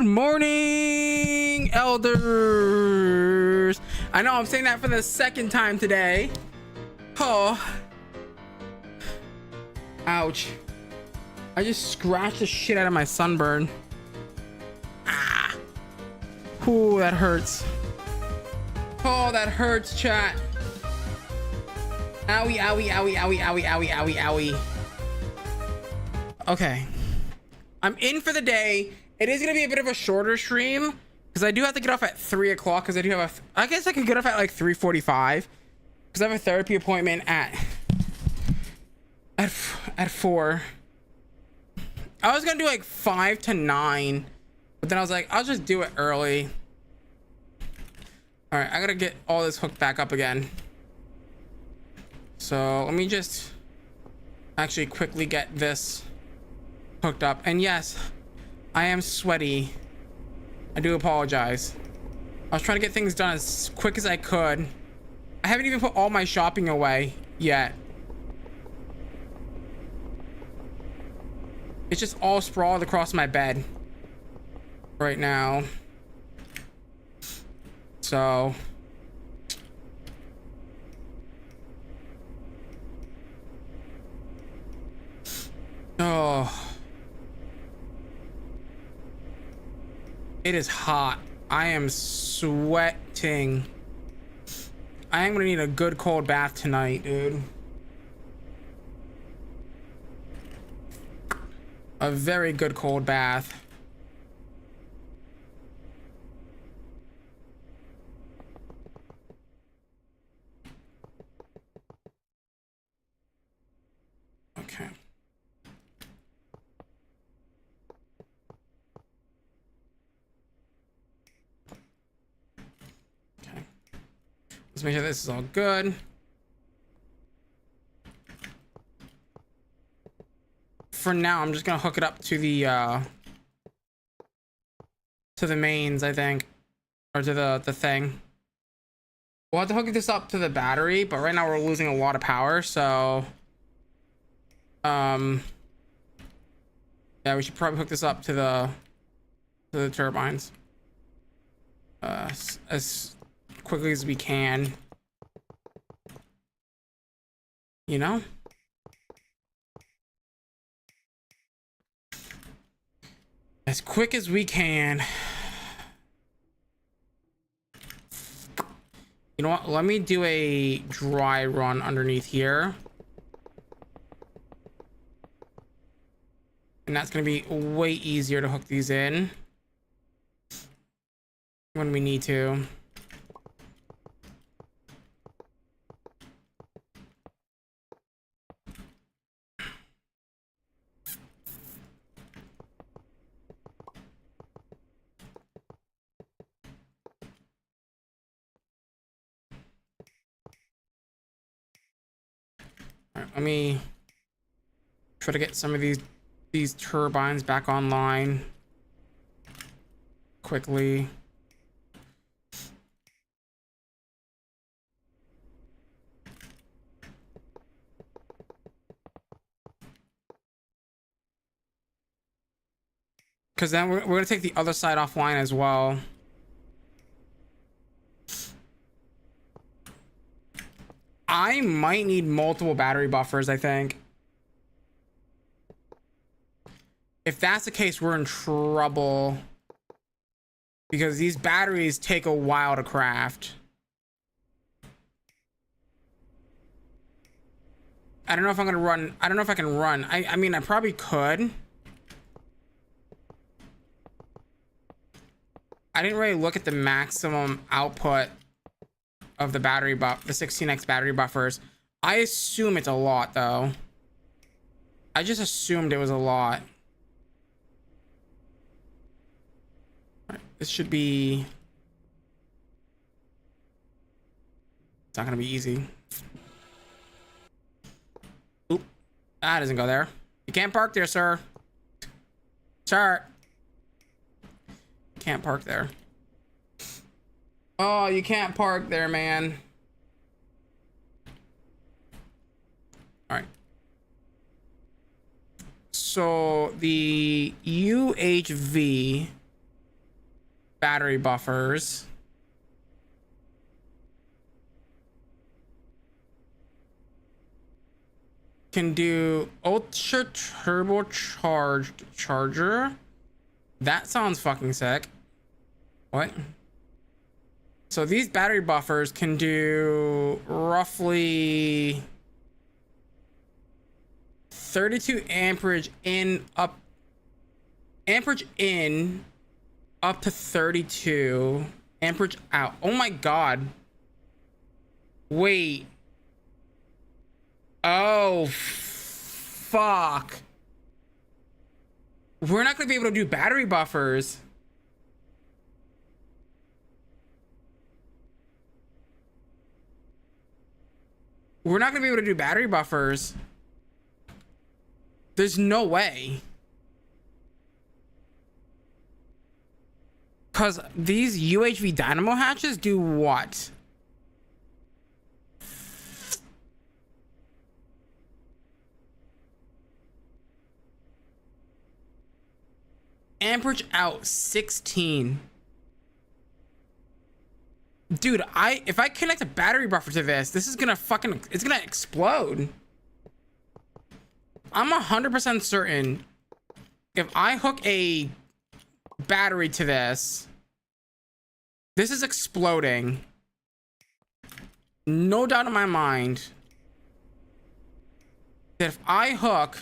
morning, elders. I know I'm saying that for the second time today. Oh, ouch. I just scratched the shit out of my sunburn. Ah. Ooh, that hurts. Oh, that hurts, chat. Owie, owie, owie, owie, owie, owie, owie, owie. Okay. I'm in for the day. It is going to be a bit of a shorter stream because I do have to get off at 3 o'clock because I do have I guess I could get off at like 3:45 because I have a therapy appointment at 4. I was going to do like 5 to 9, but then I was like, I'll just do it early. All right, I got to get all this hooked back up again. So let me just actually quickly get this hooked up. And yes, I am sweaty. I do apologize. I was trying to get things done as quick as I could. I haven't even put all my shopping away yet. It's just all sprawled across my bed right now. So oh, it is hot. I am sweating. I am gonna need a good cold bath tonight, dude. A very good cold bath. Okay. Let's make sure this is all good. For now, I'm just gonna hook it up to the mains, I think, or to the thing. We'll have to hook this up to the battery, but right now we're losing a lot of power, so yeah, we should probably hook this up to the turbines as quickly as we can, you know. As quick as we can. You know what? Let me do a dry run underneath here. And that's going to be way easier to hook these in when we need to. Let me try to get some of these turbines back online quickly. Because then we're going to take the other side offline as well. I might need multiple battery buffers, I think. If that's the case, we're in trouble. Because these batteries take a while to craft. I don't know if I'm going to run. I don't know if I can run. I mean, I probably could. I didn't really look at the maximum output of the battery buff, the 16x battery buffers. I assume it's a lot, though. I just assumed it was a lot. All right, this should be... It's not gonna be easy. Oop, that doesn't go there. You can't park there, sir. Sir. Can't park there. Oh, you can't park there, man. All right. So the UHV battery buffers. Can do ultra turbocharged charger. That sounds fucking sick. What? So these battery buffers can do roughly 32 amperage in up to 32 amperage out. Oh my god. Wait. Oh fuck. We're not going to be able to do battery buffers. We're not going to be able to do battery buffers. There's no way. Because these UHV dynamo hatches do what? Amperage out 16. Dude, if I connect a battery buffer to this is gonna fucking, it's gonna explode. I'm 100% certain if I hook a battery to this is exploding. No doubt in my mind that if I hook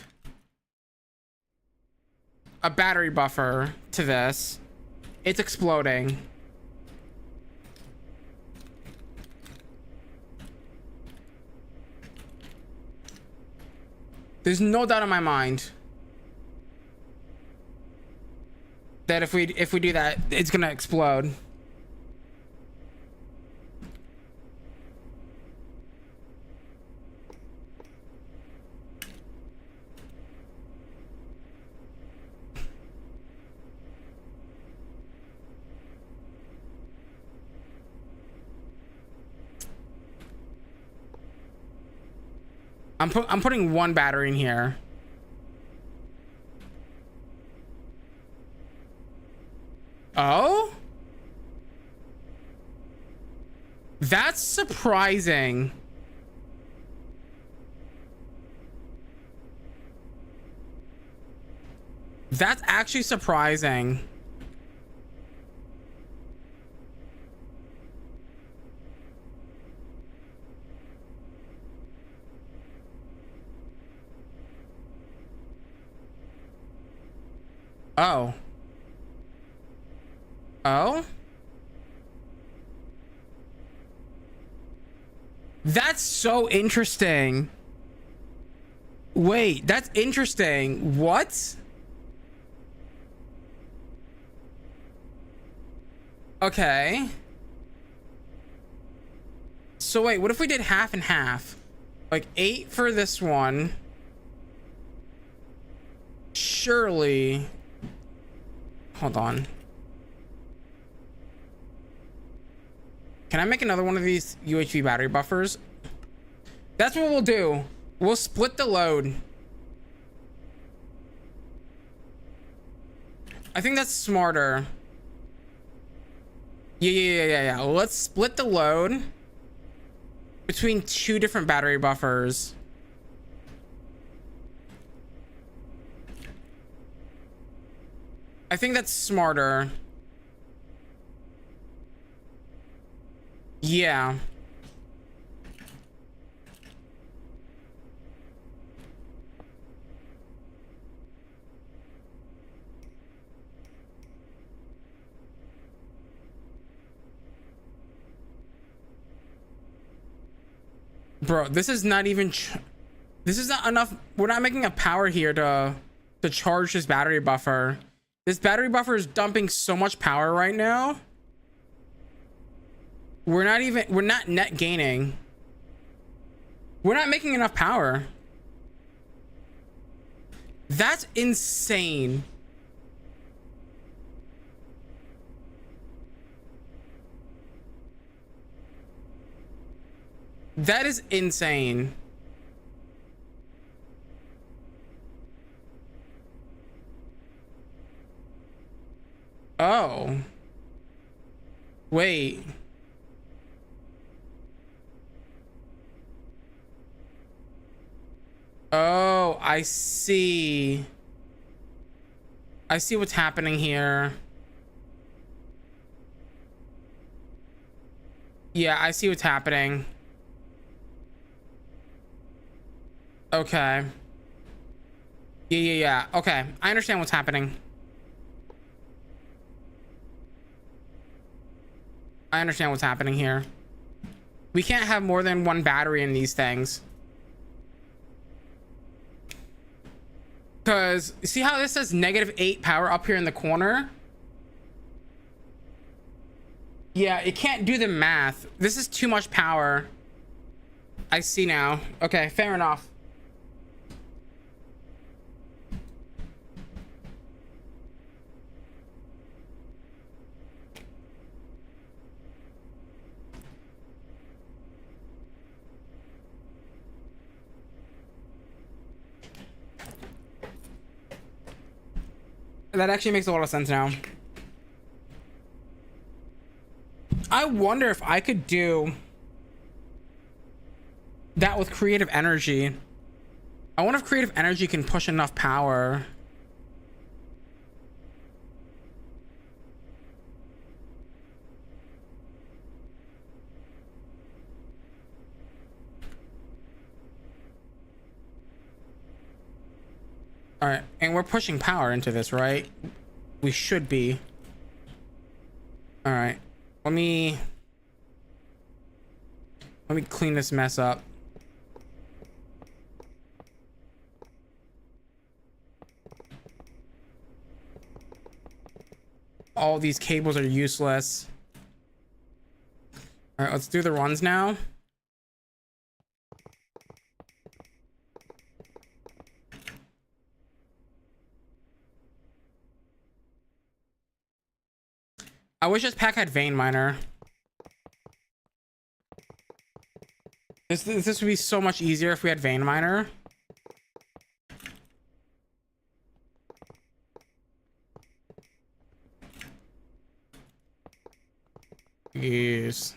a battery buffer to this, it's exploding. There's no doubt in my mind that if we do that, it's gonna explode. I'm putting one battery in here. Oh? That's surprising. That's actually surprising. Oh. Oh? That's so interesting. Wait, that's interesting. What? Okay. So wait, what if we did half and half? Like 8 for this one. Surely. Hold on. Can I make another one of these UHV battery buffers? That's what we'll do. We'll split the load. I think that's smarter. Yeah. Let's split the load between 2 different battery buffers. I think that's smarter. Yeah. Bro, this is not even this is not enough. We're not making a power here to charge this battery buffer. This battery buffer is dumping so much power right now. We're not net gaining. We're not making enough power. That's insane. That is insane. Oh. Wait. Oh, I see. I see what's happening here. Yeah, I see what's happening. Okay. Yeah. Okay, I understand what's happening. I understand what's happening here. We can't have more than one battery in these things. Because, see how this says -8 power up here in the corner? Yeah, it can't do the math. This is too much power. I see now. Okay, fair enough. That actually makes a lot of sense now. I wonder if I could do that with creative energy. I wonder if creative energy can push enough power. All right, and we're pushing power into this, right? We should be. All right, let me clean this mess up. All these cables are useless. All right, let's do the runs now. I wish this pack had vein miner. This would be so much easier if we had vein miner. Yes.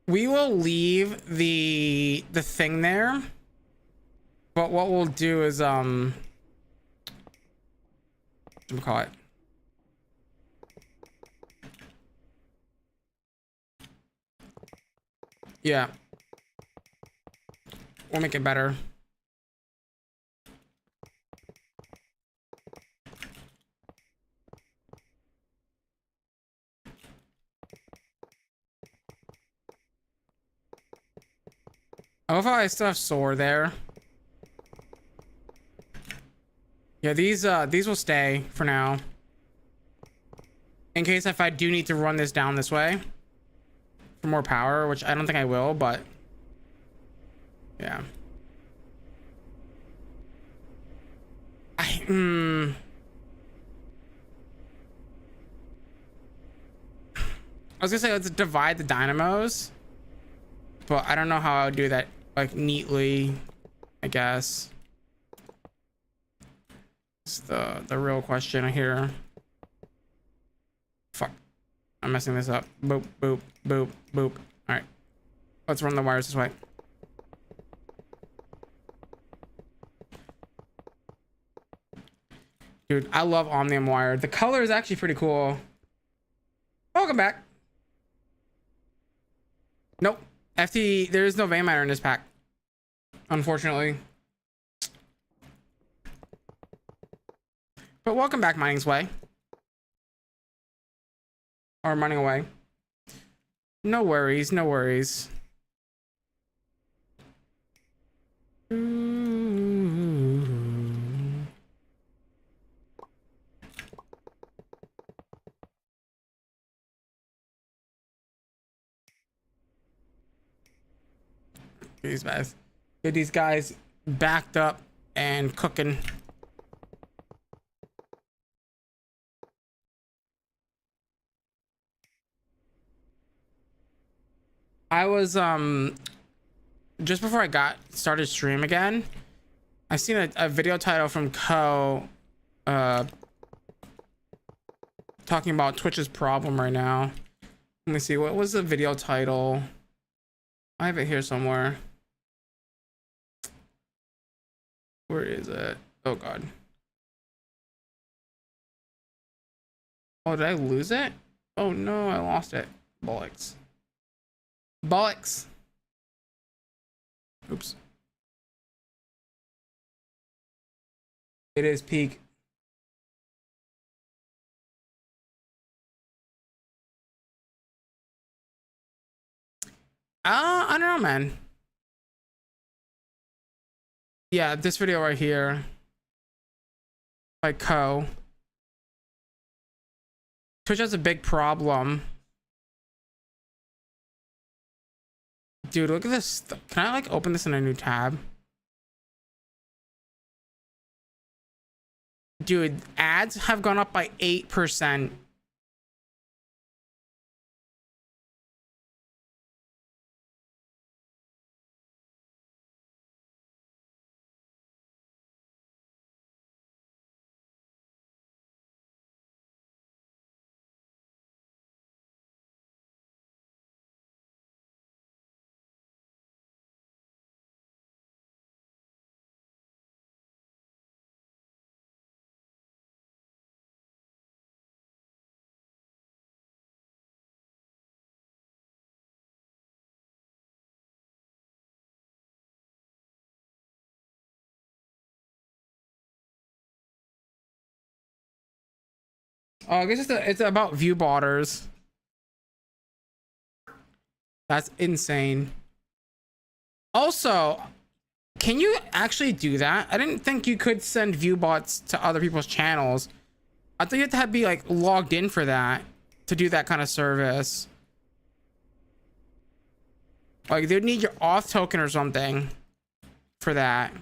We will leave the thing there, but what we'll do is what do we call it? Yeah, we'll make it better. I love how I still have SOAR there. Yeah, these will stay for now. In case if I do need to run this down this way for more power, which I don't think I will, but yeah. I was gonna say let's divide the dynamos, but I don't know how I would do that like neatly, I guess. It's the real question here. Fuck, I'm messing this up. Boop, boop, boop, boop. All right, let's run the wires this way. Dude, I love Omnium wire. The color is actually pretty cool. Welcome back. Nope. FT, there is no vein miner in this pack, unfortunately. But welcome back, Mining's Way. Or Mining Away. No worries, no worries. These guys. Get these guys backed up and cooking. I was just before I got started stream again, I seen a video title from Co talking about Twitch's problem right now. Let me see, what was the video title? I have it here somewhere. Where is it? Oh god. Oh, did I lose it? Oh no, I lost it. Bollocks. Bollocks. Oops. It is peak. I don't know, man. Yeah, this video right here by Co. Twitch has a big problem. Dude, look at this. Can I like open this in a new tab? Dude, ads have gone up by 8%. Oh, I guess it's about view botters. That's insane. Also, can you actually do that? I didn't think you could send view bots to other people's channels. I thought you had to be like logged in for that to do that kind of service. Like they'd need your auth token or something for that.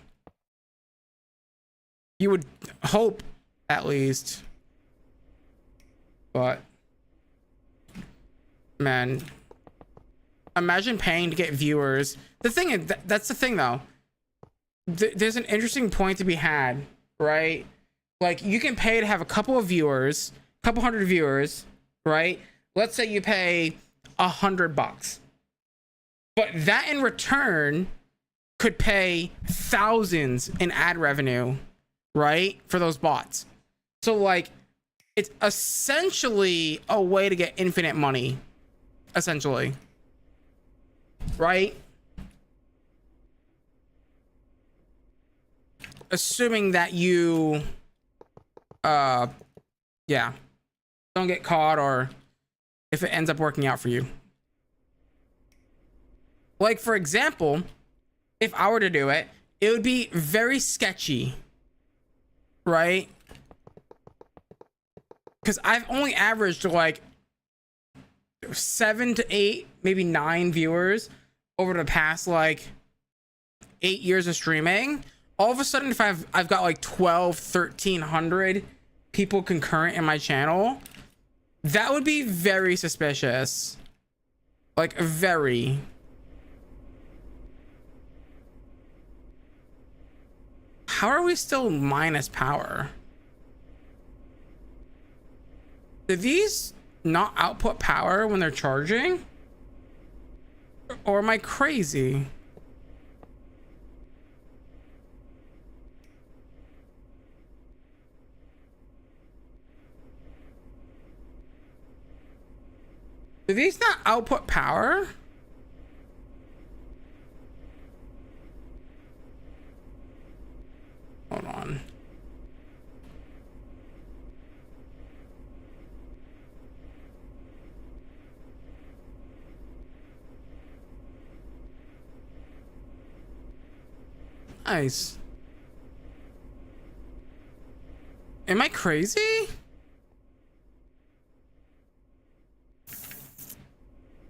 You would hope, at least. But man, imagine paying to get viewers. The thing is, that's the thing though. There's an interesting point to be had, right? Like you can pay to have a couple of viewers, a couple hundred viewers, right? Let's say you pay $100, but that in return could pay thousands in ad revenue, right? For those bots. So like, it's essentially a way to get infinite money, essentially, right? Assuming that you, yeah, don't get caught, or if it ends up working out for you. Like, for example, if I were to do it, it would be very sketchy, right? Because I've only averaged like 7 to 8, maybe 9 viewers over the past like 8 years of streaming. All of a sudden, if I've got like 1,300 people concurrent in my channel, that would be very suspicious. Like very. How are we still minus power? Do these not output power when they're charging? Or am I crazy? Do these not output power? Hold on. Nice. Am I crazy?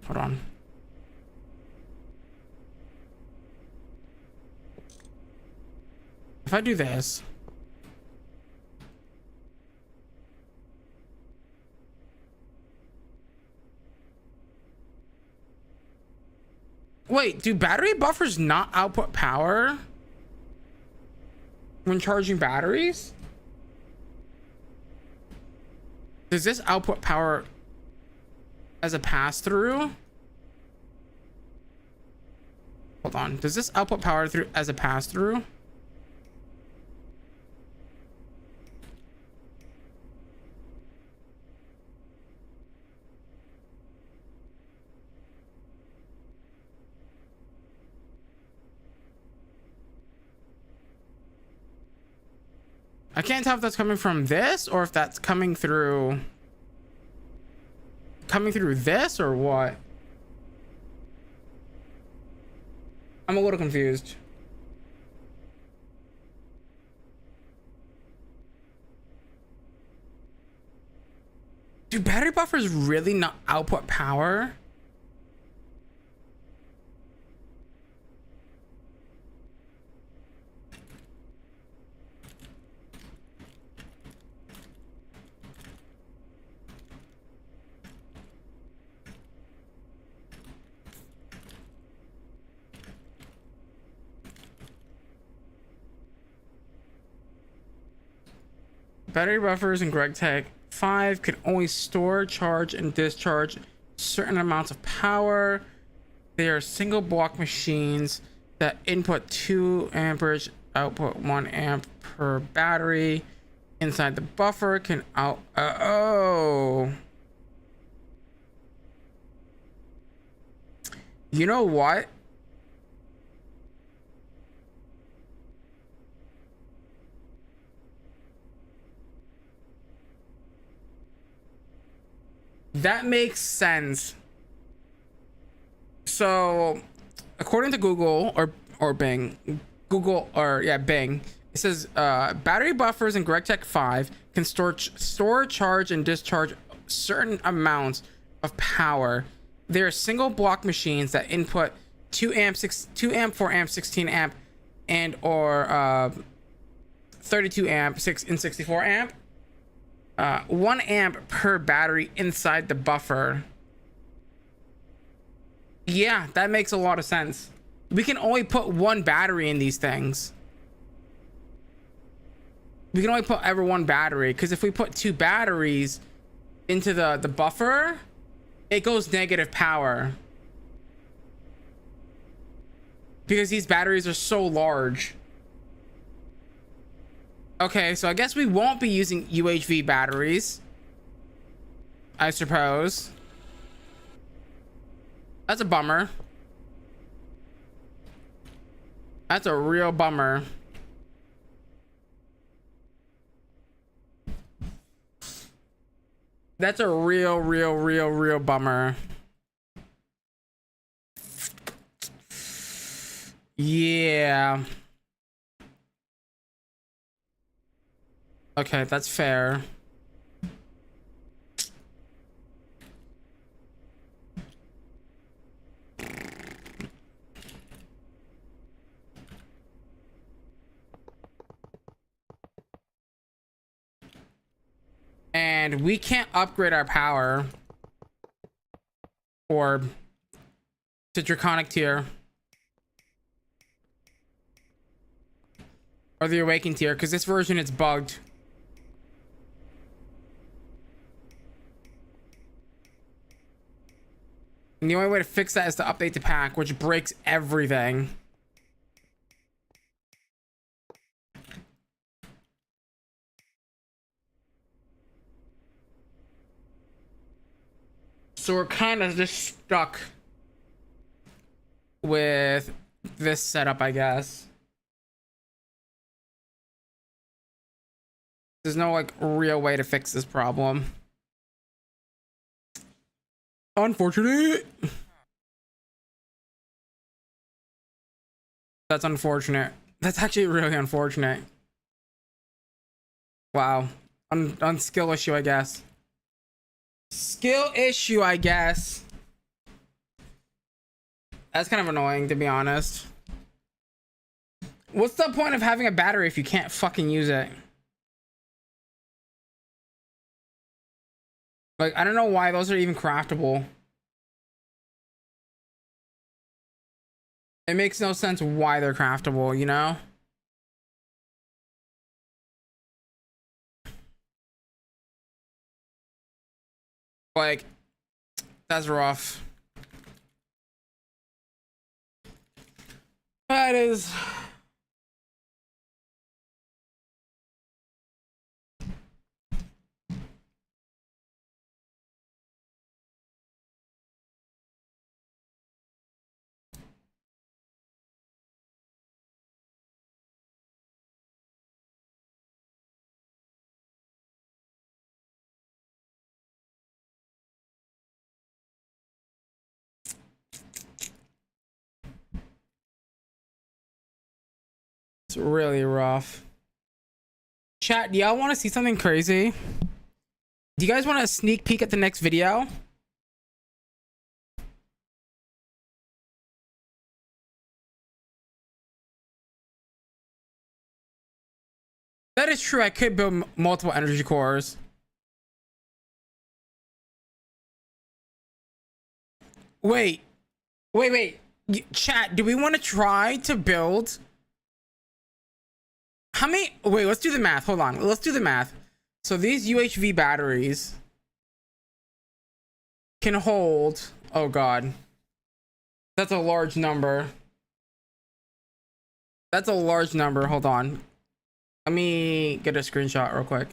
Hold on. If I do this. Wait, do battery buffers not output power when charging batteries? Does this output power as a pass-through? Hold on. Does this output power through as a pass-through? I can't tell if that's coming from this or if that's coming through this or what. I'm a little confused. Do battery buffers really not output power? Battery buffers in GregTech 5 can only store, charge, and discharge certain amounts of power. They are single block machines that input 2 amperage, output 1 amp per battery. Inside the buffer can oh. You know what? That makes sense. So, according to Google or Bing, Bing, it says battery buffers in GregTech 5 can store, charge, and discharge certain amounts of power. They are single block machines that input 2 amp, 4 amp, 16 amp, and or 32 amp, 6 and 64 amp. 1 amp per battery inside the buffer. Yeah, that makes a lot of sense. We can only put 1 battery in these things. We can only put ever 1 battery, because if we put 2 batteries into the buffer, it goes negative power. Because these batteries are so large. Okay, so I guess we won't be using UHV batteries, I suppose. That's a bummer. That's a real bummer. That's a real bummer. Yeah. Okay, that's fair. And we can't upgrade our power or to Draconic tier or the Awakened tier because this version is bugged. And the only way to fix that is to update the pack, which breaks everything. So we're kind of just stuck with this setup, I guess. There's no like real way to fix this problem. Unfortunate. That's unfortunate. That's actually really unfortunate. Wow. On skill issue, I guess. Skill issue, I guess. That's kind of annoying, to be honest. What's the point of having a battery if you can't fucking use it? Like, I don't know why those are even craftable. It makes no sense why they're craftable, you know? Like, that's rough. That is... It's really rough. Chat, do y'all want to see something crazy? Do you guys want a sneak peek at the next video? That is true. I could build multiple energy cores. Wait. Chat, do we want to try to build... How many... Wait, let's do the math. Hold on. Let's do the math. So these UHV batteries can hold... Oh, God. That's a large number. That's a large number. Hold on. Let me get a screenshot real quick.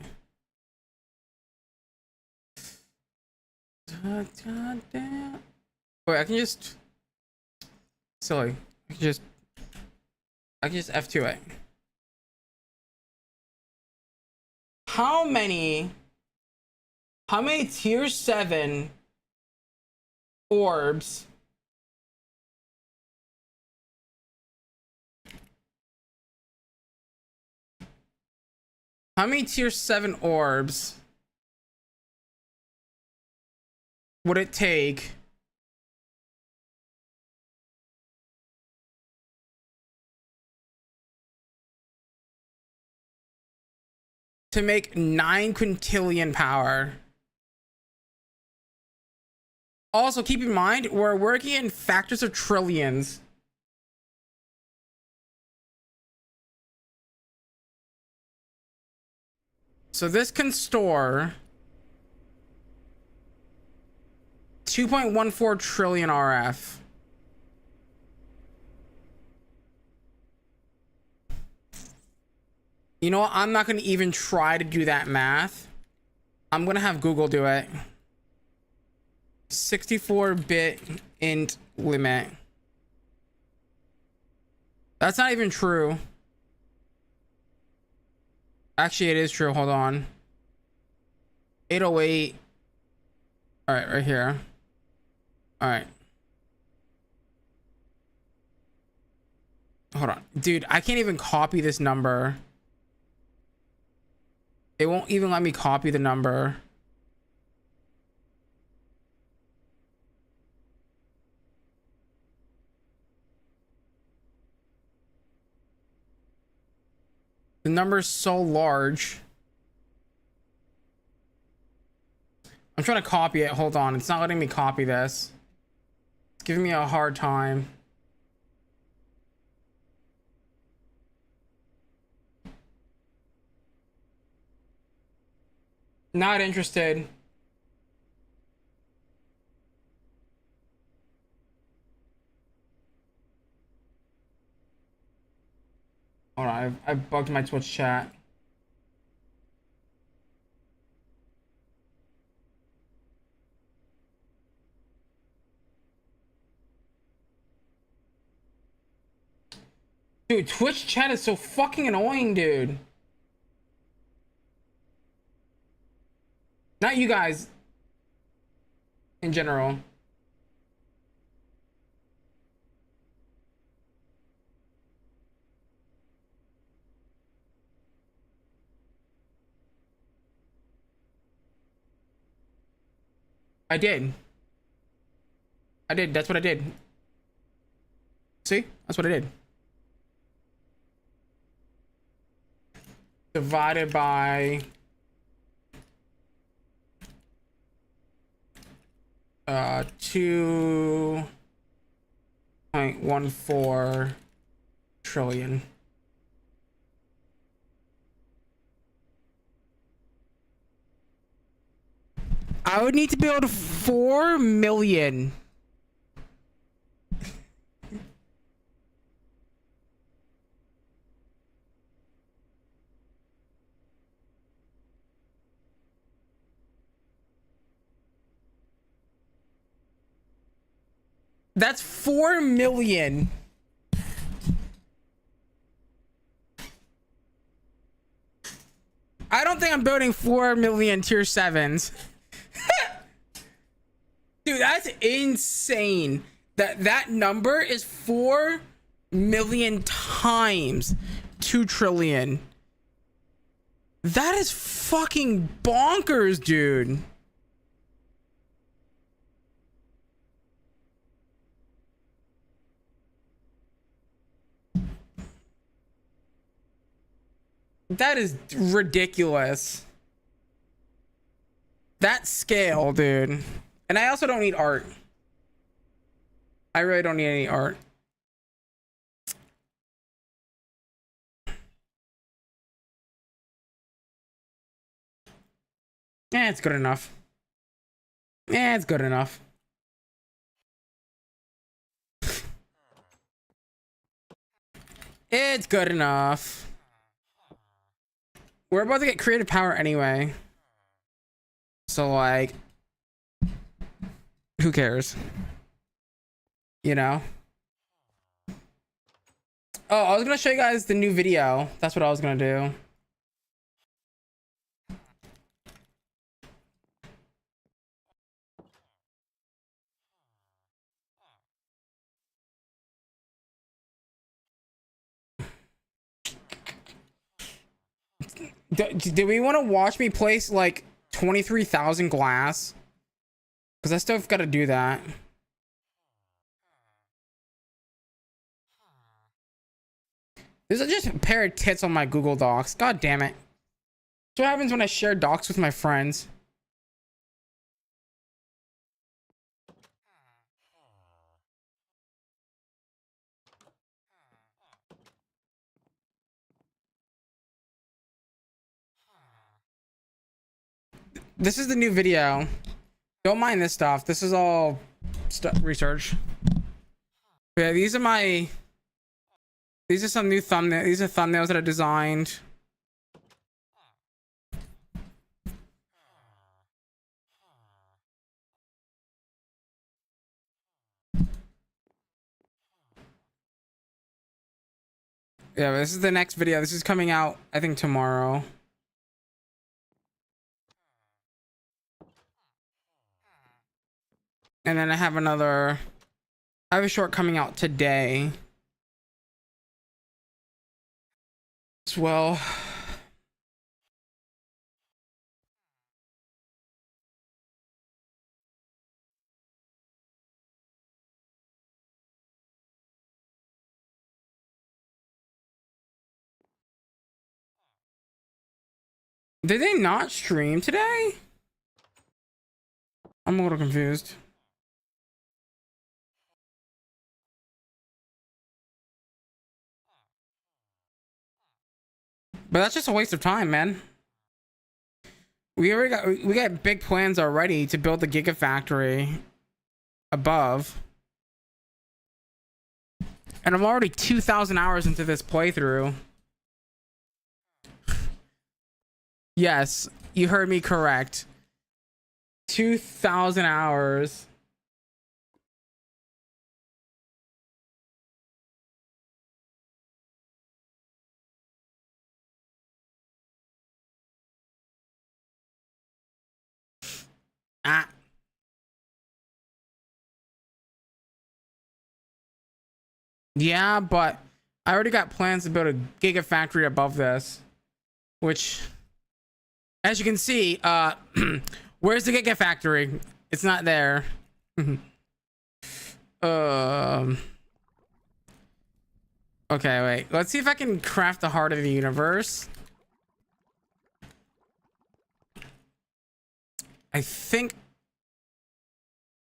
Wait, I can just... Silly. I can just F2 it. How many tier 7 orbs would it take to make 9 quintillion power? Also, keep in mind, we're working in factors of trillions. So this can store 2.14 trillion RF. You know what? I'm not going to even try to do that math. I'm going to have Google do it. 64-bit int limit. That's not even true. Actually, it is true. Hold on. 808. All right, right here. All right. Hold on. Dude, I can't even copy this number. It won't even let me copy the number. The number is so large. I'm trying to copy it. Hold on. It's not letting me copy this. It's giving me a hard time. Not interested. Hold on. I bugged my Twitch chat. Dude, Twitch chat is so fucking annoying, dude. Not you guys. In general. I did. That's what I did. See? That's what I did. divided by 2.14 trillion. I would need to build 4 million. That's 4 million. I don't think I'm building 4 million tier 7s. Dude, that's insane. That number is 4 million times 2 trillion. That is fucking bonkers, dude. That is ridiculous. That scale, dude. And I also don't need art. I really don't need any art. Yeah, it's good enough. Yeah, it's good enough. It's good enough. We're about to get creative power anyway. So, like, who cares? You know? Oh, I was gonna show you guys the new video. That's what I was gonna do. Do we want to watch me place like 23,000 glass? Because I still got to do that. This is just a pair of tits on my Google Docs. God damn it. That's what happens when I share docs with my friends. This is the new video. Don't mind this stuff. This is all research. Yeah, these are some new thumbnails. These are thumbnails that I designed. Yeah, this is the next video. This is coming out, I think, tomorrow. And then I have a short coming out today as well. Did they not stream today? I'm a little confused. But that's just a waste of time, man. We got big plans already to build the Gigafactory above. And I'm already 2,000 hours into this playthrough. Yes, you heard me correct. 2,000 hours. Ah. Yeah, but I already got plans to build a Gigafactory above this. Which, as you can see, where's the Gigafactory? It's not there. Okay, wait. Let's see if I can craft the heart of the universe. I think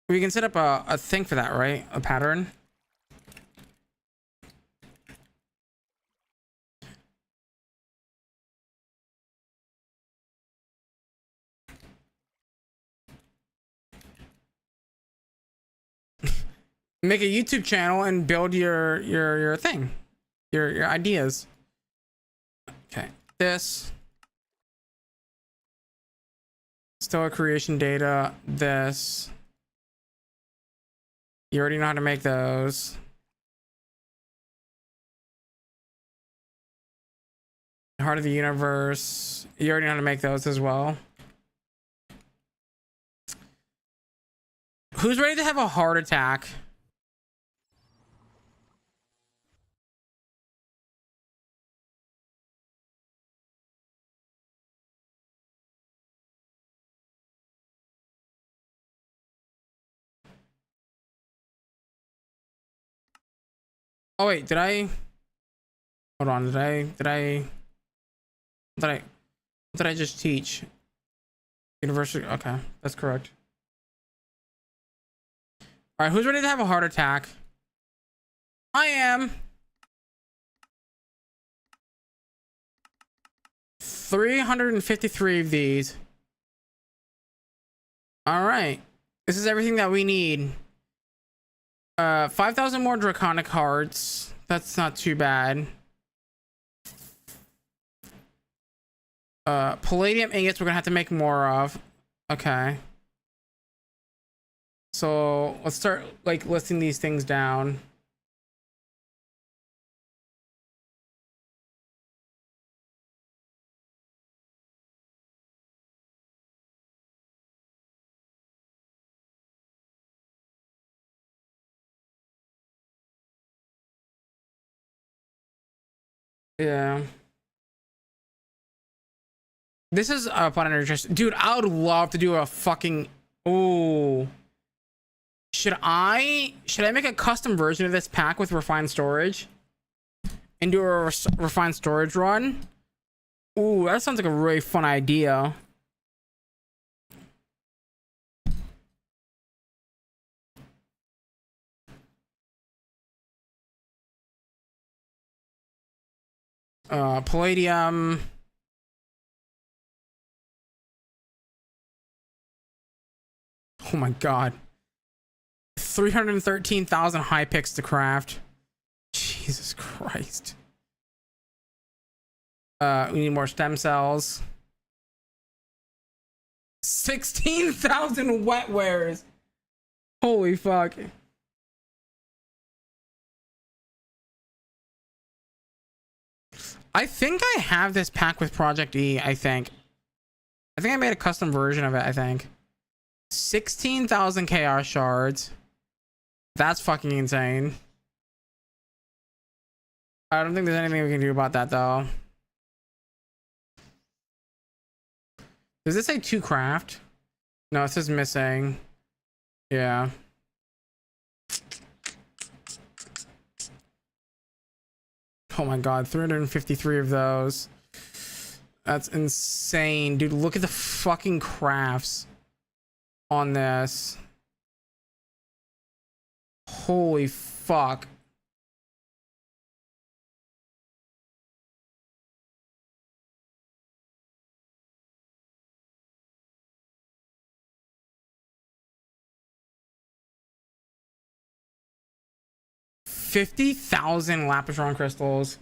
we can set up a thing for that, right? A pattern. Make a YouTube channel and build your thing, your ideas. Okay, this still a creation data. This you already know how to make those. Heart of the universe. You already know how to make those as well. Who's ready to have a heart attack? Oh wait, did I? Hold on, did I just teach? University, okay, that's correct. All right, who's ready to have a heart attack? I am. 353 of these. All right, this is everything that we need. 5,000 more draconic hearts. That's not too bad. Palladium ingots we're gonna have to make more of. Okay. So let's start like listing these things down. Yeah. This is up on interest. Dude, I would love to do a fucking... Ooh. Should I make a custom version of this pack with refined storage? And do a refined storage run? Ooh, that sounds like a really fun idea. Palladium... Oh my god. 313,000 high picks to craft. Jesus Christ. We need more stem cells. 16,000 wet wares. Holy fuck. I think I have this pack with Project E, I think I made a custom version of it, I think. 16,000 chaos shards. That's fucking insane. I don't think there's anything we can do about that though. Does this say 2 craft? No, it says missing. Yeah. Oh my god, 353 of those. That's insane. Dude, look at the fucking crafts on this. Holy fuck. $50,000 Lapis crystals.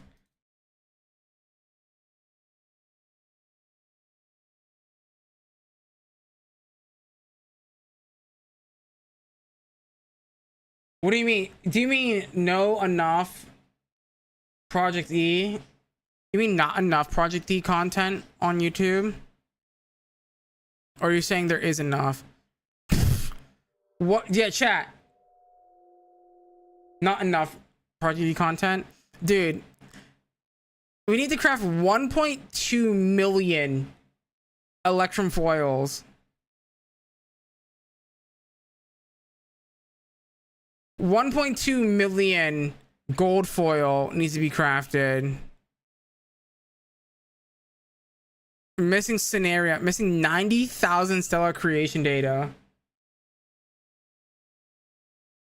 What do you mean? Do you mean no enough Project E? You mean not enough Project E content on YouTube? Or are you saying there is enough? What? Yeah, chat. Not enough Project E content? Dude, we need to craft 1.2 million Electrum foils. 1.2 million gold foil needs to be crafted. Missing scenario. Missing 90,000 stellar creation data.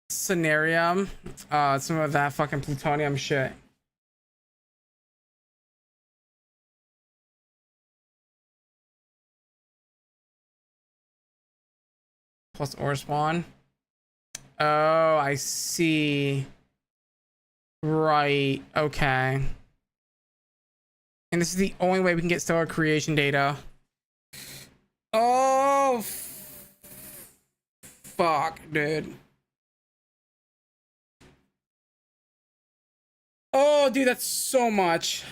Scenarium. Some of that fucking plutonium shit. Plus ore spawn. Oh, I see. Right. Okay. And this is the only way we can get stellar creation data. Oh, fuck, dude. Oh, dude, that's so much.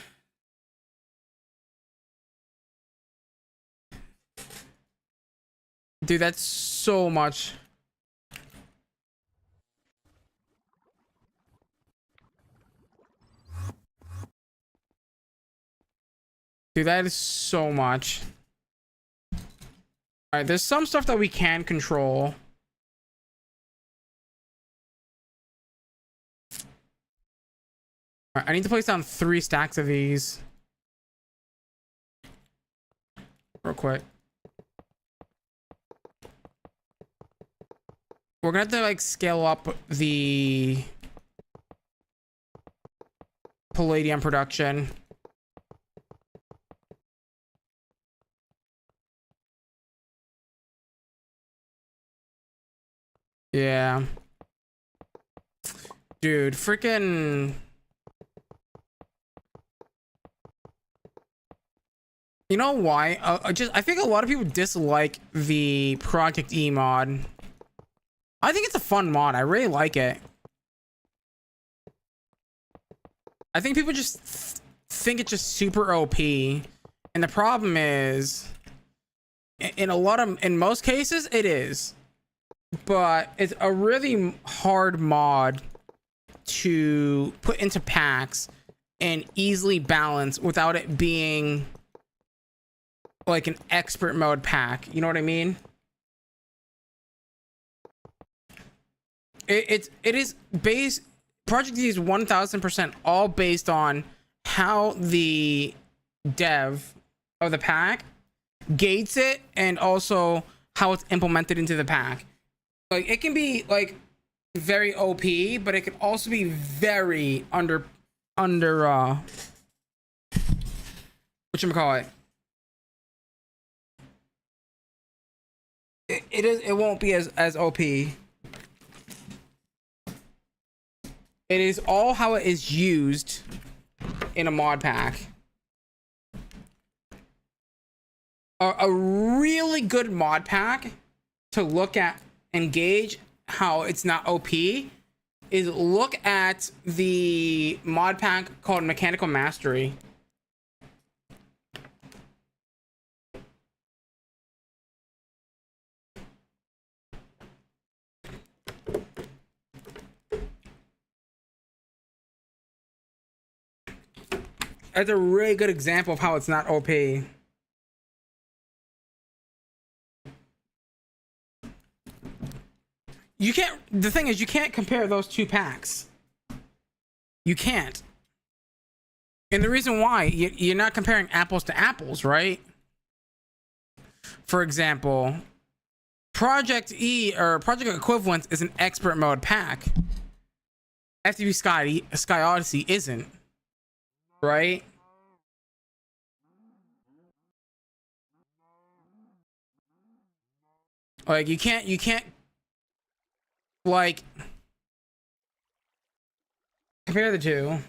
Dude, that's so much. Dude, that is so much. Alright, there's some stuff that we can control. Alright, I need to place down 3 stacks of these. Real quick. We're gonna have to like scale up the palladium production. Yeah. Dude, freaking... You know why? I think a lot of people dislike the Project E mod. I think it's a fun mod. I really like it. I think people just think it's just super OP. And the problem is, in most cases, it is. But it's a really hard mod to put into packs and easily balance without it being like an expert mode pack. You know what I mean? It is based, Project D is 1000% all based on how the dev of the pack gates it and also how it's implemented into the pack. Like, it can be like very OP, but it can also be very whatchamacallit? It won't be as OP. It is all how it is used in a mod pack. A really good mod pack to look at and gauge how it's not OP is look at the mod pack called Mechanical Mastery. That's a really good example of how it's not OP. You can't, the thing is, you can't compare those two packs. You can't. And the reason why, you're not comparing apples to apples, right? For example, Project E or Project Equivalence is an expert mode pack. FTB Sky Odyssey isn't. Right? Like, you can't like compare the two.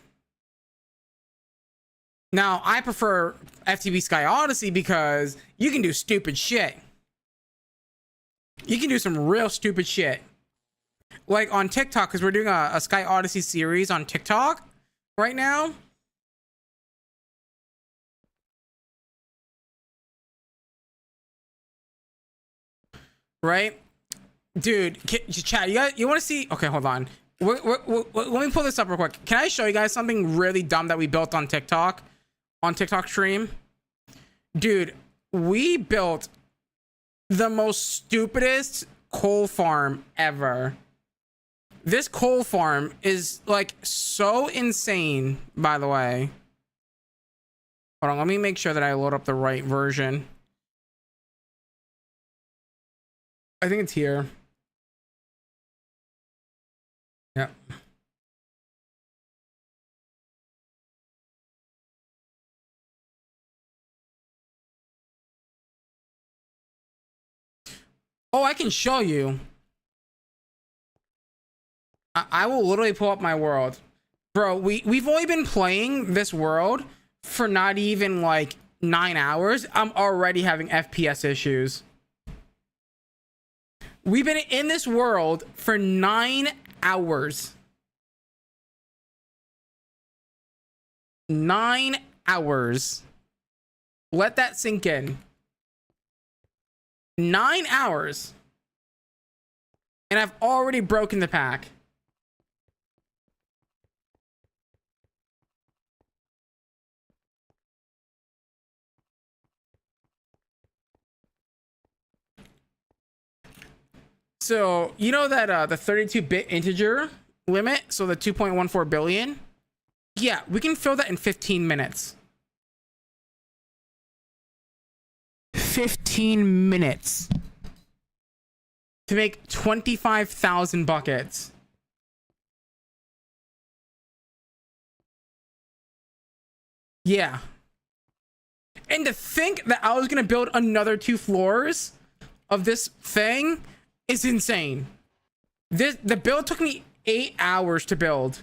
Now, I prefer FTB Sky Odyssey because you can do stupid shit. You can do some real stupid shit. Like on TikTok, because we're doing a Sky Odyssey series on TikTok right now. Right? Dude, chat, you want to see? Okay, hold on. Let me pull this up real quick. Can I show you guys something really dumb that we built on TikTok? On TikTok stream? Dude, we built the most stupidest coal farm ever. This coal farm is like so insane, by the way. Hold on, let me make sure that I load up the right version. I think it's here. Yep. Oh, I can show you. I will literally pull up my world. Bro, we've only been playing this world for not even like 9 hours. I'm already having FPS issues. We've been in this world for 9 hours. 9 hours. Let that sink in. 9 hours. And I've already broken the pack. So, you know that the 32-bit integer limit, so the 2.14 billion? Yeah, we can fill that in 15 minutes. 15 minutes. To make 25,000 buckets. Yeah. And to think that I was going to build another 2 floors of this thing is insane. The build took me 8 hours to build.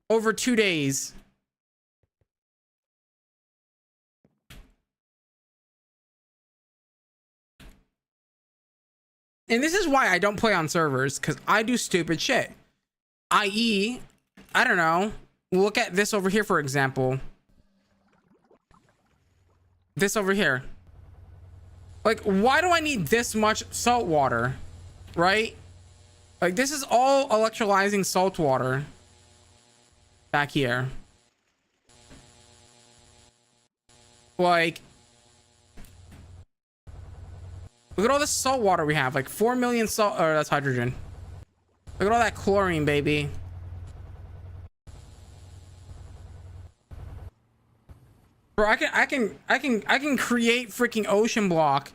Over 2 days. And this is why I don't play on servers, because I do stupid shit. I.e., I don't know. Look at this over here, for example. This over here. Like, why do I need this much salt water? Right? Like, this is all electrolyzing salt water. Back here. Like, look at all this salt water we have. Like 4 million salt. Oh, that's hydrogen. Look at all that chlorine, baby. Bro, I can create freaking ocean block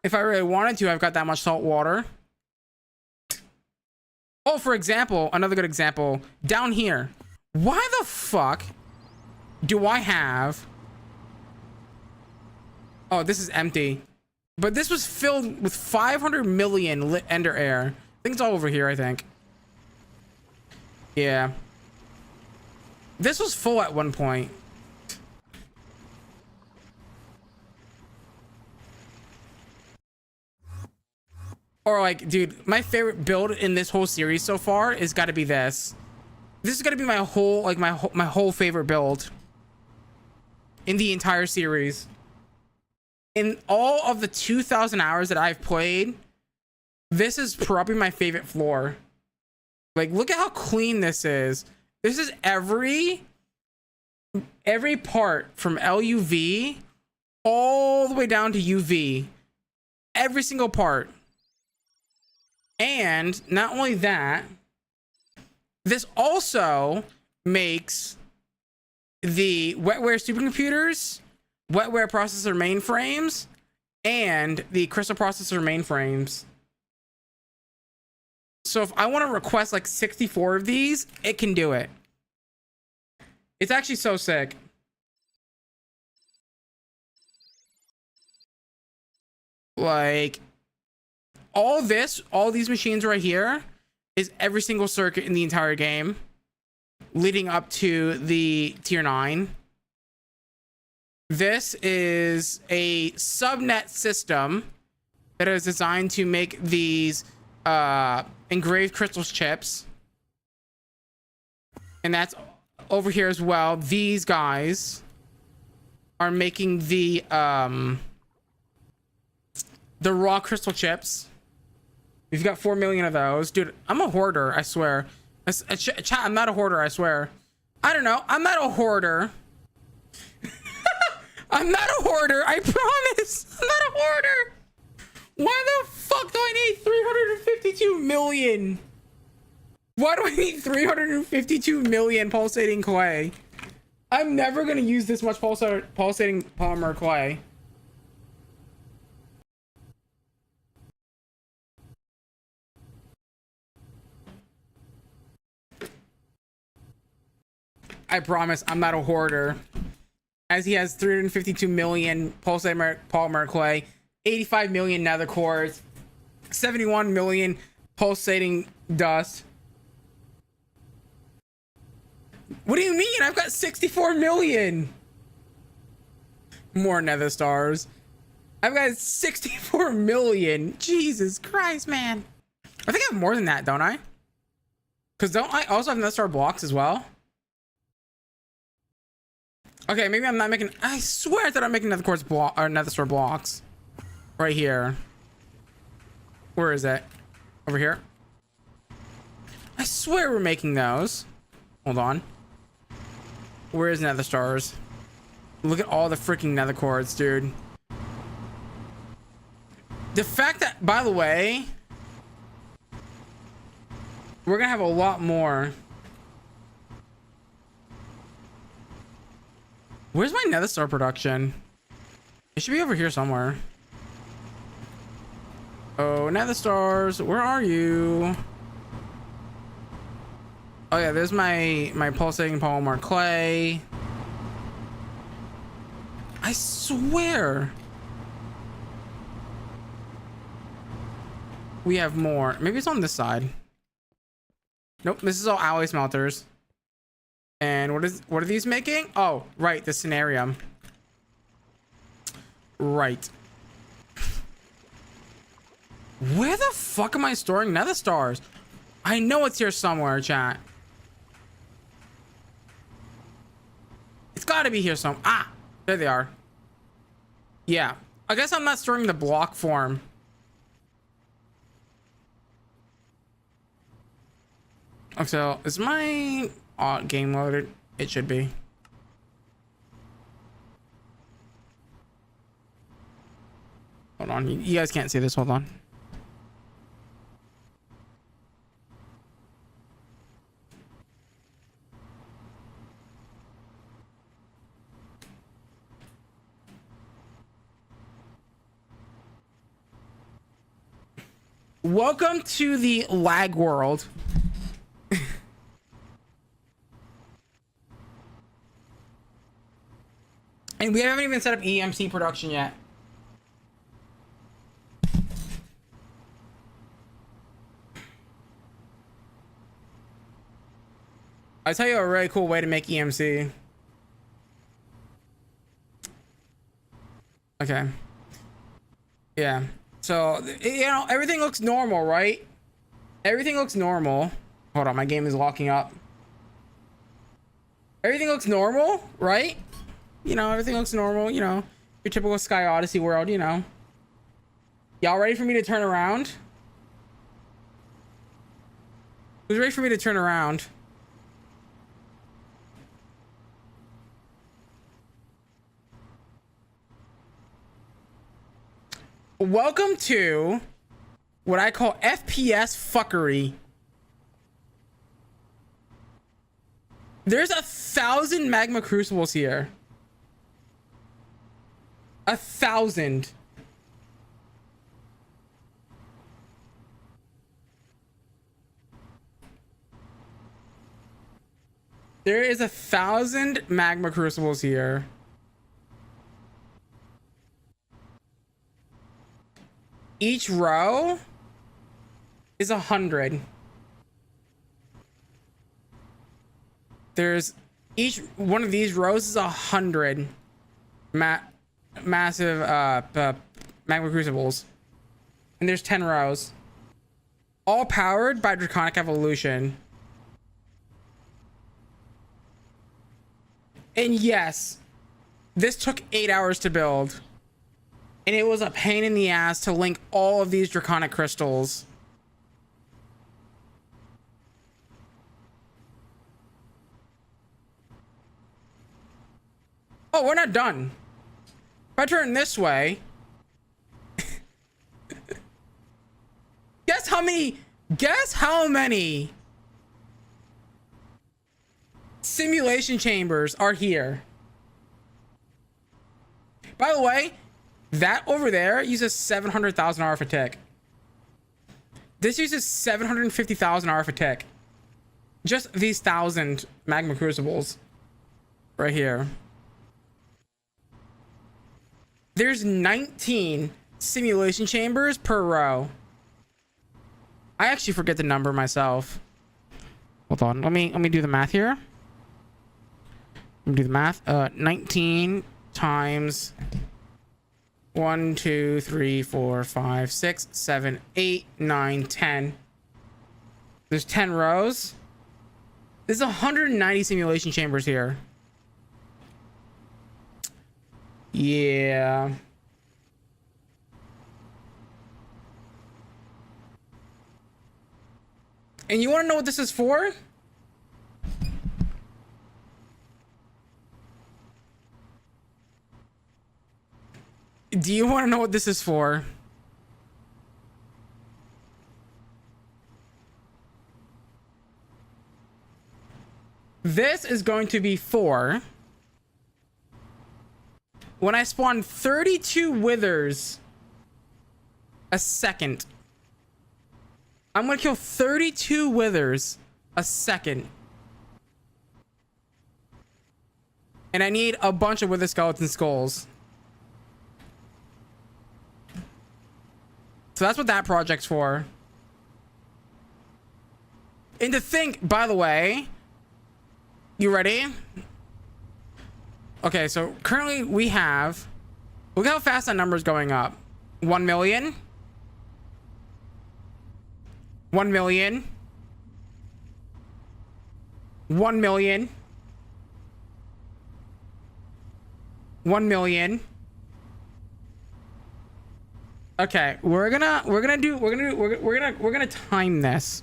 if I really wanted to. I've got that much salt water. Oh, for example, another good example down here. Why the fuck do I have? Oh, this is empty. But this was filled with 500 million lit ender air. I think it's all over here, I think. Yeah. This was full at one point. Or like, dude, my favorite build in this whole series so far is got to be this. This is going to be my whole, like my whole favorite build in the entire series. In all of the 2,000 hours that I've played, this is probably my favorite floor. Like, look at how clean this is. This is every part from LUV all the way down to UV. Every single part. And not only that, this also makes the wetware supercomputers, wetware processor mainframes, and the crystal processor mainframes. So if I want to request like 64 of these, it can do it. It's actually so sick. Like, all these machines right here is every single circuit in the entire game leading up to the tier 9. This is a subnet system that is designed to make these engraved crystals chips. And that's over here as well. These guys are making the raw crystal chips. We've got 4 million of those. Dude, I'm a hoarder, I swear. Chat, I'm not a hoarder, I swear. I don't know. I'm not a hoarder. I'm not a hoarder, I promise. I'm not a hoarder. Why the fuck do I need 352 million? Why do I need 352 million pulsating clay? I'm never gonna use this much pulsating polymer clay. I promise I'm not a hoarder. As he has 352 million pulsating polymer clay, 85 million nether cores, 71 million pulsating dust. What do you mean? I've got 64 million more nether stars. I've got 64 million. Jesus Christ, man. I think I have more than that, don't I? Because don't I also have nether star blocks as well? Okay, maybe I'm not making. I swear that I'm making nether quartz block or nether star blocks right here. Where is it? Over here. I swear we're making those. Hold on. Where is nether stars? Look at all the freaking nether quartz, dude. The fact that, by the way, we're gonna have a lot more. Where's my nether star production? It should be over here somewhere. Oh, nether stars, where are you? Oh yeah, there's my pulsating polymer clay. I swear we have more. Maybe it's on this side. Nope, this is all alloy smelters. And what are these making? Oh, right, the scenarium. Right. Where the fuck am I storing nether stars? I know it's here somewhere, chat. It's gotta be here some. Ah, there they are. Yeah, I guess I'm not storing the block form. Okay, so is my game loaded? It should be. Hold on, you guys can't see this. Hold on. Welcome to the lag world. And we haven't even set up EMC production yet. I'll tell you a really cool way to make EMC. Okay. Yeah. So, you know, everything looks normal, right? Everything looks normal. Hold on, my game is locking up. Everything looks normal, right? You know, everything looks normal, you know. Your typical Sky Odyssey world, you know. Y'all ready for me to turn around? Who's ready for me to turn around? Welcome to what I call FPS fuckery. There's 1,000 magma crucibles here. 1,000. There is 1,000 magma crucibles here. Each row is 100. There's each one of these rows is 100 massive magma crucibles, and there's 10 rows, all powered by draconic evolution. And yes, this took 8 hours to build. And it was a pain in the ass to link all of these draconic crystals. Oh, we're not done. If I turn this way... Guess how many simulation chambers are here. By the way, that over there uses 700,000 RF a tick. This uses 750,000 RF a tick. Just these 1,000 magma crucibles right here. There's 19 simulation chambers per row. I actually forget the number myself. Hold on, let me do the math here. Let me do the math. 19 times 1, 2, 3, 4, 5, 6, 7, 8, 9, 10. There's 10 rows. There's 190 simulation chambers here. Yeah. And you want to know what this is for? Do you want to know what this is for? This is going to be for when I spawn 32 withers a second. I'm going to kill 32 withers a second. And I need a bunch of wither skeleton skulls. So that's what that project's for. And to think, by the way, you ready? Okay, so currently we have, look how fast that number's going up. 1 million. 1 million. 1 million. 1 million. Okay, we're gonna time this.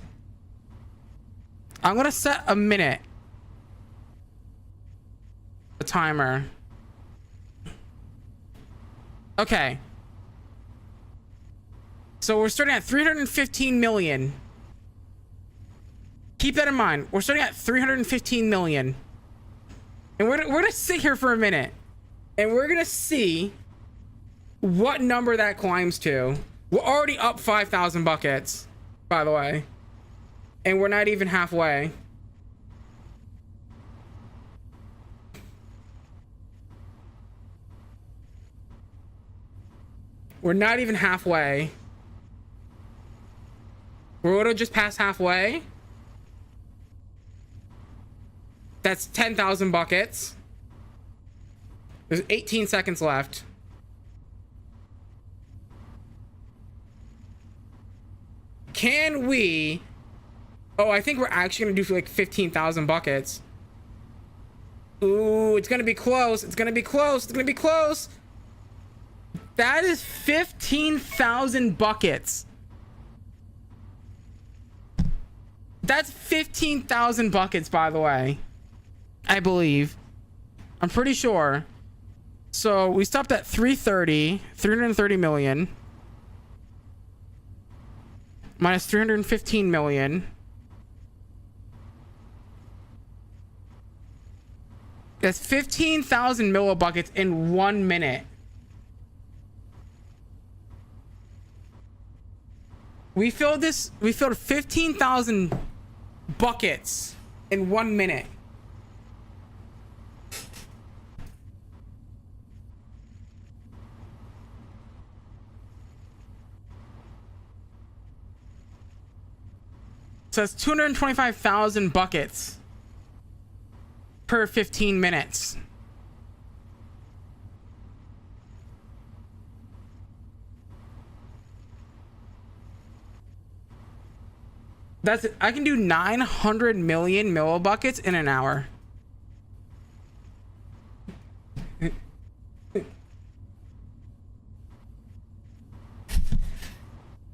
I'm gonna set a minute. A timer. Okay. So we're starting at 315 million. Keep that in mind. We're starting at 315 million. And we're gonna sit here for a minute. And we're gonna see what number that climbs to. We're already up 5,000 buckets, by the way. And we're not even halfway. We're not even halfway. We're just past halfway. That's 10,000 buckets. There's 18 seconds left. Can we... Oh, I think we're actually gonna do for like 15,000 buckets. Ooh, it's gonna be close. It's gonna be close. It's gonna be close. That is 15,000 buckets. That's 15,000 buckets, by the way. I believe. I'm pretty sure. So we stopped at 330 million. Minus 315 million. That's 15,000 millibuckets in 1 minute. We filled 15,000 buckets in 1 minute. So that's 225,000 buckets per 15 minutes. That's it. I can do 900 million millibuckets in an hour.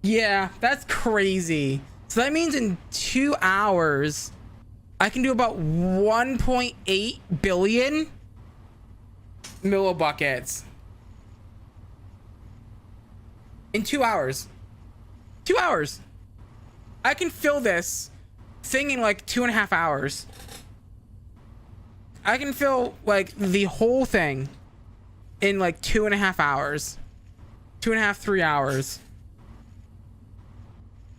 Yeah, that's crazy. So that means in 2 hours, I can do about 1.8 billion millibuckets. In 2 hours. 2 hours. I can fill this thing in like 2.5 hours. I can fill like the whole thing in like 2.5 hours, 2.5, 3 hours.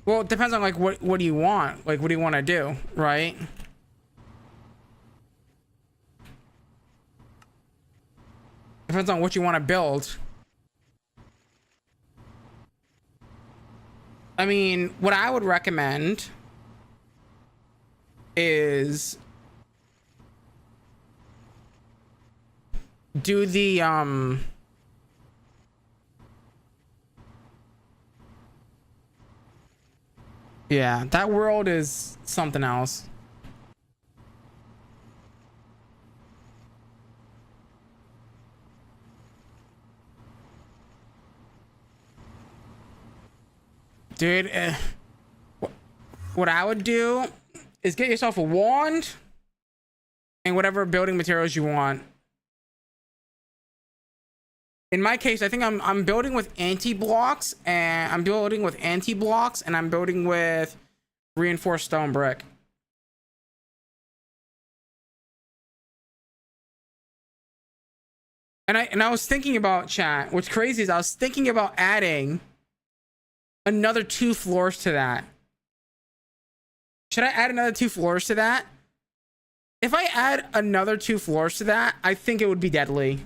Well, it depends on like what do you want? Like, what do you want to do, right? Depends on what you want to build. I mean, what I would recommend is do the yeah, that world is something else. Dude, what I would do is get yourself a wand and whatever building materials you want. In my case, I think I'm building with anti-blocks, and I'm building with reinforced stone brick. And I was thinking about, chat, what's crazy is I was thinking about adding another 2 floors to that. Should I add another 2 floors to that? If I add another 2 floors to that, I think it would be deadly.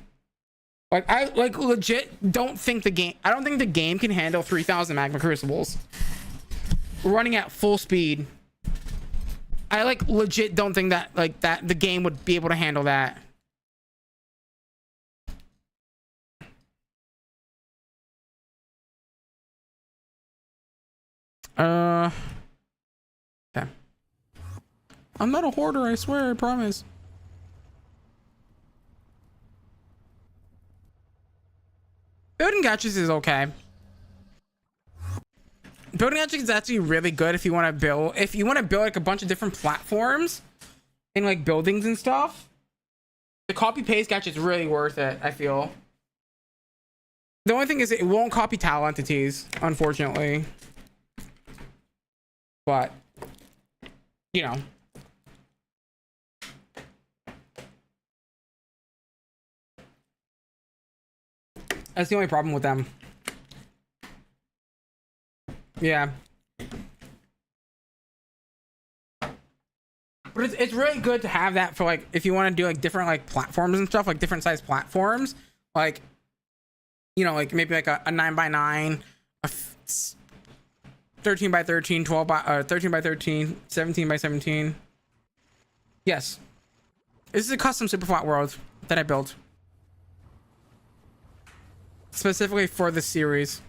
Like, I like legit don't think the game, I don't think the game can handle 3,000 magma crucibles running at full speed. I like legit don't think that like that the game would be able to handle that. Okay. I'm not a hoarder, I swear, I promise. Building gadgets is okay. Building gadgets is actually really good if you want to build like a bunch of different platforms and like buildings and stuff. The copy paste gadget is really worth it, I feel. The only thing is it won't copy tile entities, unfortunately. But you know. That's the only problem with them. Yeah. But it's really good to have that for like if you want to do like different like platforms and stuff, like different size platforms, like you know, like maybe like a 9x9, a 13x13, 12 by 13x13, 17x17. Yes, this is a custom super flat world that I built specifically for this series.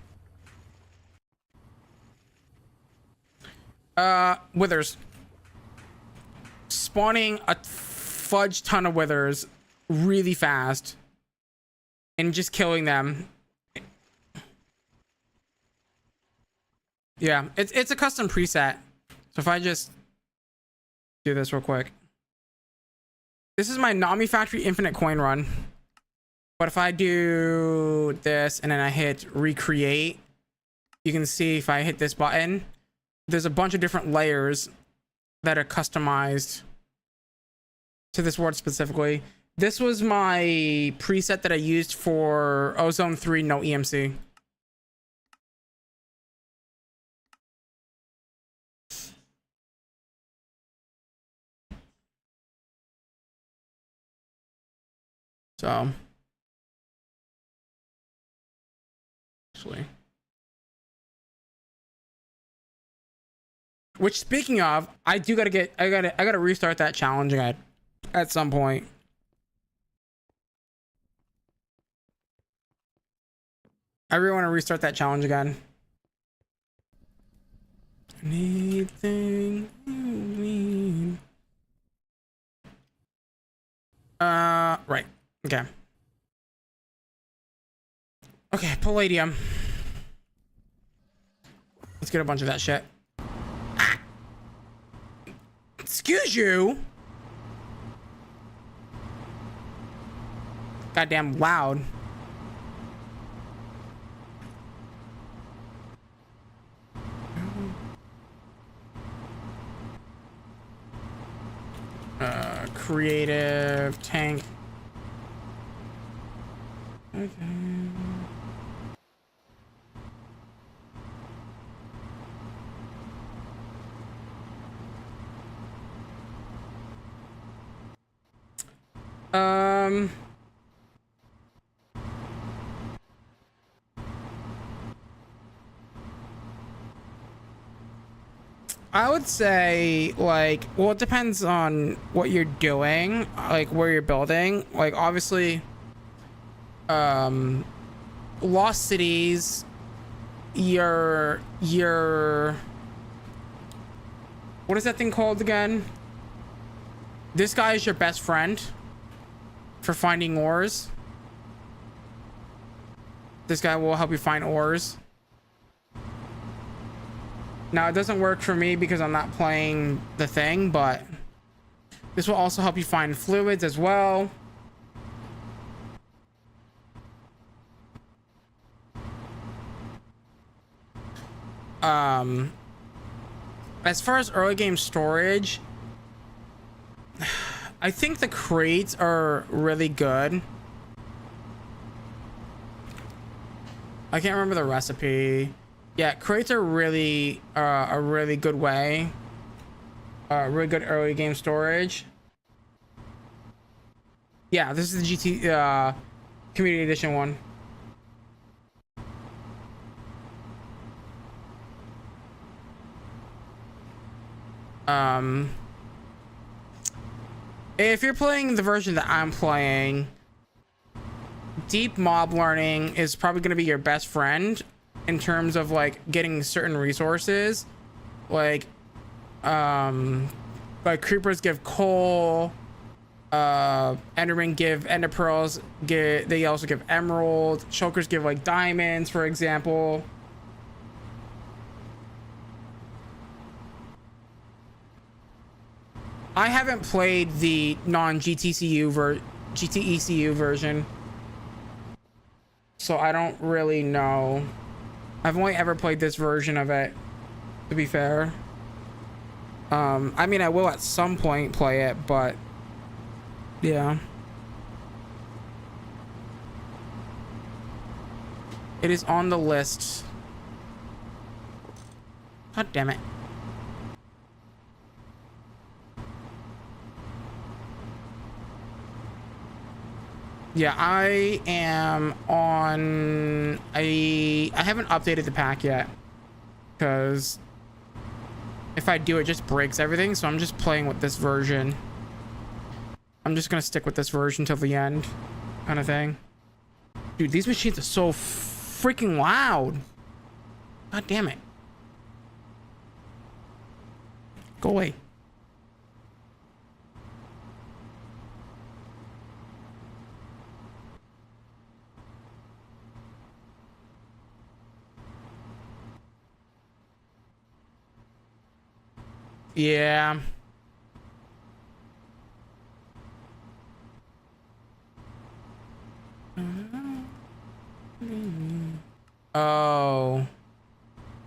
Withers. Spawning a fudge ton of withers really fast and just killing them. Yeah, it's a custom preset. So if I just do this real quick. This is my Nomifactory infinite coin run. But if I do this and then I hit recreate, you can see if I hit this button, there's a bunch of different layers that are customized to this world specifically. This was my preset that I used for Ozone 3 no EMC. So actually, which speaking of, I gotta restart that challenge again at some point. I really want to restart that challenge again. Anything you need. Right. Okay. Okay, palladium. Let's get a bunch of that shit. Ah! Excuse you. Goddamn loud. creative tank. Okay. I would say, like, well, it depends on what you're doing, like where you're building. Like, obviously, Lost Cities, your what is that thing called again? This guy is your best friend for finding ores. This guy will help you find ores. Now, it doesn't work for me because I'm not playing the thing, but this will also help you find fluids as well. As far as early game storage, I think the crates are really good. I can't remember the recipe. Yeah, crates are really a really good way. Really good early game storage. Yeah, this is the GT Community Edition one. If you're playing the version that I'm playing, deep mob learning is probably going to be your best friend in terms of like getting certain resources. Like creepers give coal, endermen give ender pearls, they also give emerald, chokers give like diamonds, for example. I haven't played the GTECU version, so I don't really know. I've only ever played this version of it, to be fair. I mean, I will at some point play it, but yeah. It is on the list. God damn it. Yeah, I am on... I haven't updated the pack yet, because if I do, it just breaks everything, so I'm just playing with this version. I'm just gonna stick with this version till the end, kind of thing. Dude, these machines are so freaking loud. God damn it. Go away. Yeah. Oh.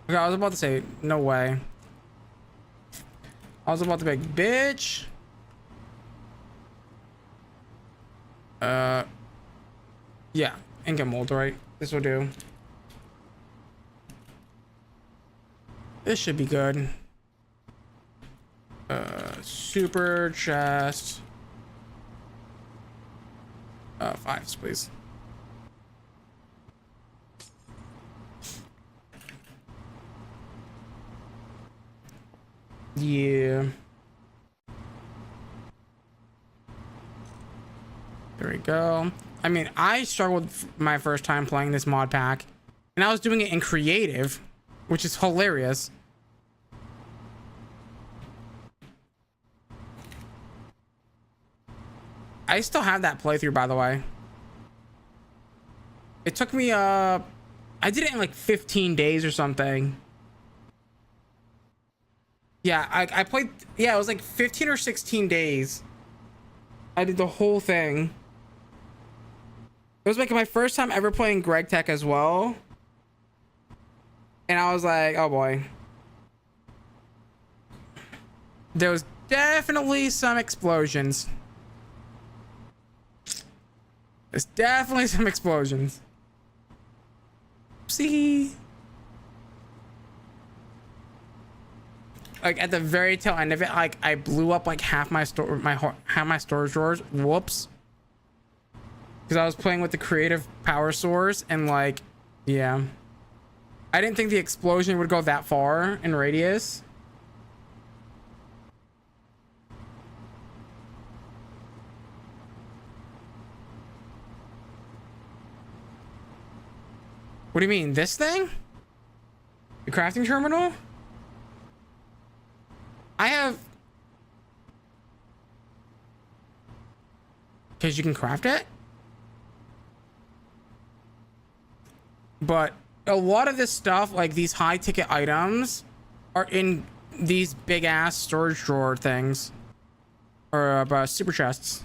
Okay, I was about to say, no way. I was about to be like, bitch. Yeah, ink and mold, right? This will do. This should be good. Super chest. 5s, please. Yeah. There we go. I mean, I struggled my first time playing this mod pack, and I was doing it in creative, which is hilarious. I still have that playthrough, by the way. It took me, I did it in like 15 days or something. Yeah, I played, yeah, it was like 15 or 16 days. I did the whole thing. It was like my first time ever playing Greg Tech as well. And I was like, oh boy. There was definitely some explosions. There's definitely some explosions. See? Like at the very tail end of it, like I blew up like half my storage drawers. Whoops. Because I was playing with the creative power source and like, yeah. I didn't think the explosion would go that far in radius. What do you mean? This thing? The crafting terminal? I have... Because you can craft it? But a lot of this stuff, like these high ticket items, are in these big ass storage drawer things. Or super chests.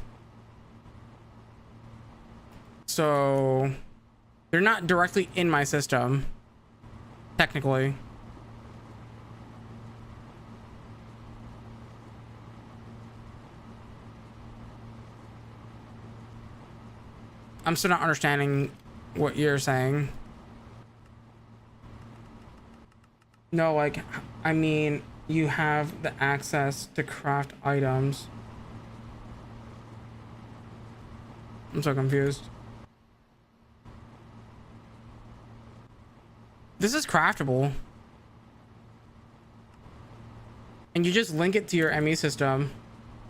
So... They're not directly in my system. Technically. I'm still not understanding what you're saying. No, like, I mean, you have the access to craft items. I'm so confused. This is craftable. And you just link it to your ME system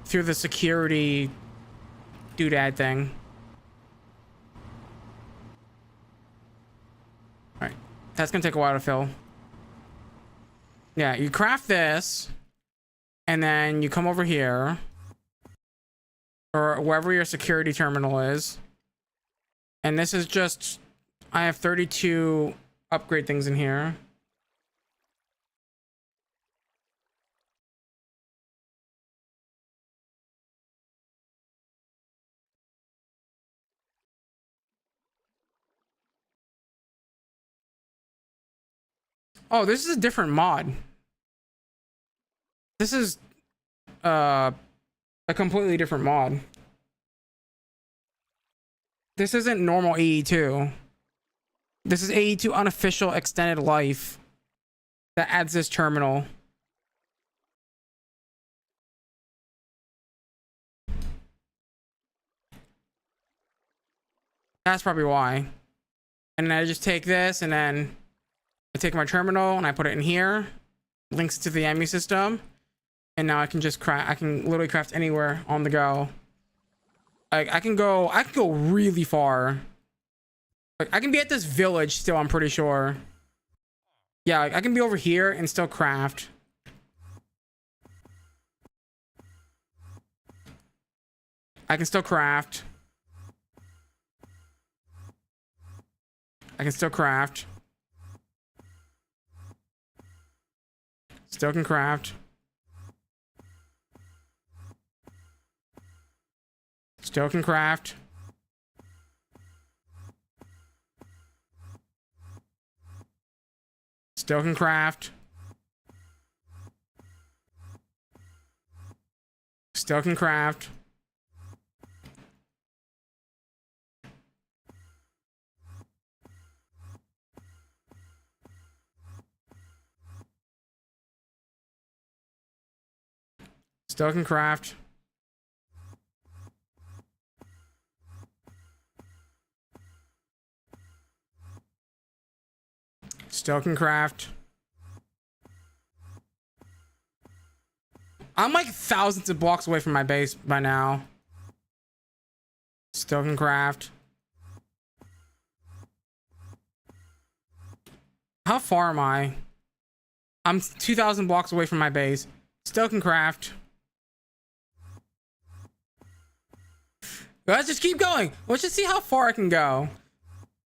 through the security doodad thing. Alright. That's gonna take a while to fill. Yeah, you craft this, and then you come over here, or wherever your security terminal is. And this is just, I have 32 upgrade things in here. Oh, this is a different mod. This is a completely different mod. This isn't normal AE2. This is AE2 unofficial extended life that adds this terminal. That's probably why. And then I just take this and then I take my terminal and I put it in here. Links to the ME system. And now I can just craft, I can literally craft anywhere on the go. Like I can go really far. Like I can be at this village still, I'm pretty sure. Yeah, like I can be over here and still craft. I can still craft. I can still craft. Still can craft. Still can craft. Still can craft. Still can craft. Still can craft. Still can craft. I'm like thousands of blocks away from my base by now. Still can craft. How far am I? I'm 2,000 blocks away from my base. Still can craft. Let's just keep going. Let's just see how far I can go.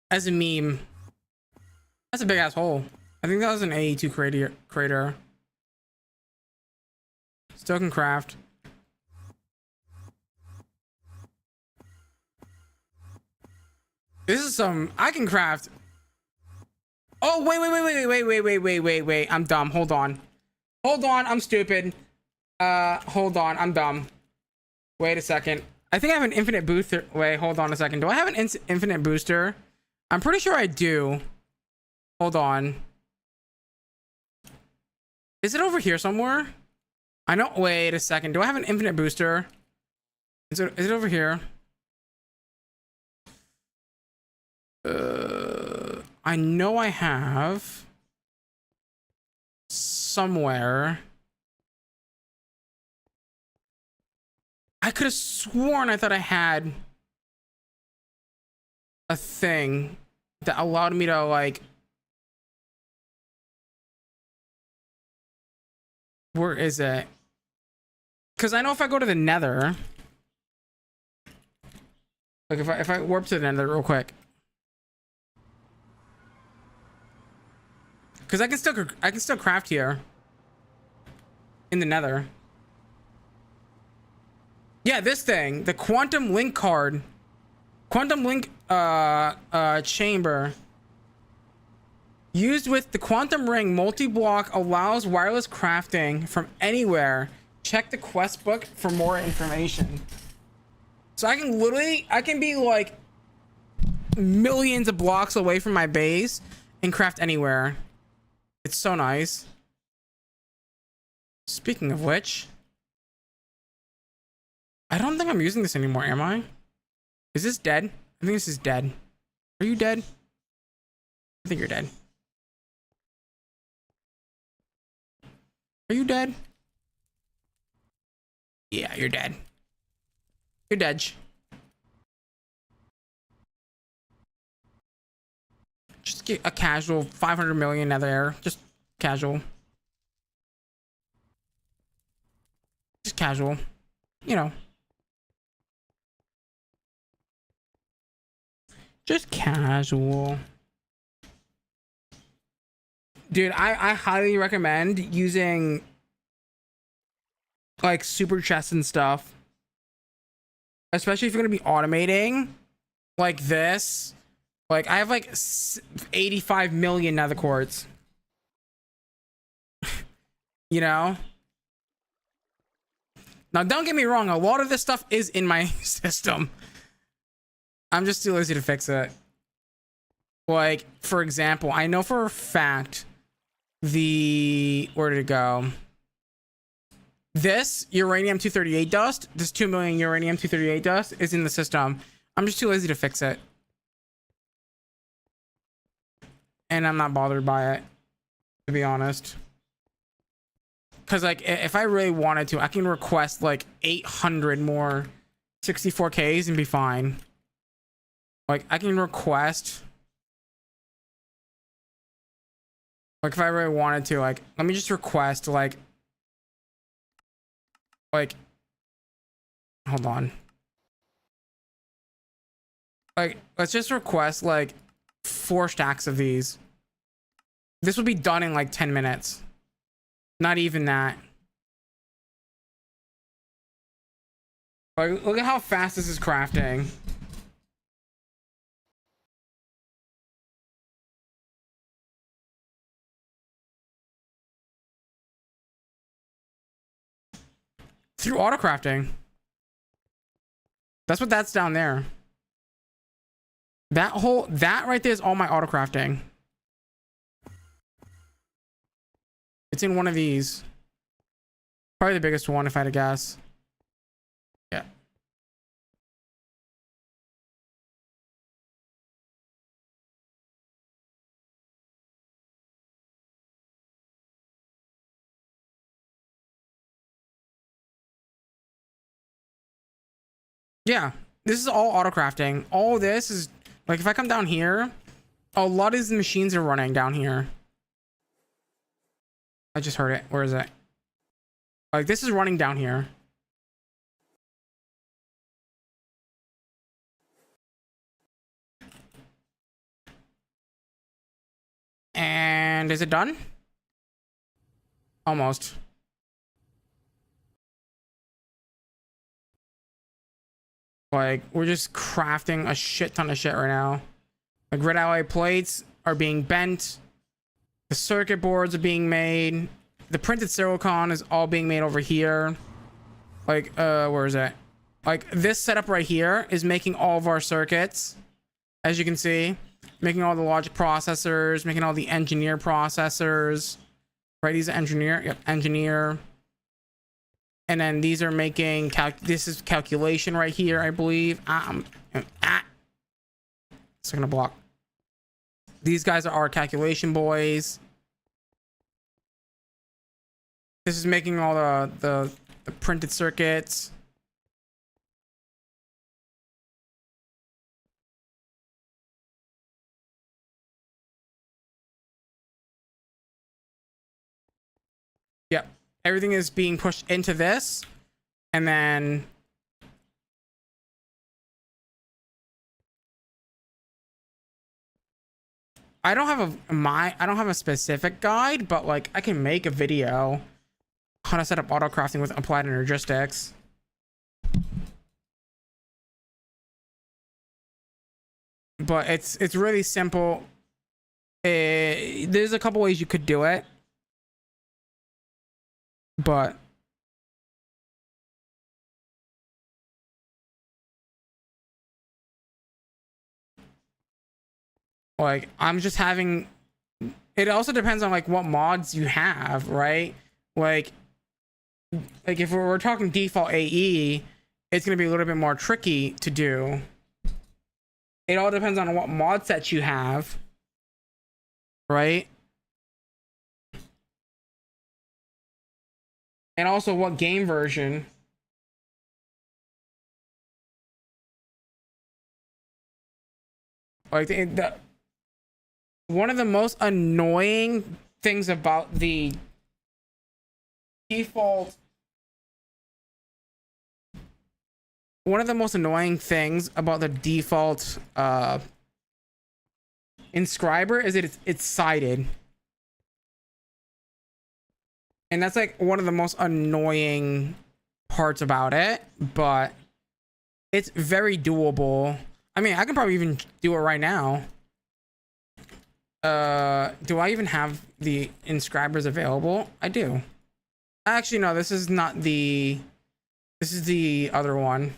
As a meme. That's a big ass hole. I think that was an AE2 crater. Still can craft. This is some... I can craft. Oh, wait. I'm dumb. Hold on. I'm stupid. Hold on. I'm dumb. Wait a second. I think I have an infinite booster. Wait, hold on a second. Do I have an infinite booster? I'm pretty sure I do. Hold on. Is it over here somewhere? I know. Wait a second. Do I have an infinite booster? Is it over here? I know I have somewhere. I could have sworn I thought I had a thing that allowed me to like. Where is it? Because I know if I go to the Nether, like if I warp to the Nether real quick, because I can still craft here in the Nether. Yeah, this thing, the quantum link card, quantum link chamber. Used with the quantum ring multi-block allows wireless crafting from anywhere. Check the quest book for more information. So I can be like millions of blocks away from my base and craft anywhere. It's so nice. Speaking of which, I don't think I'm using this anymore, am I? Is this dead? I think this is dead. Are you dead? I think you're dead. Are you dead? Yeah, you're dead. You're dead. Just get a casual 500 million nether. Just casual. Just casual. You know. Just casual. Dude, I highly recommend using like super chests and stuff. Especially if you're going to be automating like this. Like I have like 85 million nether quartz. You know? Now don't get me wrong, a lot of this stuff is in my system. I'm just too lazy to fix it. Like, for example, I know for a fact where did it go? This uranium-238 dust, this 2 million uranium-238 dust is in the system. I'm just too lazy to fix it. And I'm not bothered by it, to be honest. Because, like, if I really wanted to, I can request, like, 800 more 64Ks and be fine. Like, I can request... Like, if I really wanted to, like, let me just request, like, hold on. Like, let's just request, like, 4 stacks of these. This would be done in, like, 10 minutes. Not even that. Like, look at how fast this is crafting. Through auto crafting. That's what that's down there. That right there is all my auto crafting. It's in one of these. Probably the biggest one if I had to guess. Yeah. Yeah, this is all auto crafting. All this is like, if I come down here, a lot of these machines are running down here. I just heard it. Where is it? Like, this is running down here. And is it done? Almost. Like, we're just crafting a shit ton of shit right now. Like, red alloy plates are being bent. The circuit boards are being made. The printed silicon is all being made over here. Like, where is it? Like this setup right here is making all of our circuits, as you can see, making all the logic processors, making all the engineer processors, right? These are engineer, yep, engineer. And then these are making this is calculation right here, I believe. It's gonna block. These guys are our calculation boys. This is making all the printed circuits. Yep. Everything is being pushed into this. And then I don't have a specific guide, but like I can make a video how to set up auto crafting with applied energistics. But it's really simple. There's a couple ways you could do it, but like I'm just having, it also depends on like what mods you have, right? Like if we're talking default AE, it's going to be a little bit more tricky to do. It all depends on what mod sets you have, right? And also what game version. Like one of the most annoying things about the default, inscriber is that it's sided. And that's like one of the most annoying parts about it, but it's very doable. I mean, I can probably even do it right now. Do I even have the inscribers available? I do. Actually, no, this is not the, this is the other one.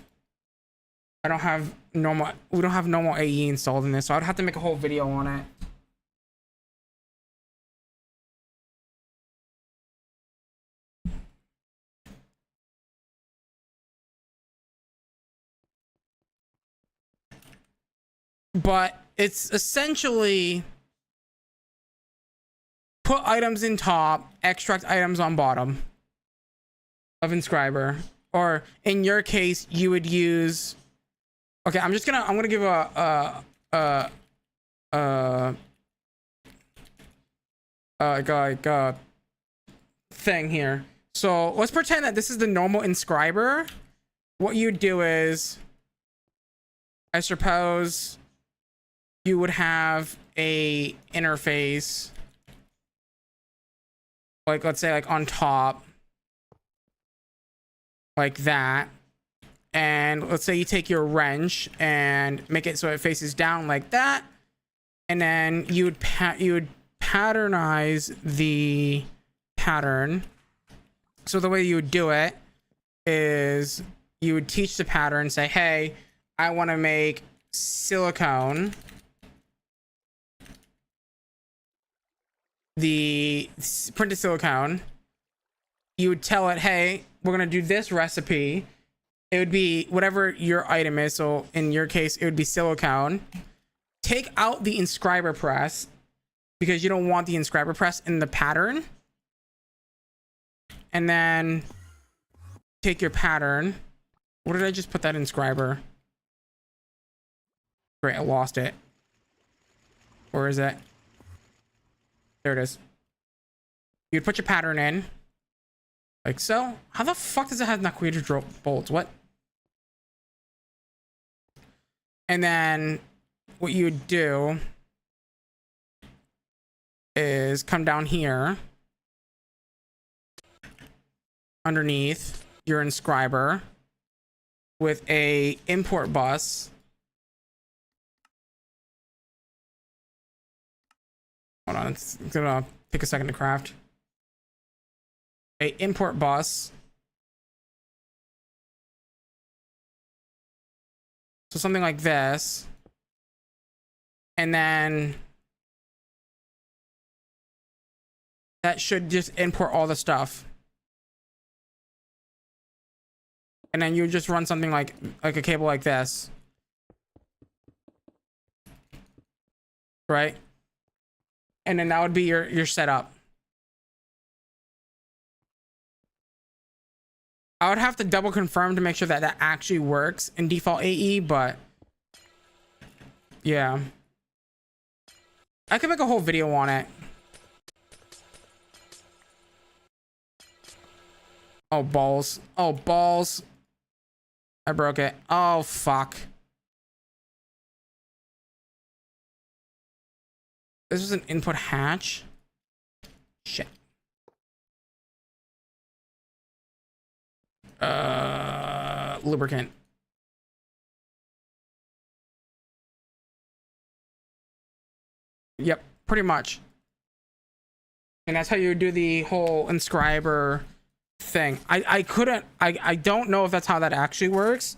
I don't have normal, we don't have normal AE installed in this, so I'd have to make a whole video on it. But it's essentially put items in top, extract items on bottom of inscriber. Or in your case, you would use, okay, I'm gonna give a thing here. So let's pretend that this is the normal inscriber. What you do is, I suppose you would have a interface, like let's say like on top, like that. And let's say you take your wrench and make it so it faces down like that, and then you would patternize the pattern. So the way you would do it is you would teach the pattern, say, hey, I want to make silicone, the printed silicone. You would tell it, hey, we're gonna do this recipe. It would be whatever your item is. So in your case, it would be silicone. Take out the inscriber press because you don't want the inscriber press in the pattern. And then take your pattern. Where did I just put that inscriber? Great, I lost it. Where is it? There it is. You'd put your pattern in. Like so. How the fuck does it have Naquita drop bolts? What? And then what you would do is come down here underneath your inscriber with a import bus. Hold on, it's gonna take a second to craft. A import bus So something like this. And then that should just import all the stuff. And then you just run something like a cable like this. Right? And then that would be your setup. I would have to double confirm to make sure that that actually works in default AE, but yeah. I could make a whole video on it. Oh, balls. Oh, balls. I broke it. Oh, fuck. This was an input hatch. Shit. Lubricant. Yep, pretty much. And that's how you do the whole inscriber thing. I don't know if that's how that actually works.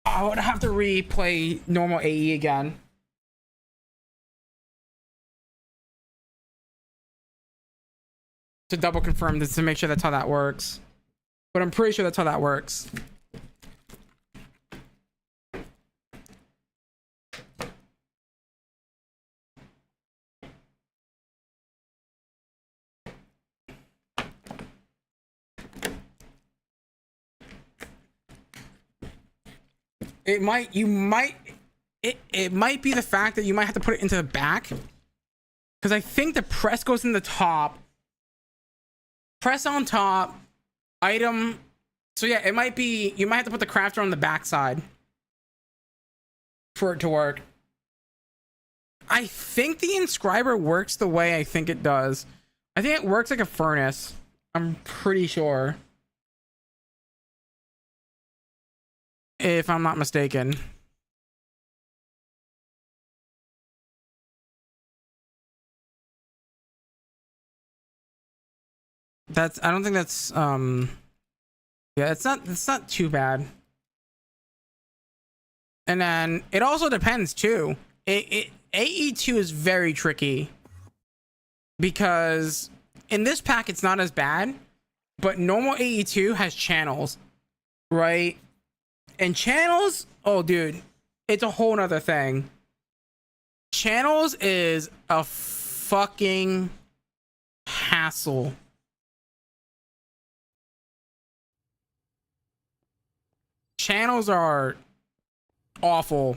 I would have to replay normal AE again. To double confirm this, to make sure that's how that works. But I'm pretty sure that's how that works. It might be the fact that you might have to put it into the back. Because I think the press goes in the top. Press on top. Item. So yeah, it might be, you might have to put the crafter on the back side for it to work. I think the inscriber works the way I think it does. I think it works like a furnace. I'm pretty sure. If I'm not mistaken. I don't think that's yeah, it's not too bad. And then it also depends too. AE2 is very tricky because in this pack it's not as bad, but normal AE2 has channels, right? And channels, oh dude, it's a whole nother thing. Channels is a fucking hassle. Channels are awful.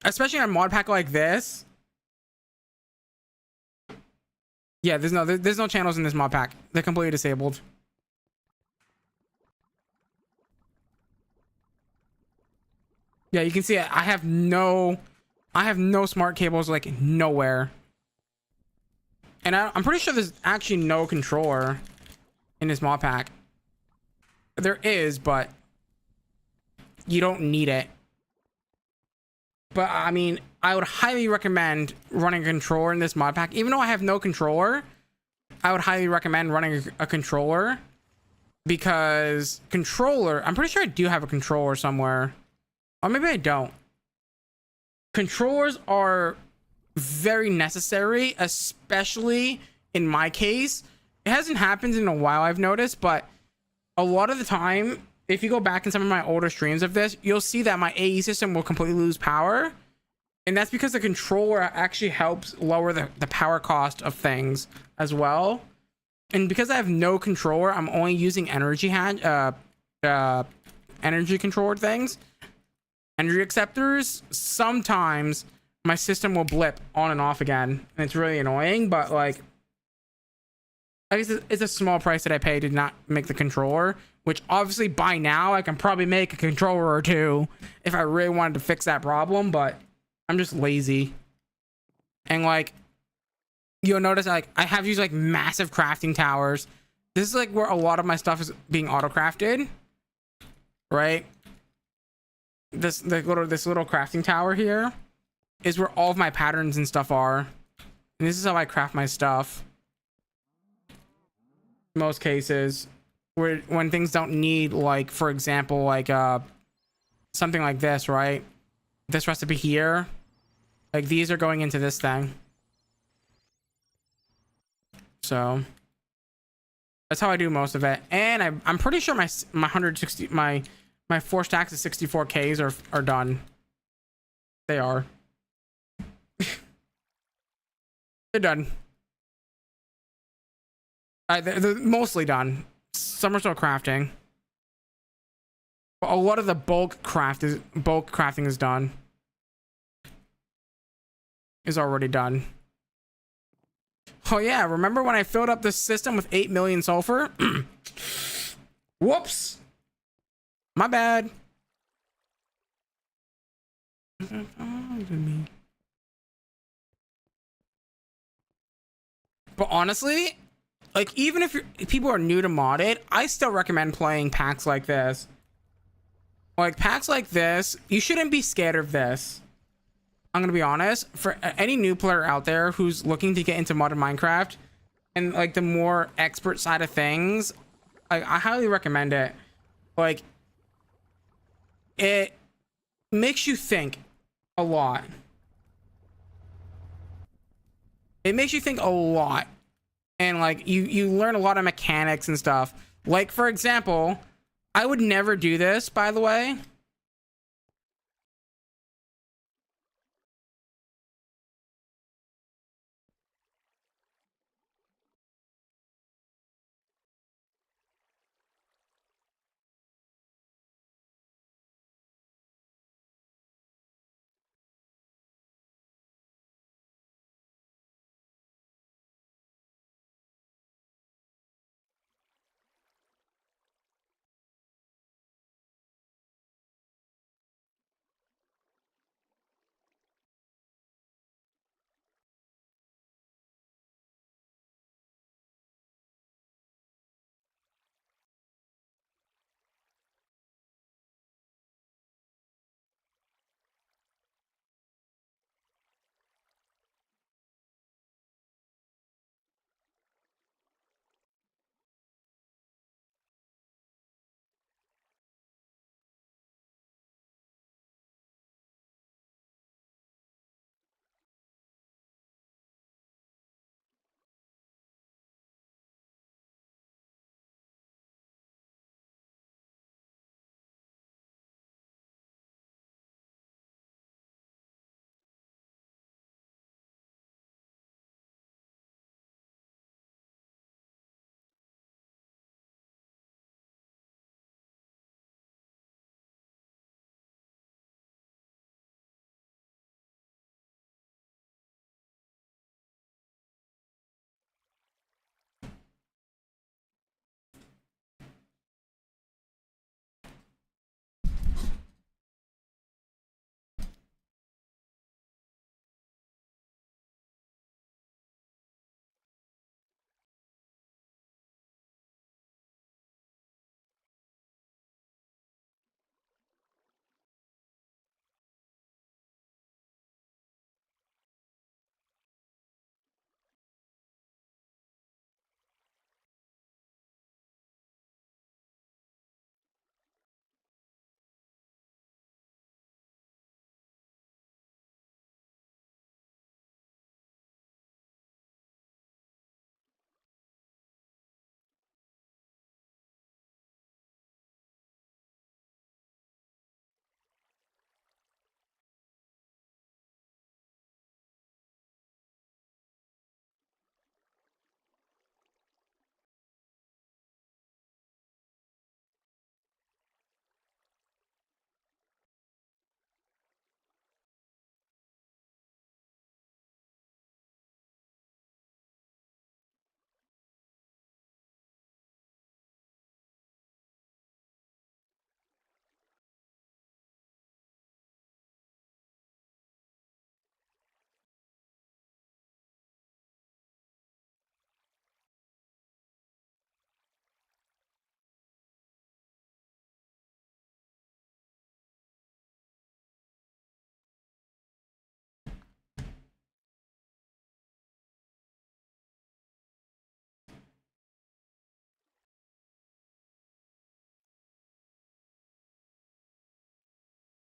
Especially on a mod pack like this. Yeah, there's no channels in this mod pack. They're completely disabled. Yeah, you can see I have no smart cables, like nowhere. And I'm pretty sure there's actually no controller in this mod pack. There is, but you don't need it. But I mean, I would highly recommend running a controller in this mod pack. Even though I have no controller, I would highly recommend running a controller, because controller, I'm pretty sure I do have a controller somewhere. Or maybe I don't. Controllers are very necessary, especially in my case. It hasn't happened in a while, I've noticed, but a lot of the time, if you go back in some of my older streams of this, you'll see that my AE system will completely lose power. And that's because the controller actually helps lower the power cost of things as well. And because I have no controller, I'm only using energy controlled things. Energy acceptors. Sometimes my system will blip on and off again. And it's really annoying, but like, I guess it's a small price that I pay to not make the controller, which obviously by now I can probably make a controller or two if I really wanted to fix that problem, but I'm just lazy. And like, you'll notice like I have used like massive crafting towers. This is like where a lot of my stuff is being auto crafted, right? This little crafting tower here is where all of my patterns and stuff are, and this is how I craft my stuff. Most cases. where when things don't need, like, for example, like something like this, right? This recipe here, like these are going into this thing. So that's how I do most of it. And I'm pretty sure my 160 my 4 stacks of 64Ks are done. They are. They're done. They're mostly done. Some are still crafting. But a lot of the bulk crafting is done. Is already done. Oh yeah, remember when I filled up this system with 8 million sulfur? Whoops. My bad. But honestly, like, even if people are new to modded, I still recommend playing packs like this. Like, packs like this, you shouldn't be scared of this. I'm gonna be honest. For any new player out there who's looking to get into modern Minecraft and like the more expert side of things, I highly recommend it. Like, it makes you think a lot. It makes you think a lot. And like you learn a lot of mechanics and stuff. Like, for example, I would never do this, by the way.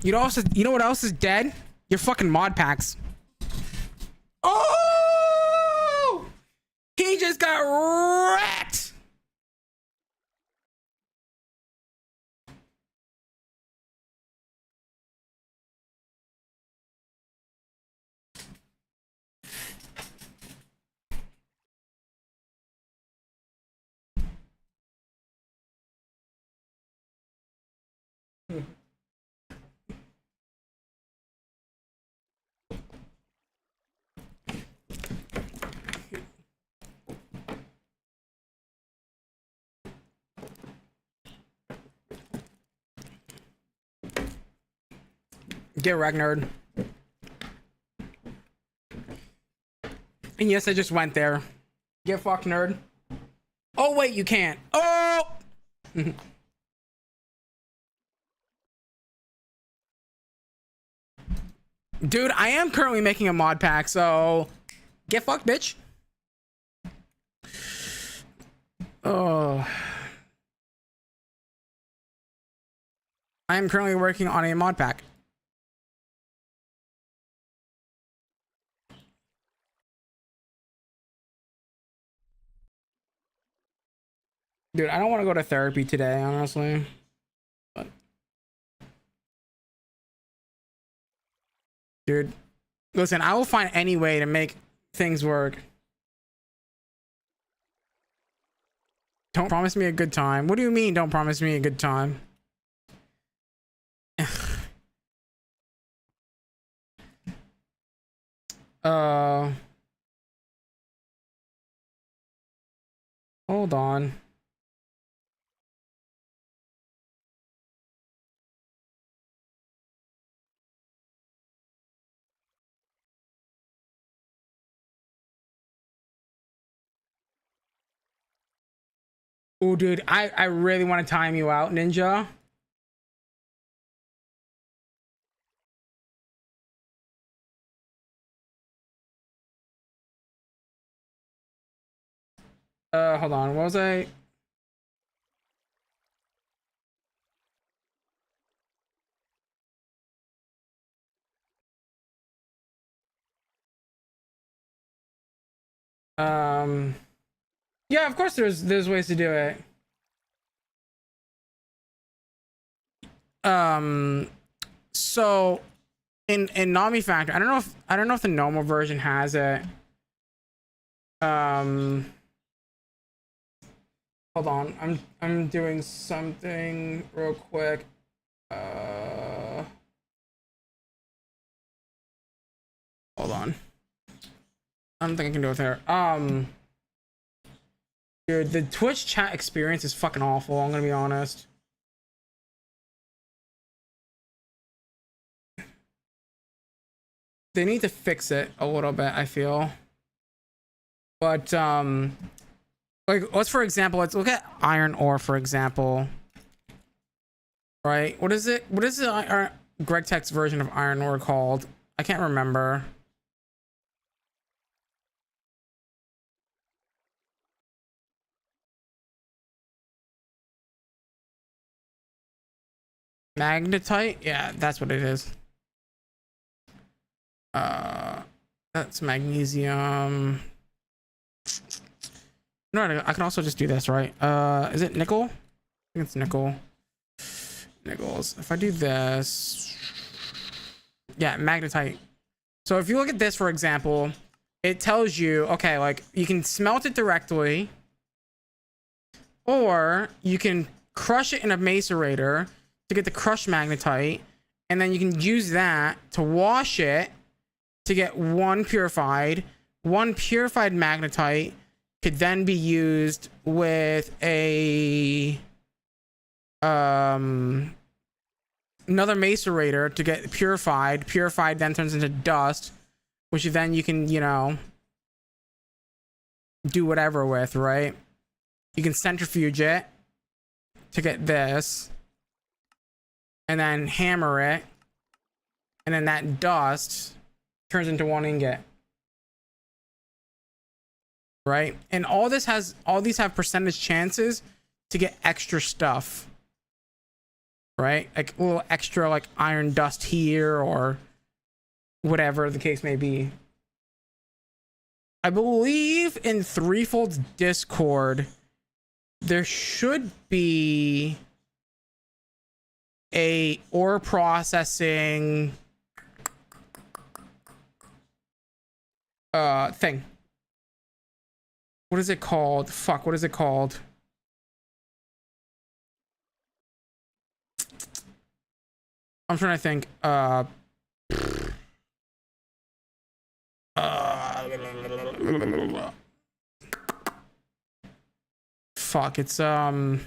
You know what else is dead? Your fucking mod packs. Oh! He just got wrecked! Get wrecked, nerd. And yes, I just went there. Get fucked, nerd. Oh, wait, you can't. Oh! Dude, I am currently making a mod pack, so get fucked, bitch. Oh. I am currently working on a mod pack. Dude, I don't want to go to therapy today, honestly. But dude, listen, I will find any way to make things work. Don't promise me a good time. What do you mean, don't promise me a good time? Hold on. Oh, dude, I really want to time you out, Ninja. Hold on. What was I? Yeah, of course there's ways to do it. So in Nomifactory, I don't know if the normal version has it. Hold on. I'm doing something real quick. Hold on. I don't think I can do it there. Dude, the Twitch chat experience is fucking awful, I'm gonna be honest. They need to fix it a little bit, I feel. But like, let's for example, let's look at iron ore, for example. Right? What is it? What is the Greg Tech's version of iron ore called? I can't remember. Magnetite? Yeah, that's what it is. That's magnesium. No, I can also just do this, right? Is it nickel? I think it's nickel. Nickels. If I do this, yeah, magnetite. So if you look at this, for example, it tells you, okay, like you can smelt it directly, or you can crush it in a macerator to get the crushed magnetite, and then you can use that to wash it to get one purified magnetite could then be used with a another macerator to get purified then turns into dust, which then you can, you know, do whatever with, right? You can centrifuge it to get this and then hammer it, and then that dust turns into one ingot, right? And all these have percentage chances to get extra stuff. right? Like a little extra like iron dust here or whatever the case may be. I believe in Threefold's Discord, there should be a ore processing thing. What is it called? Fuck, what is it called? I'm trying to think. Fuck, it's an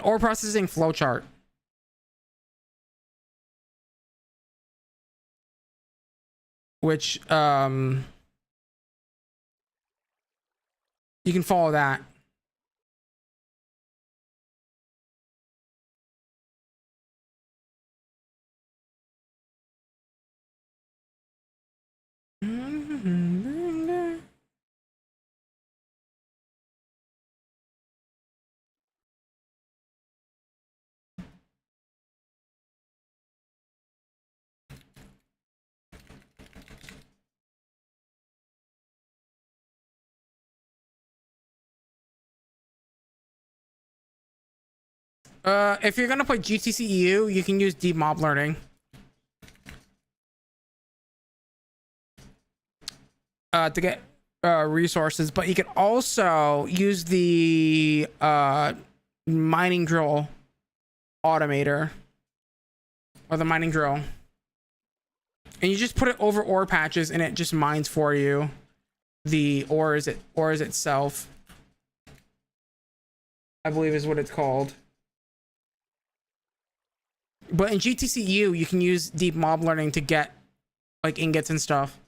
ore processing flowchart. Which you can follow that. If you're gonna play GTCEU, you can use deep mob learning. To get resources, but you can also use the mining drill automator or the mining drill, and you just put it over ore patches and it just mines for you the ores itself, I believe is what it's called. But in GTCU, you can use deep mob learning to get like ingots and stuff.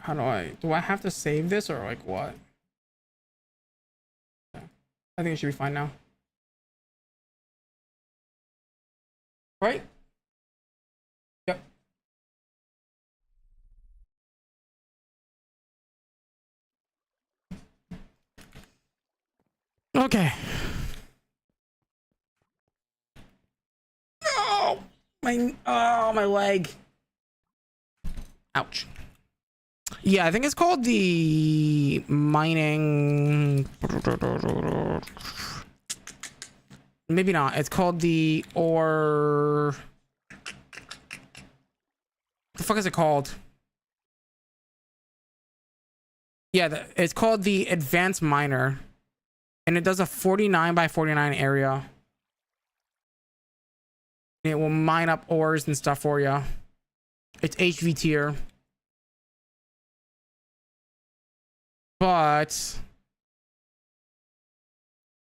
How do I have to save this or like what? I think it should be fine now. Right? Yep. Okay. Oh, my leg. Ouch. Yeah, I think it's called the mining. Maybe not. It's called the ore. The fuck is it called? Yeah, it's called the advanced miner, and it does a 49 by 49 area. And it will mine up ores and stuff for you. It's HV tier. But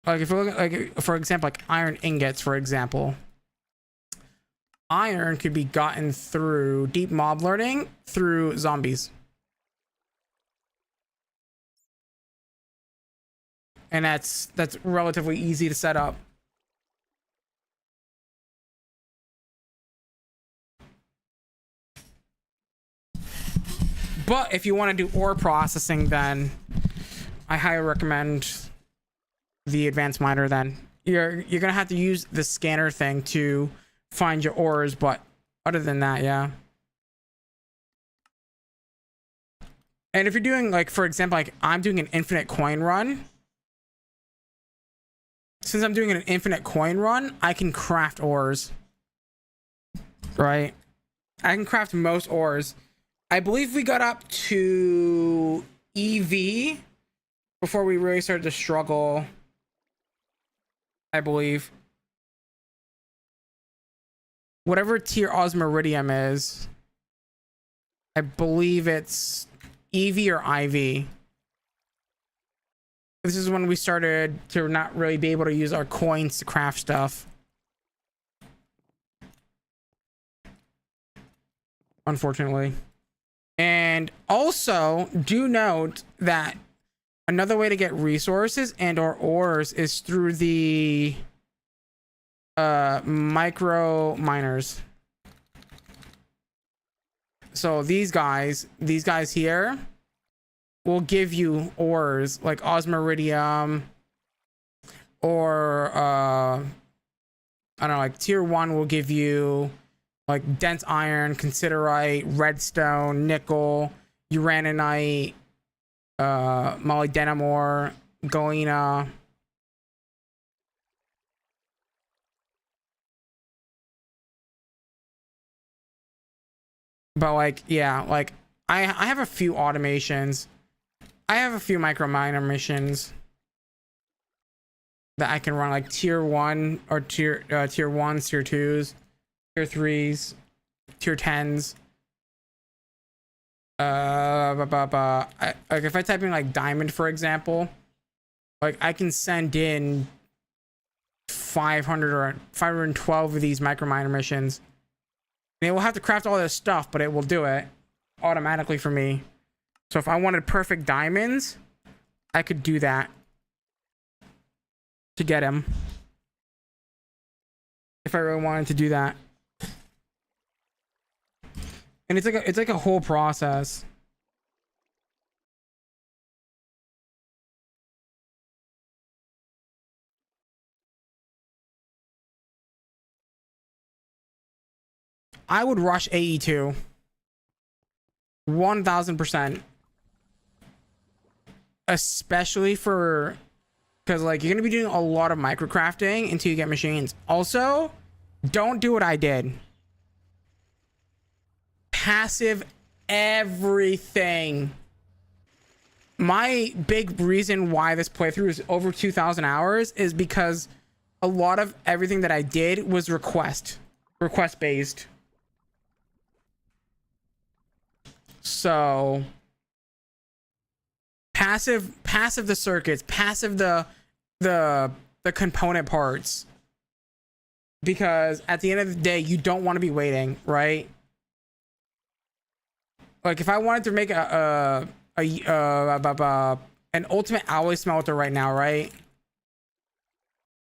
like if we're looking like for example like iron ingots, for example, iron could be gotten through deep mob learning through zombies, and that's relatively easy to set up. But if you want to do ore processing, then I highly recommend the advanced miner. Then you're gonna have to use the scanner thing to find your ores, but other than that, yeah. And if you're doing like, for example, like I'm doing an infinite coin run, since I'm doing an infinite coin run, I can craft ores, right? I can craft most ores. I believe we got up to EV before we really started to struggle. I believe. Whatever tier Osmiridium is, I believe it's EV or IV. This is when we started to not really be able to use our coins to craft stuff. Unfortunately. And also, do note that another way to get resources and or ores is through the micro miners. So these guys here will give you ores like Osmiridium or I don't know, like tier 1 will give you like dense iron, considerite, redstone, nickel, uraninite, molybdenum ore, galena. But like, yeah, like I have a few automations. I have a few micro miner missions that I can run, like tier 1 or tier 1s, tier 2s, tier 3s, tier 10s. Like if I type in like diamond, for example, like I can send in 500 or 512 of these micro miner missions. And it will have to craft all this stuff, but it will do it automatically for me. So if I wanted perfect diamonds, I could do that to get him. If I really wanted to do that. And it's like a whole process. I would rush AE2. 1000%. Especially for, because like you're gonna be doing a lot of microcrafting until you get machines. Also, don't do what I did. Passive everything. My big reason why this playthrough is over 2,000 hours is because a lot of everything that I did was request based. So passive the circuits, passive the component parts, because at the end of the day you don't want to be waiting, right? Like if I wanted to make an ultimate alloy smelter right now, right?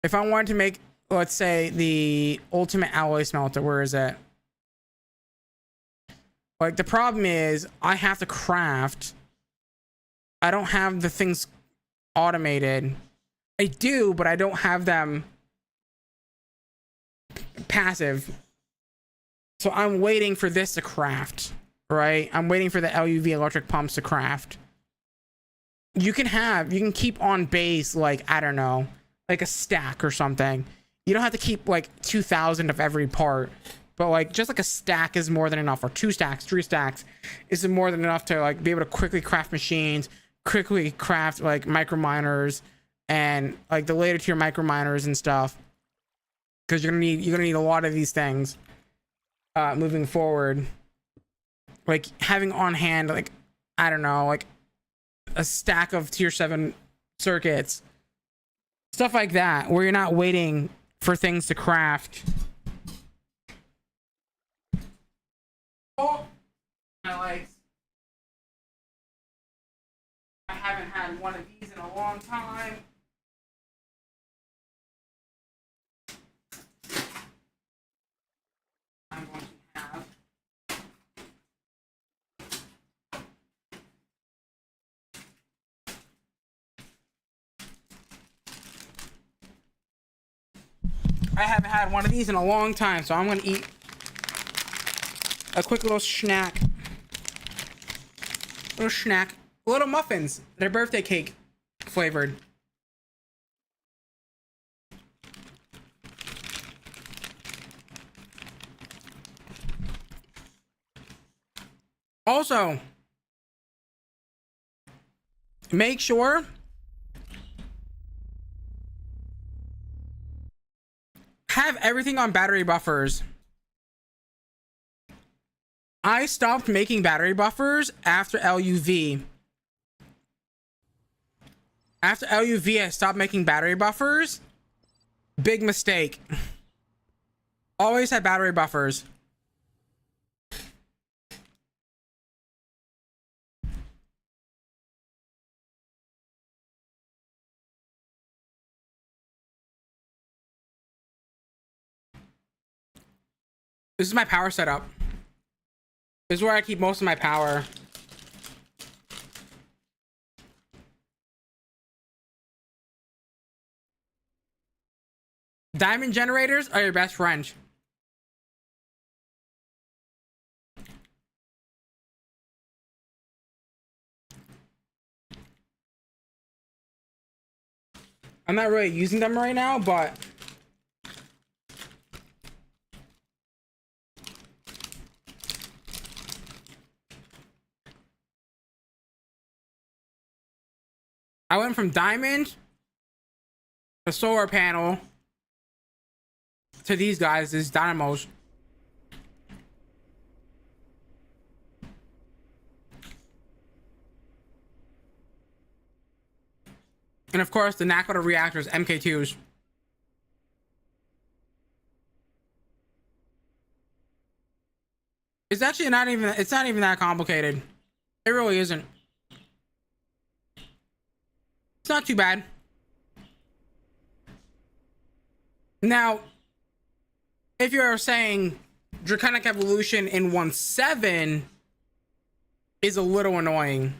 If I wanted to make, let's say, the ultimate alloy smelter, where is it? Like the problem is I have to craft. I don't have the things automated. I do, but I don't have them passive. So I'm waiting for this to craft, right? I'm waiting for the LUV electric pumps to craft. You can keep on base, like, I don't know, like a stack or something. You don't have to keep like 2,000 of every part. But like just like a stack is more than enough, or 2 stacks, 3 stacks is more than enough to like be able to quickly craft machines, quickly craft like micro miners and like the later tier micro miners and stuff. Because you're gonna need a lot of these things moving forward. Like having on hand, like, I don't know, like a stack of tier 7 circuits, stuff like that, where you're not waiting for things to craft. Oh, my legs. I haven't had one of these in a long time. I'm going to have. I haven't had one of these in a long time, so I'm going to eat a quick little snack. Little muffins. They're birthday cake flavored. Also, make sure have everything on battery buffers. I stopped making battery buffers after LUV. After LUV, I stopped making battery buffers. Big mistake. Always had battery buffers. This is my power setup. This is where I keep most of my power. Diamond generators are your best friend. I'm not really using them right now, but I went from diamond to solar panel to these guys, these dynamos. And of course, the Nakoda reactors, MK2s. It's actually not even that complicated. It really isn't. It's not too bad. Now, if you're saying Draconic Evolution in 1.7 is a little annoying,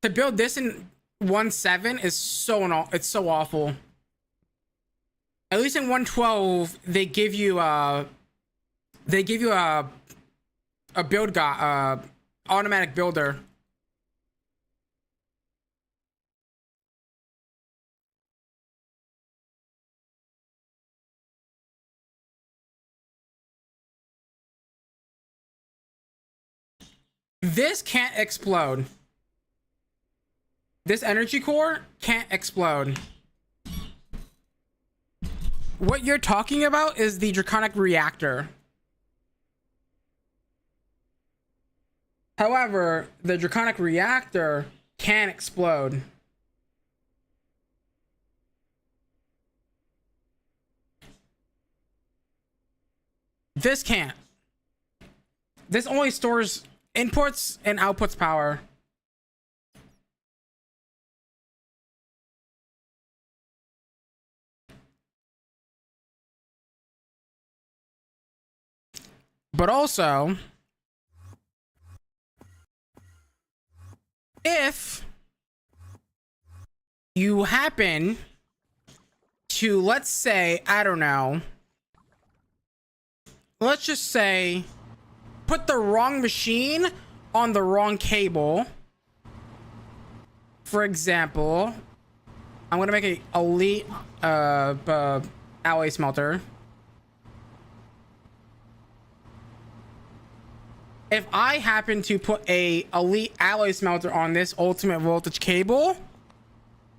to build this in 1.7 is so awful. At least in 1.12 they give you a build automatic builder. This can't explode. This energy core can't explode. What you're talking about is the Draconic reactor. However, the Draconic reactor can explode. This can't. This only stores inputs and outputs power. But also, if you happen to, let's say, I don't know, let's just say, put the wrong machine on the wrong cable. For example, I'm gonna make a elite alloy smelter. If I happen to put a elite alloy smelter on this ultimate voltage cable,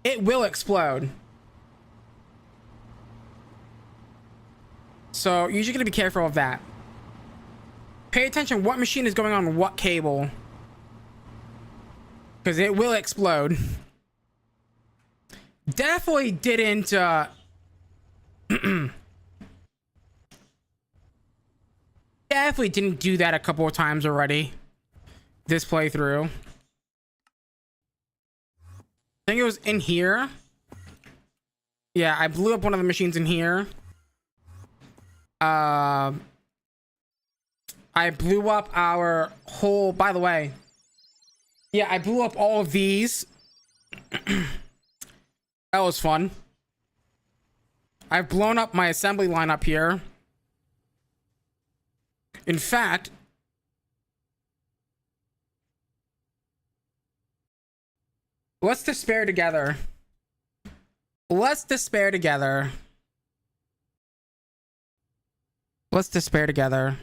it will explode. So you're just gonna be careful of that. Pay attention what machine is going on what cable, because it will explode. Definitely didn't definitely didn't do that a couple of times already this playthrough. I think it was in here. Yeah, I blew up one of the machines in here. I blew up our whole, by the way. Yeah, I blew up all of these. That was fun. I've blown up my assembly line up here. In fact, let's despair together. Let's despair together. Let's despair together.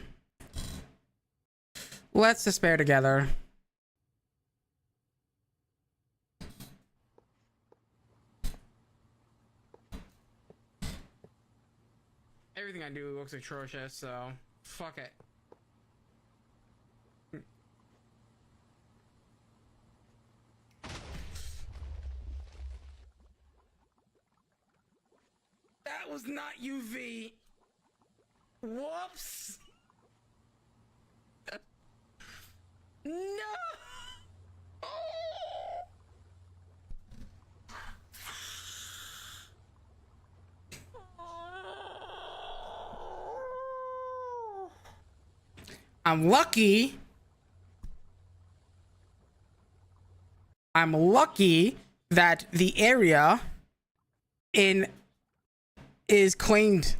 Let's despair together. Everything I do looks atrocious, so fuck it. That was not UV. Whoops. No. I'm lucky. I'm lucky that the area is claimed,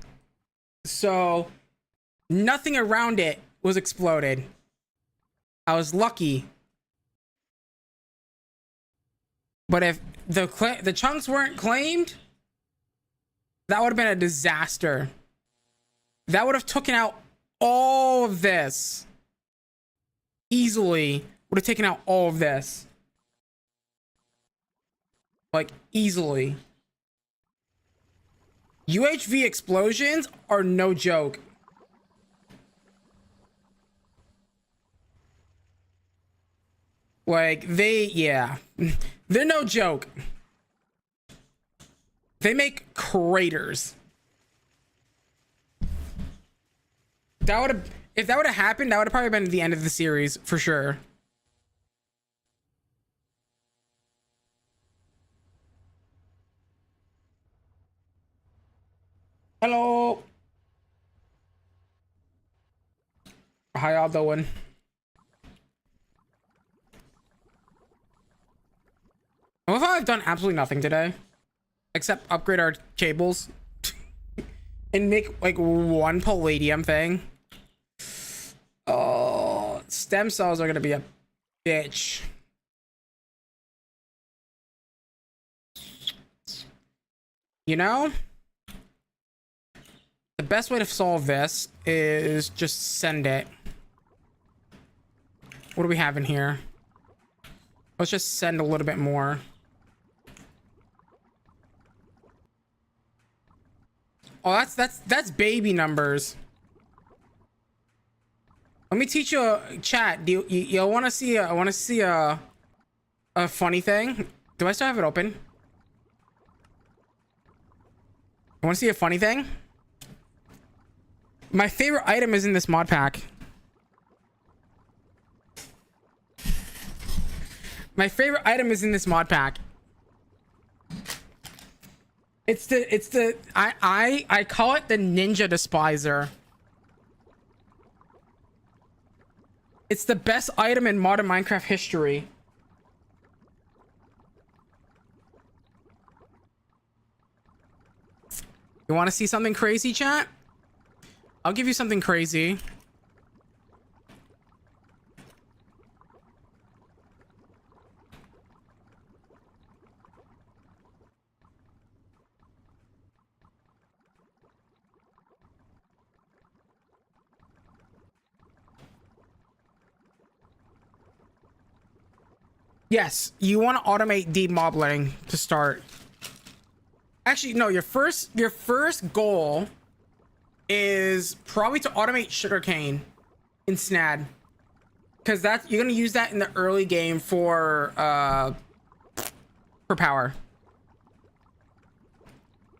so nothing around it was exploded. I was lucky. But if the chunks weren't claimed, that would have been a disaster. That would have taken out all of this. Easily would have taken out all of this. Like, easily. UHV explosions are no joke. Like, yeah. They're no joke. They make craters. That would have, if that would have happened, that would have probably been the end of the series for sure. Hello. How y'all doing? I love how I've done absolutely nothing today, except upgrade our cables and make like one palladium thing. Oh, stem cells are gonna be a bitch. You know, the best way to solve this is just send it. What do we have in here? Let's just send a little bit more. Oh, that's baby numbers. Let me teach you a chat. Do you want to see? I want to see a funny thing. Do I still have it open? I want to see a funny thing. My favorite item is in this mod pack. My favorite item is in this mod pack. I call it the Ninja Despiser. It's the best item in modern Minecraft history. You want to see something crazy, chat? I'll give you something crazy. Yes, you want to automate demobbling to start. Actually, no, your first goal is probably to automate sugarcane in SNAD, because that's, you're gonna use that in the early game for power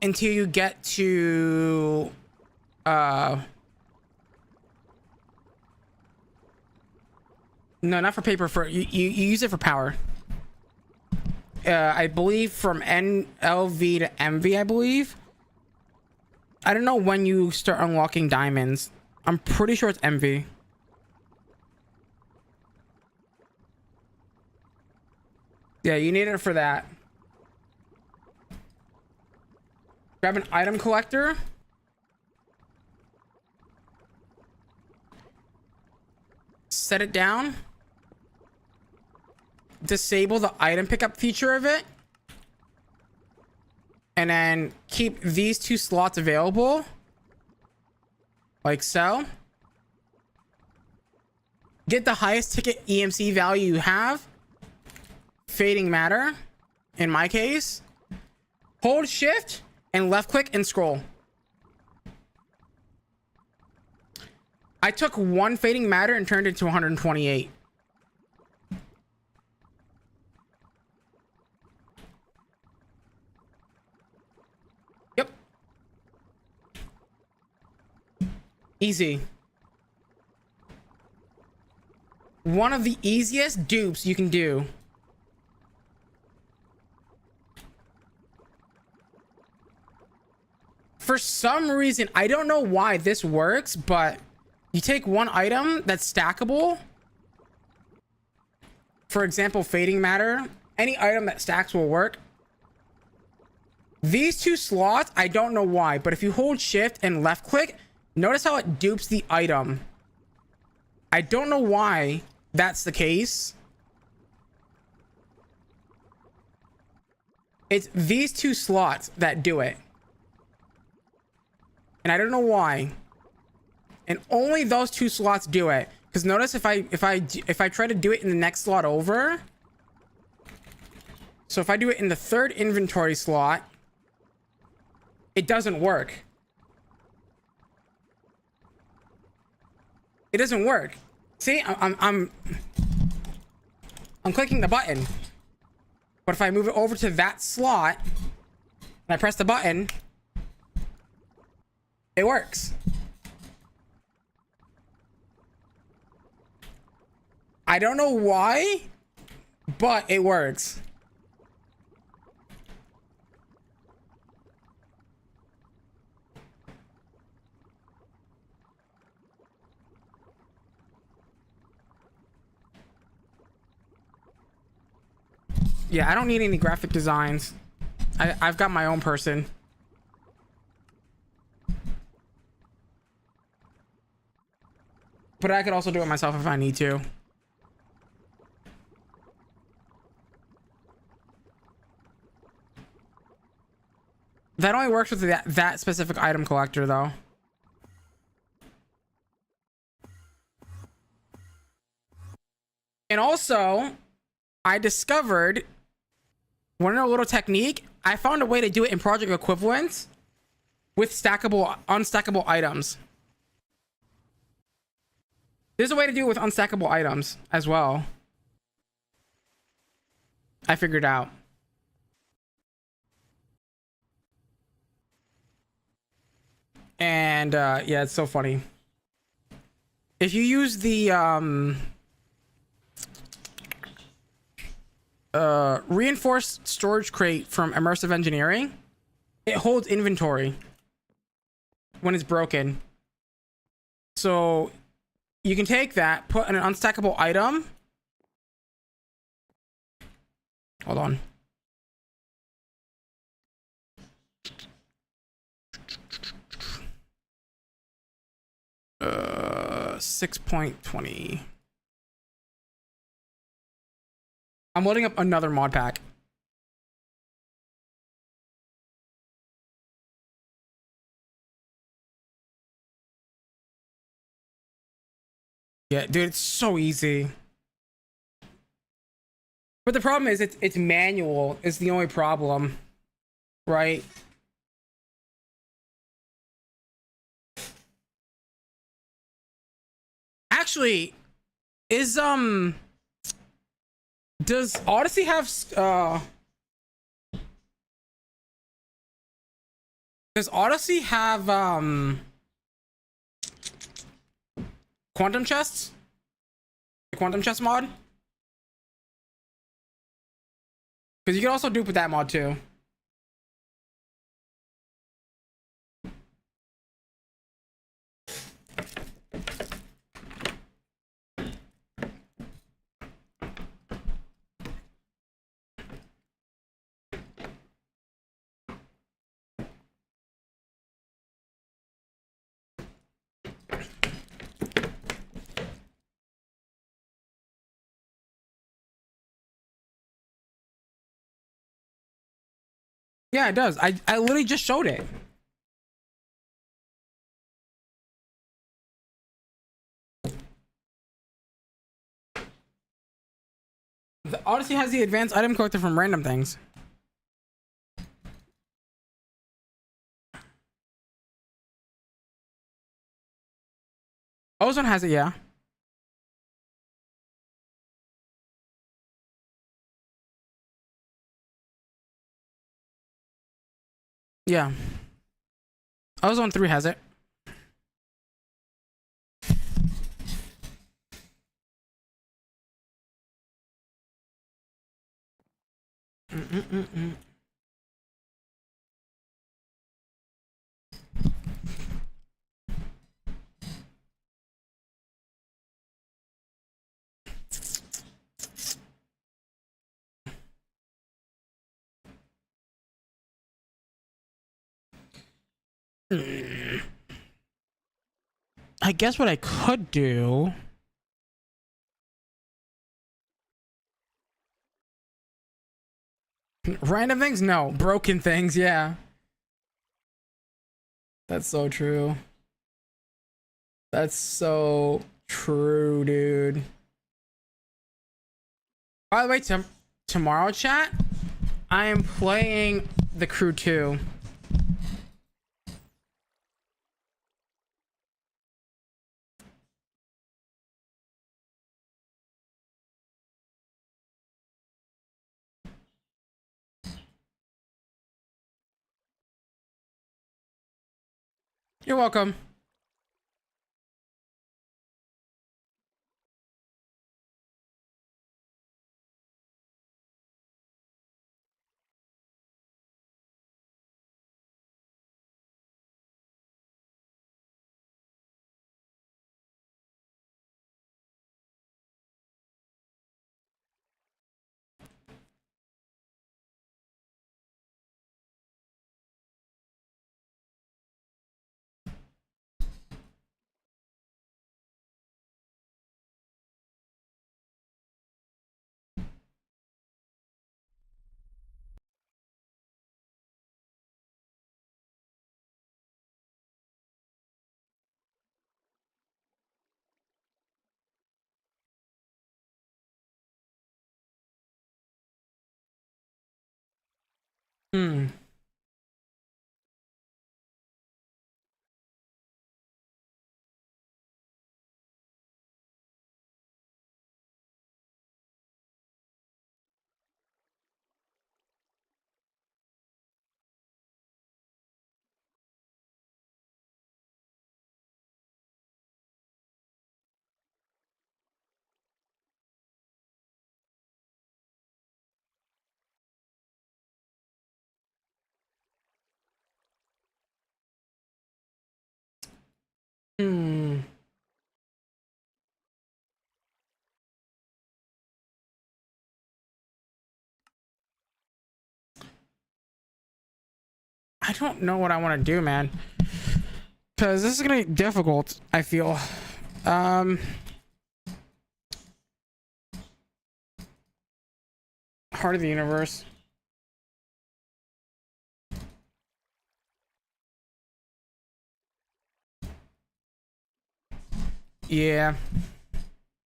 until you get to no, not for paper. For you use it for power. I believe from NLV to MV, I believe. I don't know when you start unlocking diamonds. I'm pretty sure it's MV. Yeah, you need it for that. Grab an item collector. Set it down. Disable the item pickup feature of it. And then keep these two slots available. Like so. get the highest ticket EMC value you have, fading matter, in my case, hold shift and left click and scroll. I took one fading matter and turned it to 128. Yep. Easy. One of the easiest dupes you can do. For some reason, I don't know why this works, but you take one item that's stackable. For example, fading matter. Any item that stacks will work. These two slots, I don't know why, but if you hold shift and left click, notice how it dupes the item. I don't know why that's the case. It's these two slots that do it. And I don't know why. And only those two slots do it. Because notice if I try to do it in the next slot over. So if I do it in the third inventory slot, it doesn't work. It doesn't work. See, I'm clicking the button. But if I move it over to that slot and I press the button, it works. I don't know why, but it works. Yeah, I don't need any graphic designs. I've got my own person. But I could also do it myself if I need to. That only works with that specific item collector, though. And also, I discovered one little technique. I found a way to do it in project equivalents with unstackable items. There's a way to do it with unstackable items as well. I figured out. And yeah, it's so funny. If you use the reinforced storage crate from Immersive Engineering, it holds inventory when it's broken. So you can take that, put in an unstackable item. Hold on. Uh, 6.20. I'm loading up another mod pack. Yeah, dude, it's so easy. But the problem is it's manual is the only problem, right? Actually, does Odyssey have quantum chests? The quantum chest mod? Because you can also dupe with that mod too. Yeah, it does. I literally just showed it. Odyssey has the advanced item collector from random things. Ozone has it, yeah. Yeah. Ozone 3 has it. I guess what I could do. Random things? No. Broken things, yeah. That's so true. That's so true, dude. By the way, tomorrow, chat, I am playing The Crew 2. You're welcome. I don't know what I want to do, man. Because this is going to be difficult, I feel. Heart of the Universe. Yeah.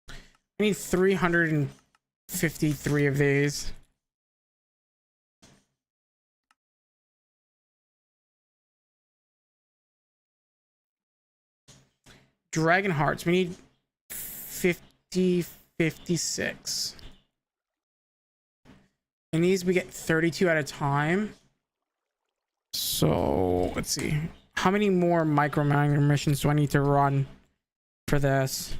I need 353 of these. Dragon Hearts. We need 56. And these we get 32 at a time. So let's see. How many more micro missions do I need to run for this?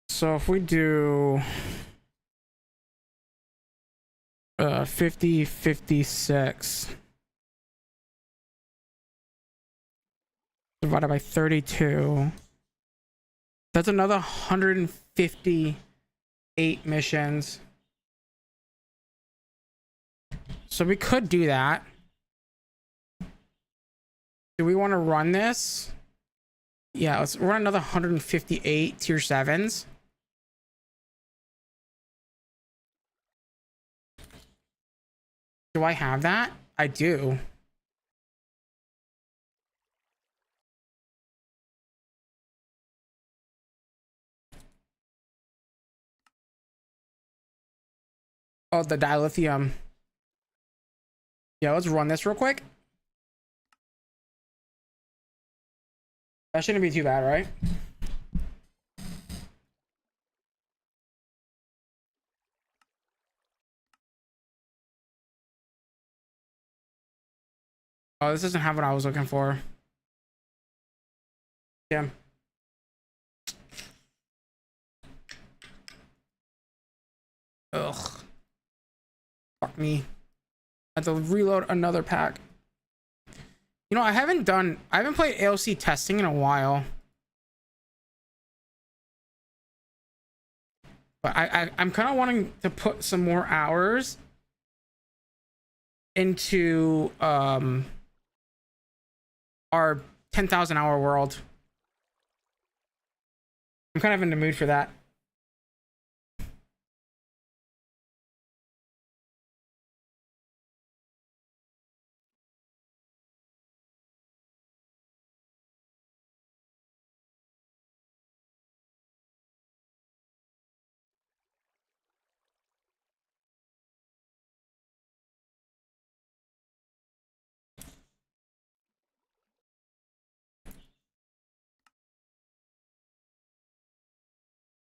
So if we do 56 divided by 32, that's another 158 missions. So we could do that. Do we want to run this? Yeah, let's run another 158 tier 7s. Do I have that? I do. Oh, the dilithium. Yeah, let's run this real quick. That shouldn't be too bad, right? Oh, this doesn't have what I was looking for. Damn. Ugh. Fuck me. I have to reload another pack. You know, I haven't played AOC testing in a while. But I'm kind of wanting to put some more hours into our 10,000 hour world. I'm kind of in the mood for that.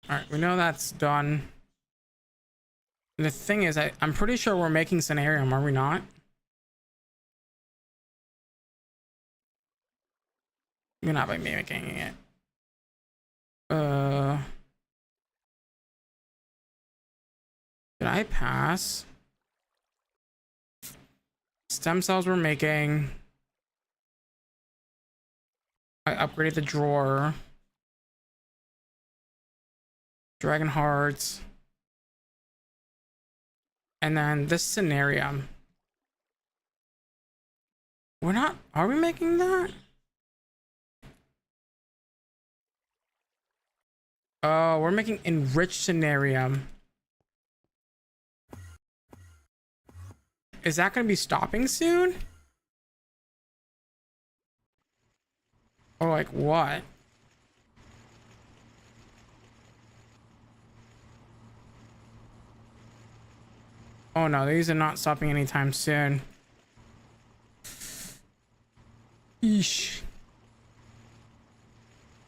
All right, we know that's done. The thing is, I'm pretty sure we're making Scenarium, are we not? We're not by mimicking it. Did I pass? Stem cells we're making. I upgraded the drawer. Dragon hearts. And then this Scenarium. We're not, are we making that? Oh, we're making enriched Scenarium. Is that going to be stopping soon? Or like what? Oh no, these are not stopping anytime soon. Eesh.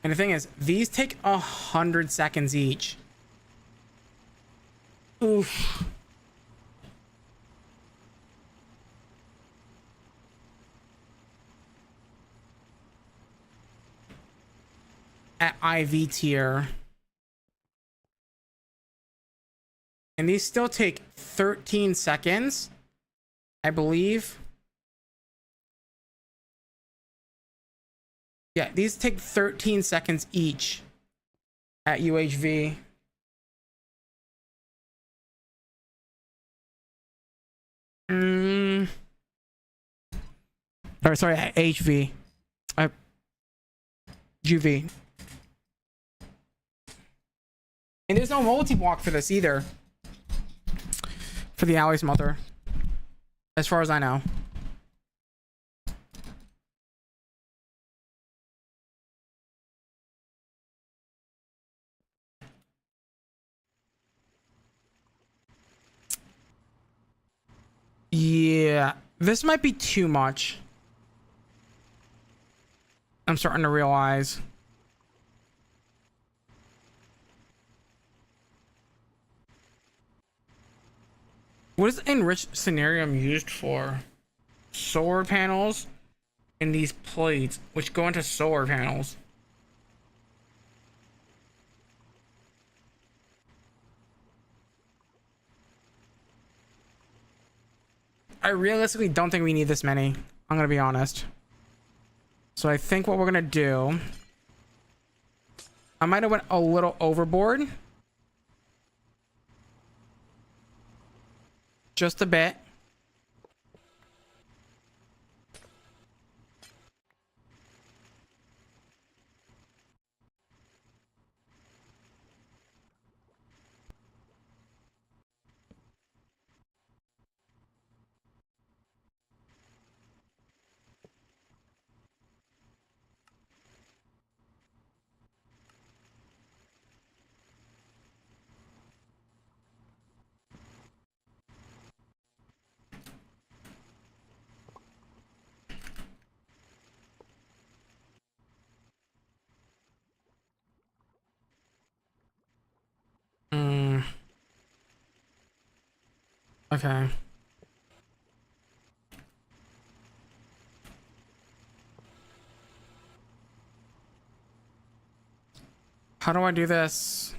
And the thing is, these take 100 seconds each. Oof. At IV tier. And these still take 13 seconds, I believe. Yeah, these take 13 seconds each at UHV. Or sorry, at HV. GV. And there's no multi-block for this either. For the Alley Smother. As far as I know. Yeah, this might be too much. I'm starting to realize. What is enriched Scenarium used for? Solar panels and these plates, which go into solar panels. I realistically don't think we need this many. I'm gonna be honest. So I think what we're gonna do, I might have went a little overboard. Just a bit. Okay. How do I do this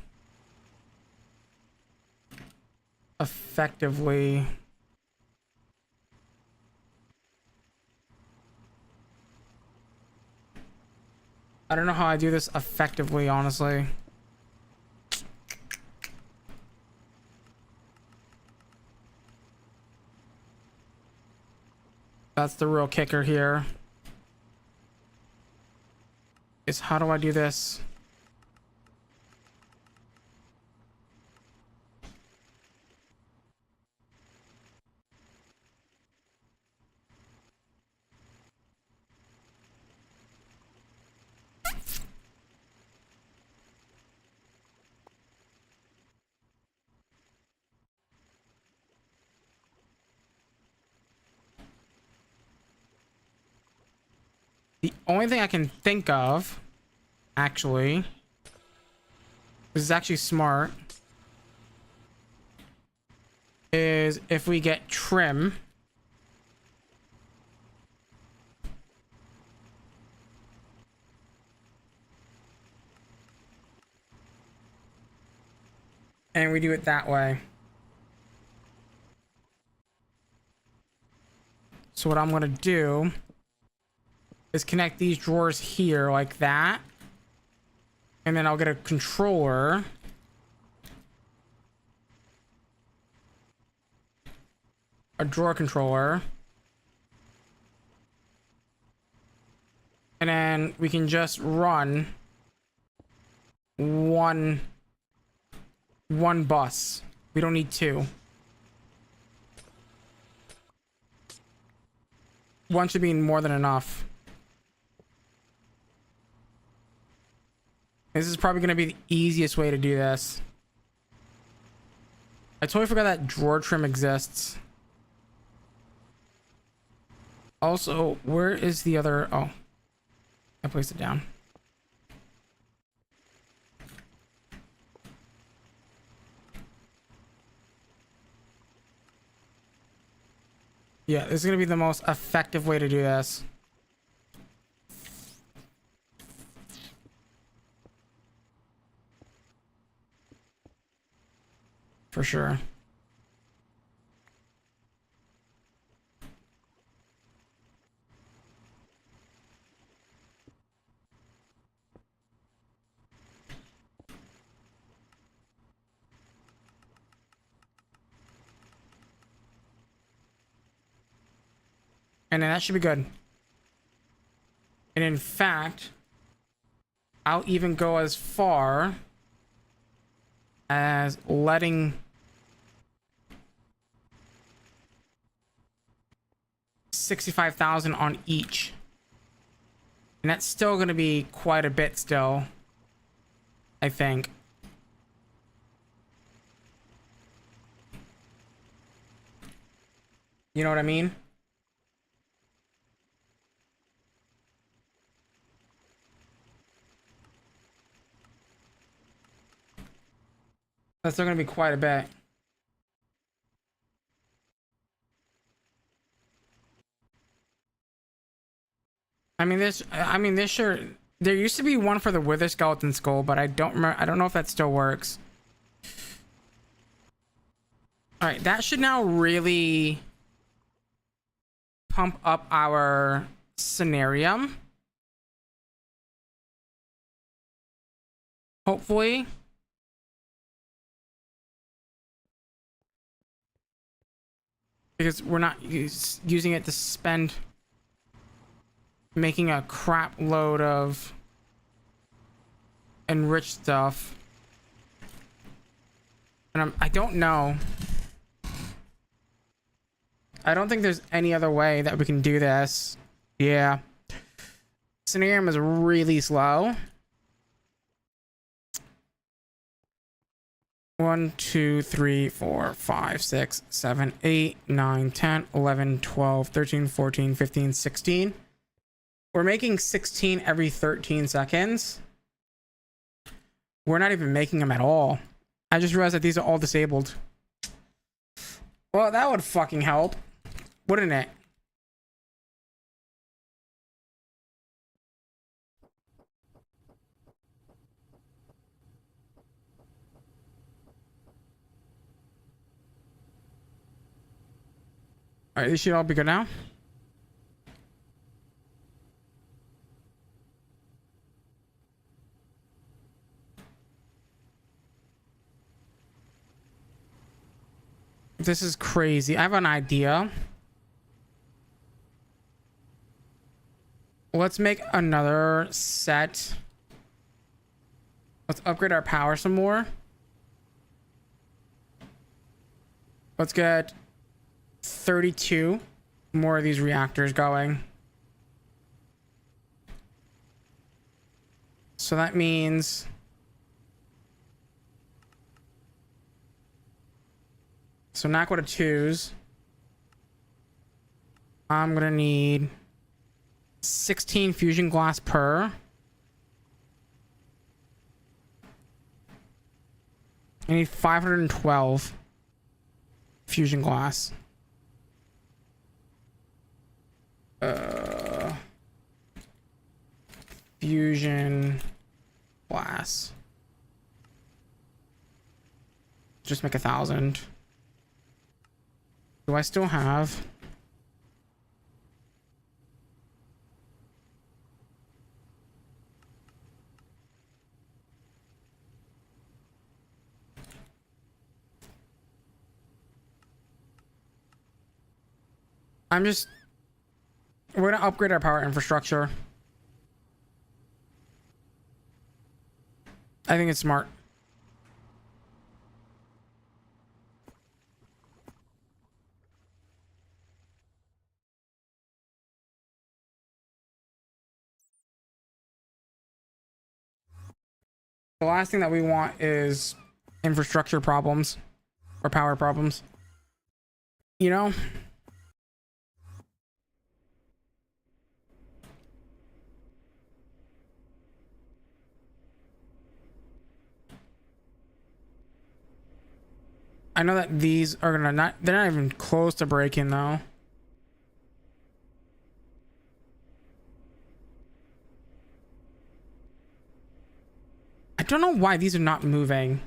effectively? I don't know how I do this effectively, honestly. That's the real kicker here. Is how do I do this? The only thing I can think of, actually, this is actually smart, is if we get trim. And we do it that way. So what I'm going to do is connect these drawers here like that. And then I'll get a controller. A drawer controller. And then we can just run one bus. We don't need two. One should be more than enough. This is probably going to be the easiest way to do this. I totally forgot that drawer trim exists. Also, where is the other... Oh. I placed it down. Yeah, this is going to be the most effective way to do this. For sure. And then that should be good. And in fact, I'll even go as far as letting $65,000 on each. And that's still going to be quite a bit still, I think. You know what I mean? That's still going to be quite a bit. I mean, this sure, there used to be one for the Wither Skeleton Skull, but I don't remember. I don't know if that still works. All right, that should now really pump up our scenarium. Hopefully. Because we're not using it to spend making a crap load of enriched stuff. And I don't know. I don't think there's any other way that we can do this. Yeah. Scenarium is really slow. 1, 2, 3, 4, 5, 6, 7, 8, 9, 10, 11, 12, 13, 14, 15, 16. We're making 16 every 13 seconds. We're not even making them at all. I just realized that these are all disabled. Well, that would fucking help, wouldn't it? All right, this should all be good now. This is crazy. I have an idea. Let's make another set. Let's upgrade our power some more. Let's get 32 more of these reactors going. So that means so not go to twos. I'm gonna need 16 fusion glass per. I need 512 fusion glass. Fusion glass. Just make 1,000. Do I still have? We're gonna upgrade our power infrastructure. I think it's smart. The last thing that we want is infrastructure problems or power problems. You know? I know that these are gonna they're not even close to breaking though. I don't know why these are not moving.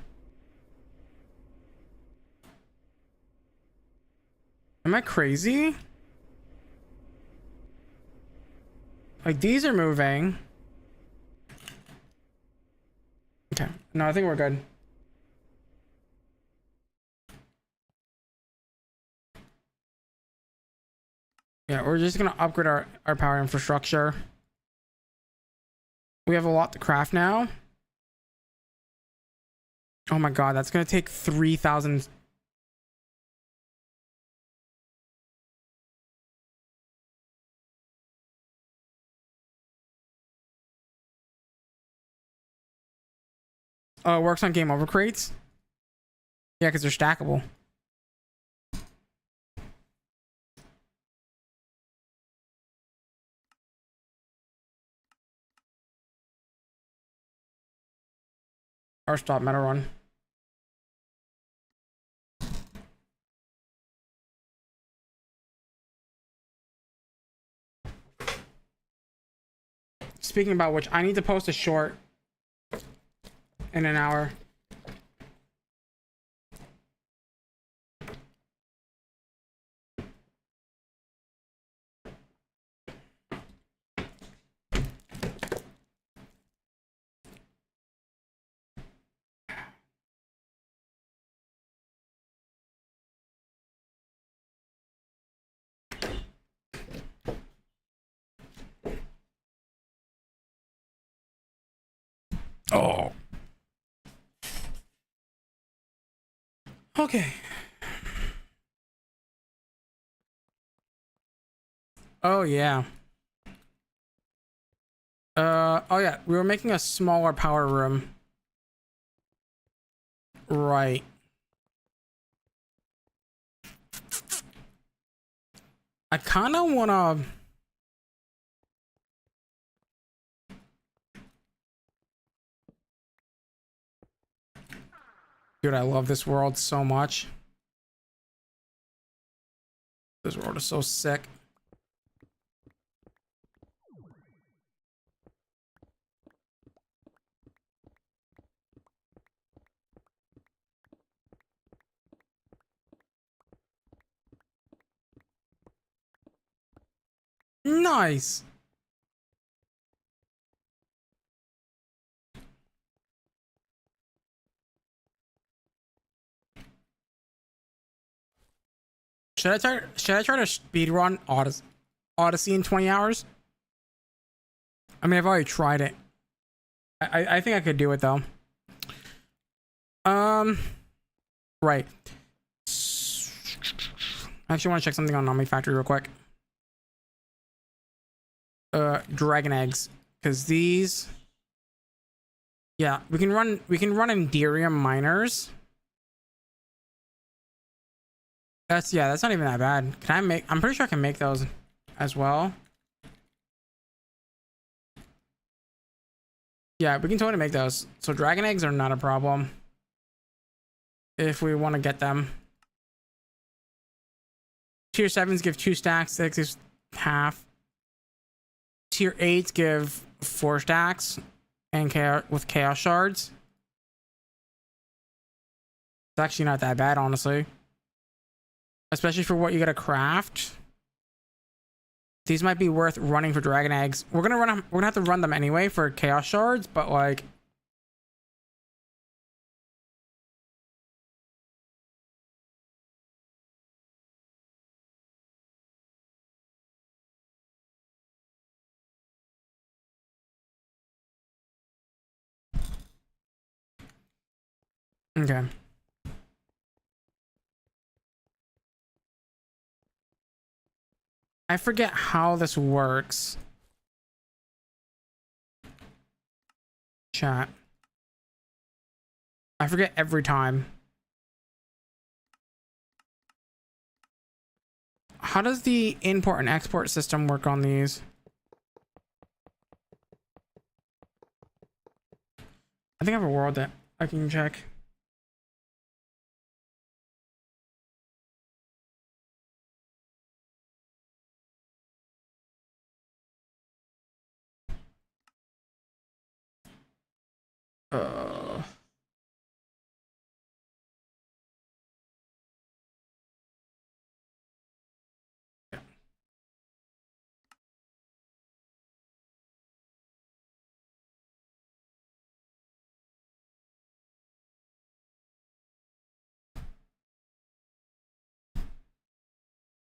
Am I crazy? Like these are moving. Okay. No, I think we're good. Yeah, we're just gonna upgrade our power infrastructure. We have a lot to craft now. Oh my god, that's gonna take 3,000. Oh, it works on game over crates? Yeah, because they're stackable. Our stop meta run. Speaking about which, I need to post a short in an hour. Oh. Okay. Oh yeah. Oh yeah, we were making a smaller power room. Right. I kind of want to... Dude, I love this world so much. This world is so sick. Nice. Should I try to speed run Odyssey in 20 hours? I mean, I've already tried it. I think I could do it though. Right. I actually want to check something on Nomifactory real quick. Dragon eggs, because these. Yeah, we can run Enderium miners. That's not even that bad. Can I make? I'm pretty sure I can make those as well. Yeah, we can totally make those. So dragon eggs are not a problem if we want to get them. Tier 7s give 2 stacks, 6 is half. Tier 8s give 4 stacks and with chaos shards. It's actually not that bad, honestly. Especially for what you gotta craft. These might be worth running for dragon eggs. We're gonna have to run them anyway for chaos shards, but like okay. I forget how this works. Chat. I forget every time. How does the import and export system work on these? I think I have a world that I can check. Uh,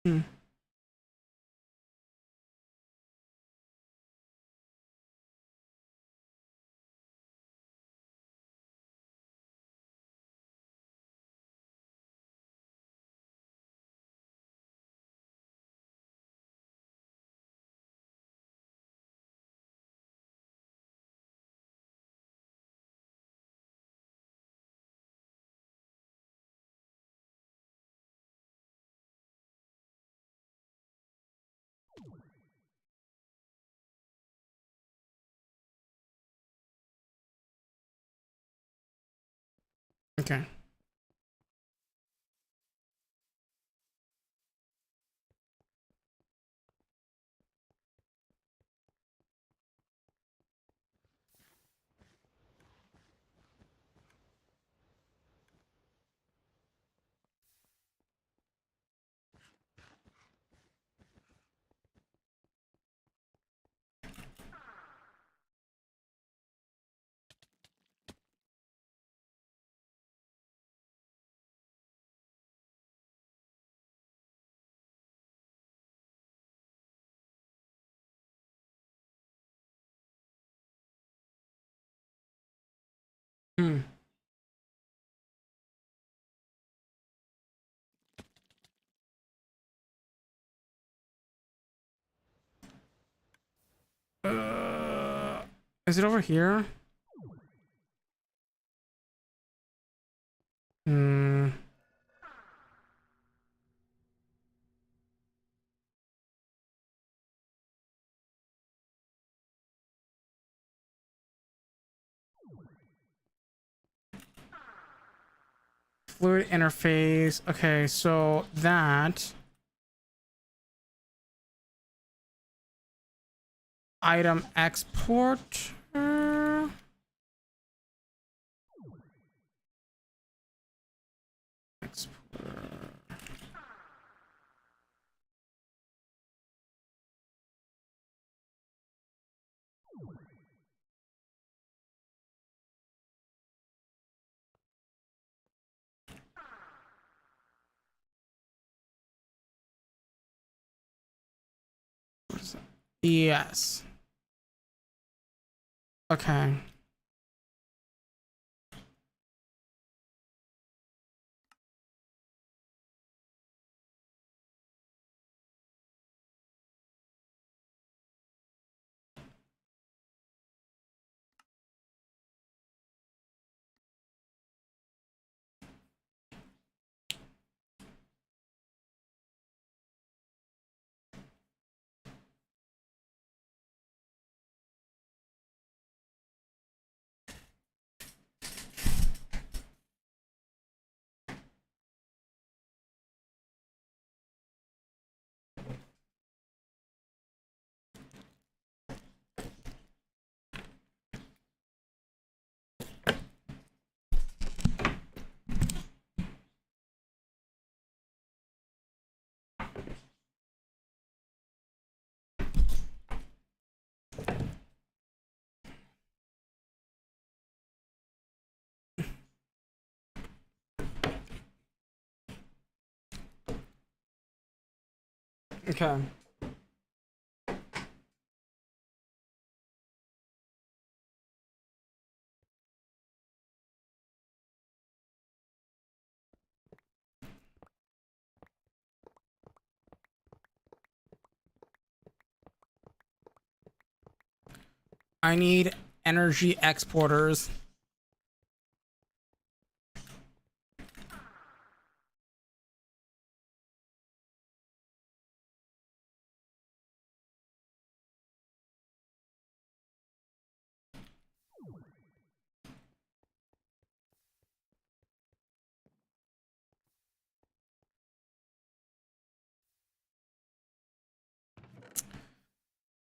hmm. Okay. Hmm. Is it over here? Hmm. Fluid interface. Okay, so that item export. Yes. Okay. Okay. I need energy exporters.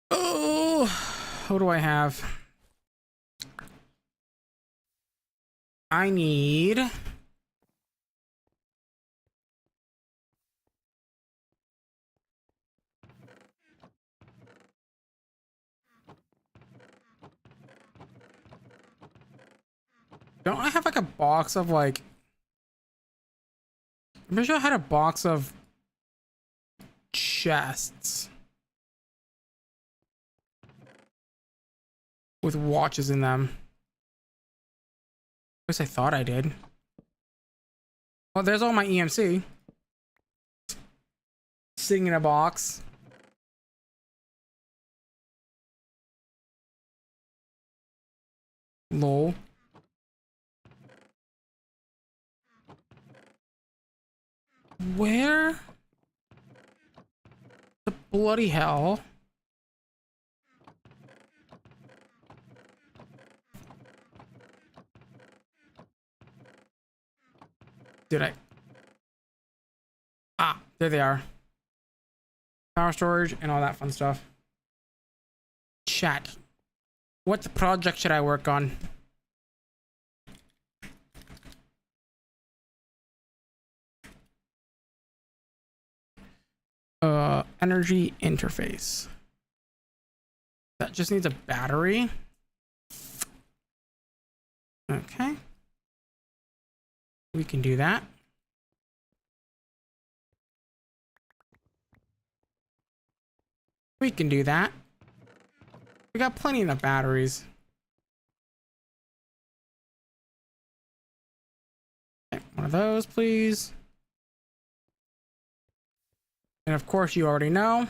Oh, what do I have? I need don't I have like a box of like I'm pretty sure I had a box of chests with watches in them. At least I thought I did. Well, there's all my EMC sitting in a box. Lol. Where the bloody hell? Did I? Ah, there they are. Power storage and all that fun stuff. Chat. What project should I work on? Energy interface. That just needs a battery. Okay. We can do that. We can do that. We got plenty enough batteries. Okay, one of those, please. And of course, you already know,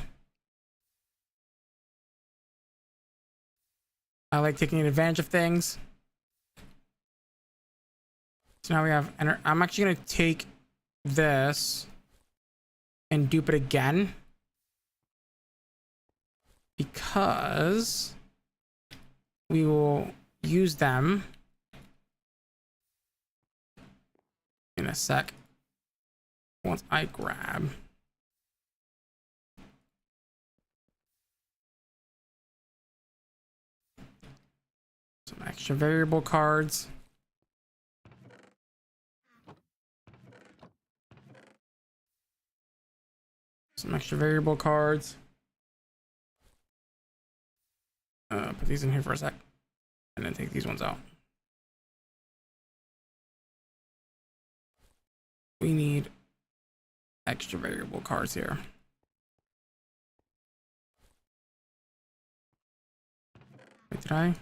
I like taking advantage of things. So now we have, I'm actually going to take this and dupe it again. Because we will use them in a sec. Once I grab. Some extra variable cards. Some extra variable cards. Put these in here for a sec. And then take these ones out. We need extra variable cards here. Wait, did I?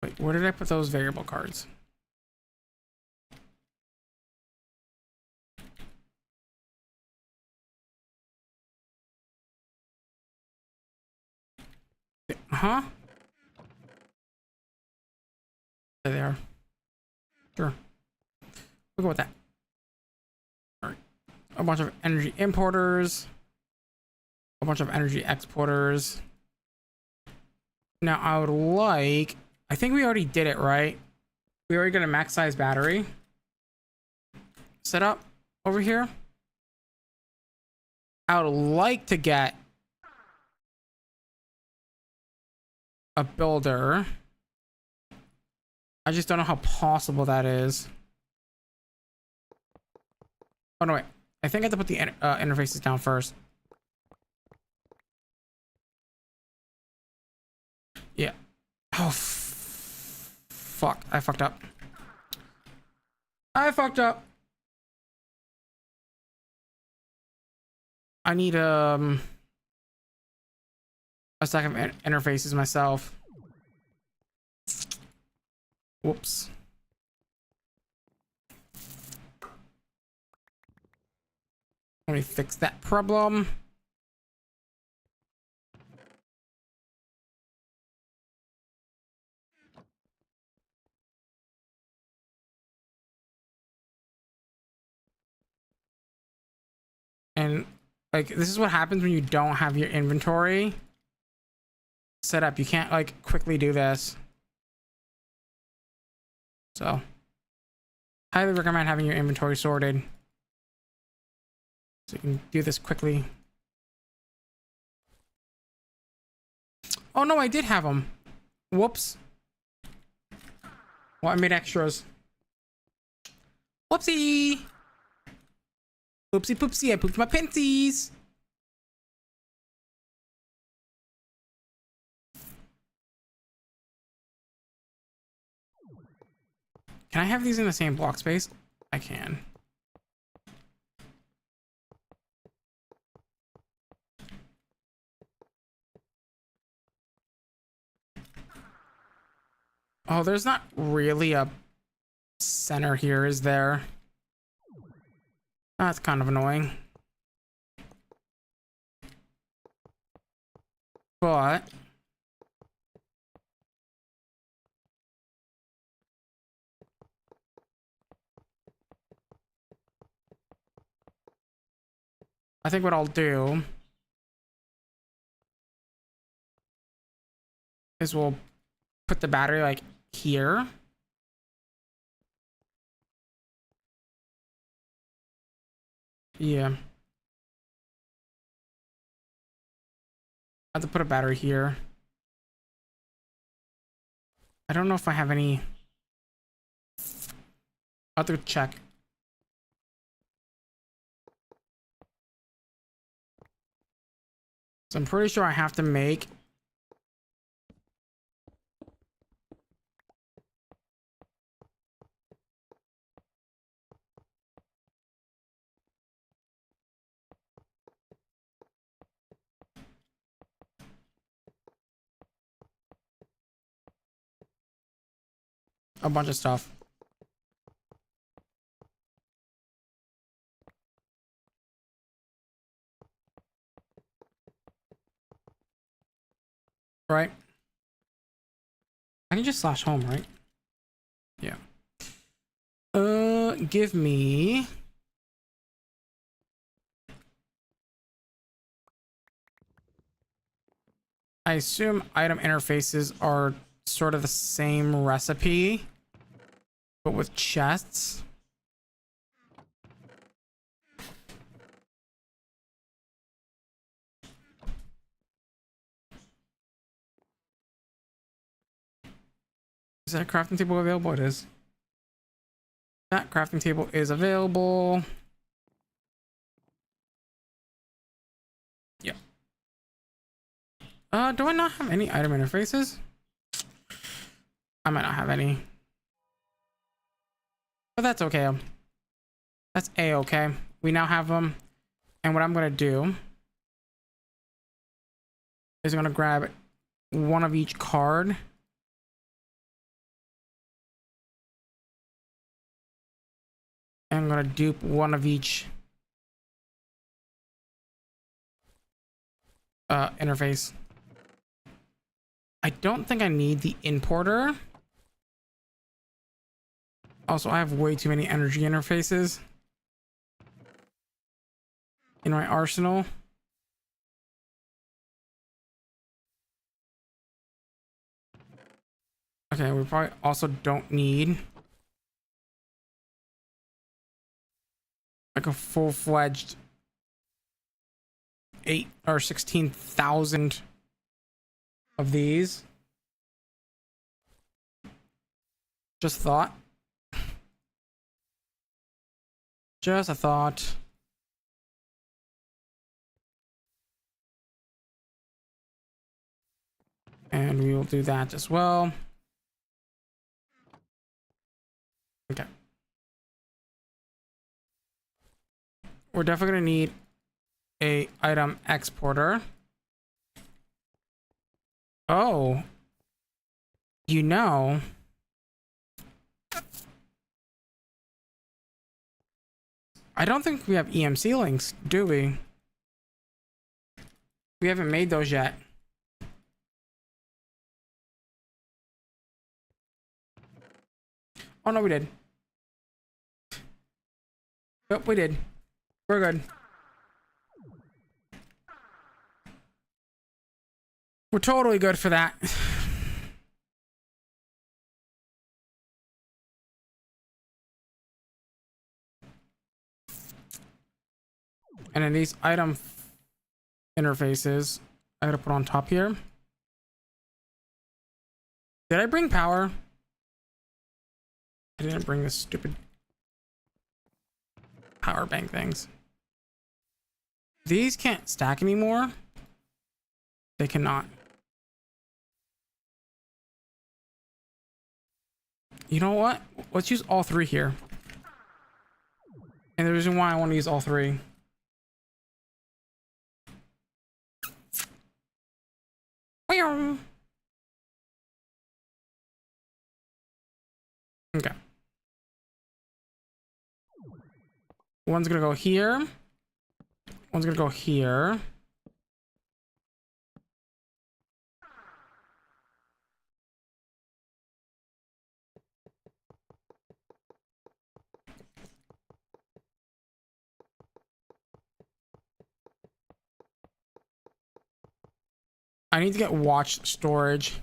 Wait, where did I put those variable cards? Huh? There they are. Sure. We'll go with that. All right. A bunch of energy importers. A bunch of energy exporters. Now I would like... I think we already did it, right? We already got a max size battery set up over here. I would like to get a builder. I just don't know how possible that is. Oh no, wait. I think I have to put the interfaces down first. Yeah. Oh, fuck. I fucked up. I fucked up. I need a stack of interfaces myself. Whoops. Let me fix that problem. And like, this is what happens when you don't have your inventory set up. You can't like quickly do this. So highly recommend having your inventory sorted so you can do this quickly. Oh no, I did have them. Whoops. Well, I made extras. Whoopsie. Oopsie poopsie, I pooped my panties. Can I have these in the same block space? I can. Oh, there's not really a center here, is there? That's kind of annoying. But I think what I'll do is we'll put the battery like here. Yeah. I have to put a battery here. I don't know if I have any. I'll have to check. So I'm pretty sure I have to make a bunch of stuff. Right? I can just slash home, right? Yeah. Give me I assume item interfaces are sort of the same recipe, but with chests. Is that crafting table available? It is. That crafting table is available. Yep. Do I not have any item interfaces? I might not have any. But that's okay. That's a-okay. We now have them. And what I'm going to do is I'm going to grab one of each card. And I'm going to dupe one of each interface. I don't think I need the importer. Also, I have way too many energy interfaces in my arsenal. Okay, we probably also don't need like a full-fledged 8 or 16,000 of these. Just thought. Just a thought. And we will do that as well. Okay. We're definitely going to need a item exporter. Oh. You know. I don't think we have EMC links, do we? We haven't made those yet. Oh no, we did. Yep, we did. We're good. We're totally good for that. And then these item interfaces, I gotta put on top here. Did I bring power? I didn't bring the stupid power bank things. These can't stack anymore. They cannot. You know what? Let's use all three here. And the reason why I want to use all three. Okay. One's gonna go here. One's gonna go here. I need to get watch storage.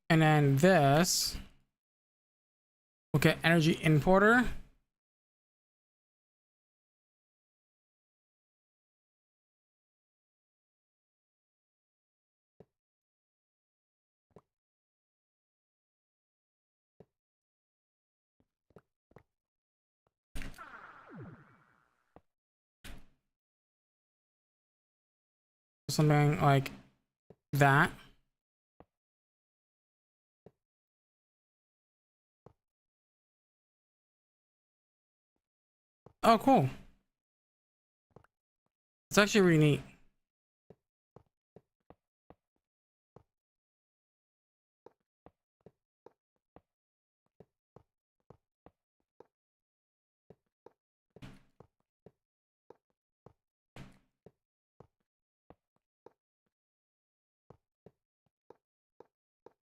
And then this, we'll get energy importer. Something like that. Oh, cool. It's actually really neat.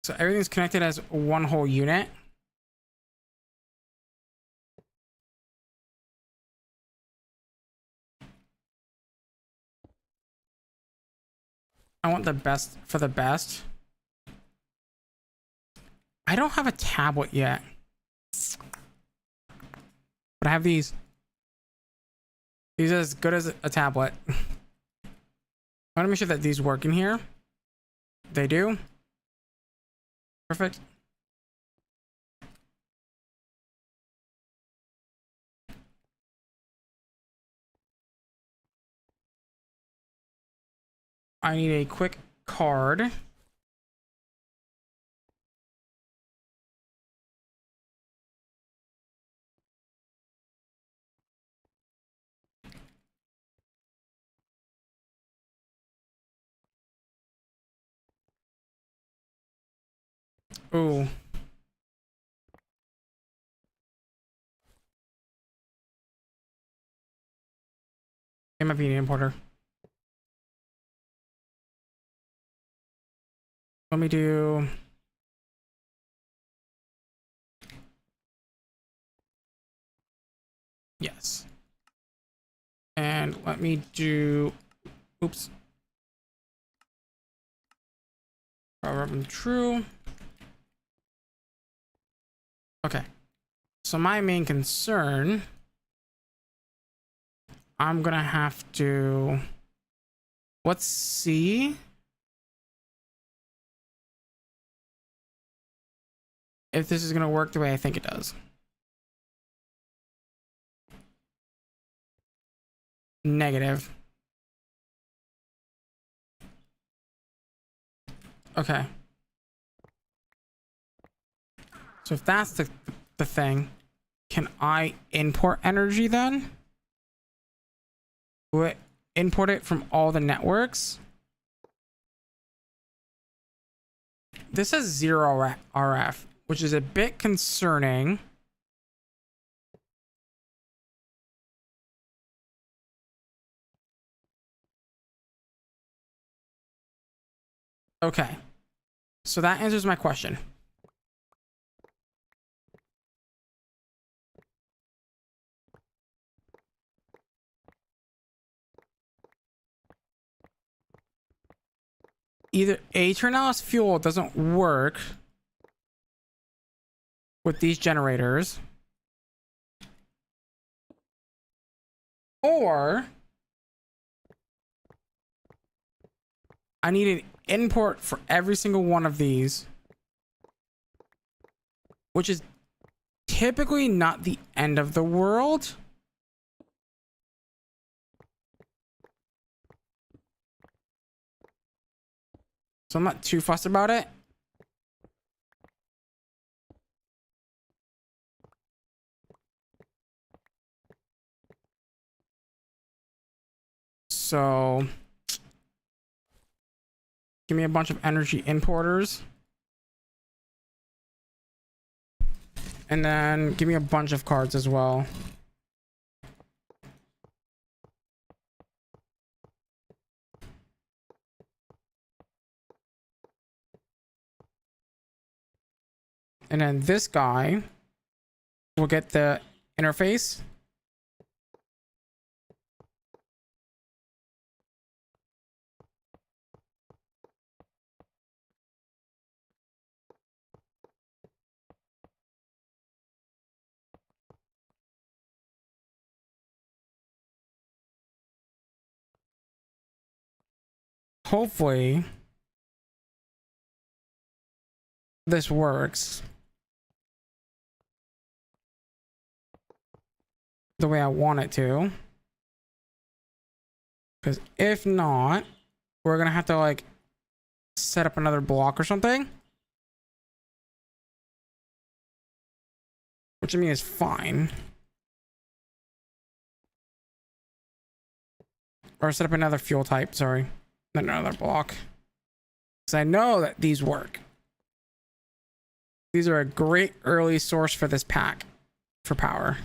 So everything's connected as one whole unit. I want the best for the best. I don't have a tablet yet. But I have these These are as good as a tablet. I want to make sure that these work in here. They do. Perfect. I need a quick card. Ooh. It might be an importer. Let me do... Yes. And let me do... Oops. True. Okay. So my main concern... I'm gonna have to... Let's see... if this is gonna work the way I think it does. Negative. Okay. So if that's the thing, can I import energy then? Will it import it from all the networks? This has 0 RF, which is a bit concerning. Okay. So that answers my question. Either Aeternal's fuel doesn't work with these generators, or I need an import for every single one of these, which is typically not the end of the world. So I'm not too fussed about it. So give me a bunch of energy importers. And then give me a bunch of cards as well. And then this guy will get the interface. Hopefully this works the way I want it to. Because if not, we're gonna have to like set up another block or something. Which I mean is fine. Or set up another fuel type, sorry. Not another block. Because I know that these work. These are a great early source for this pack for power.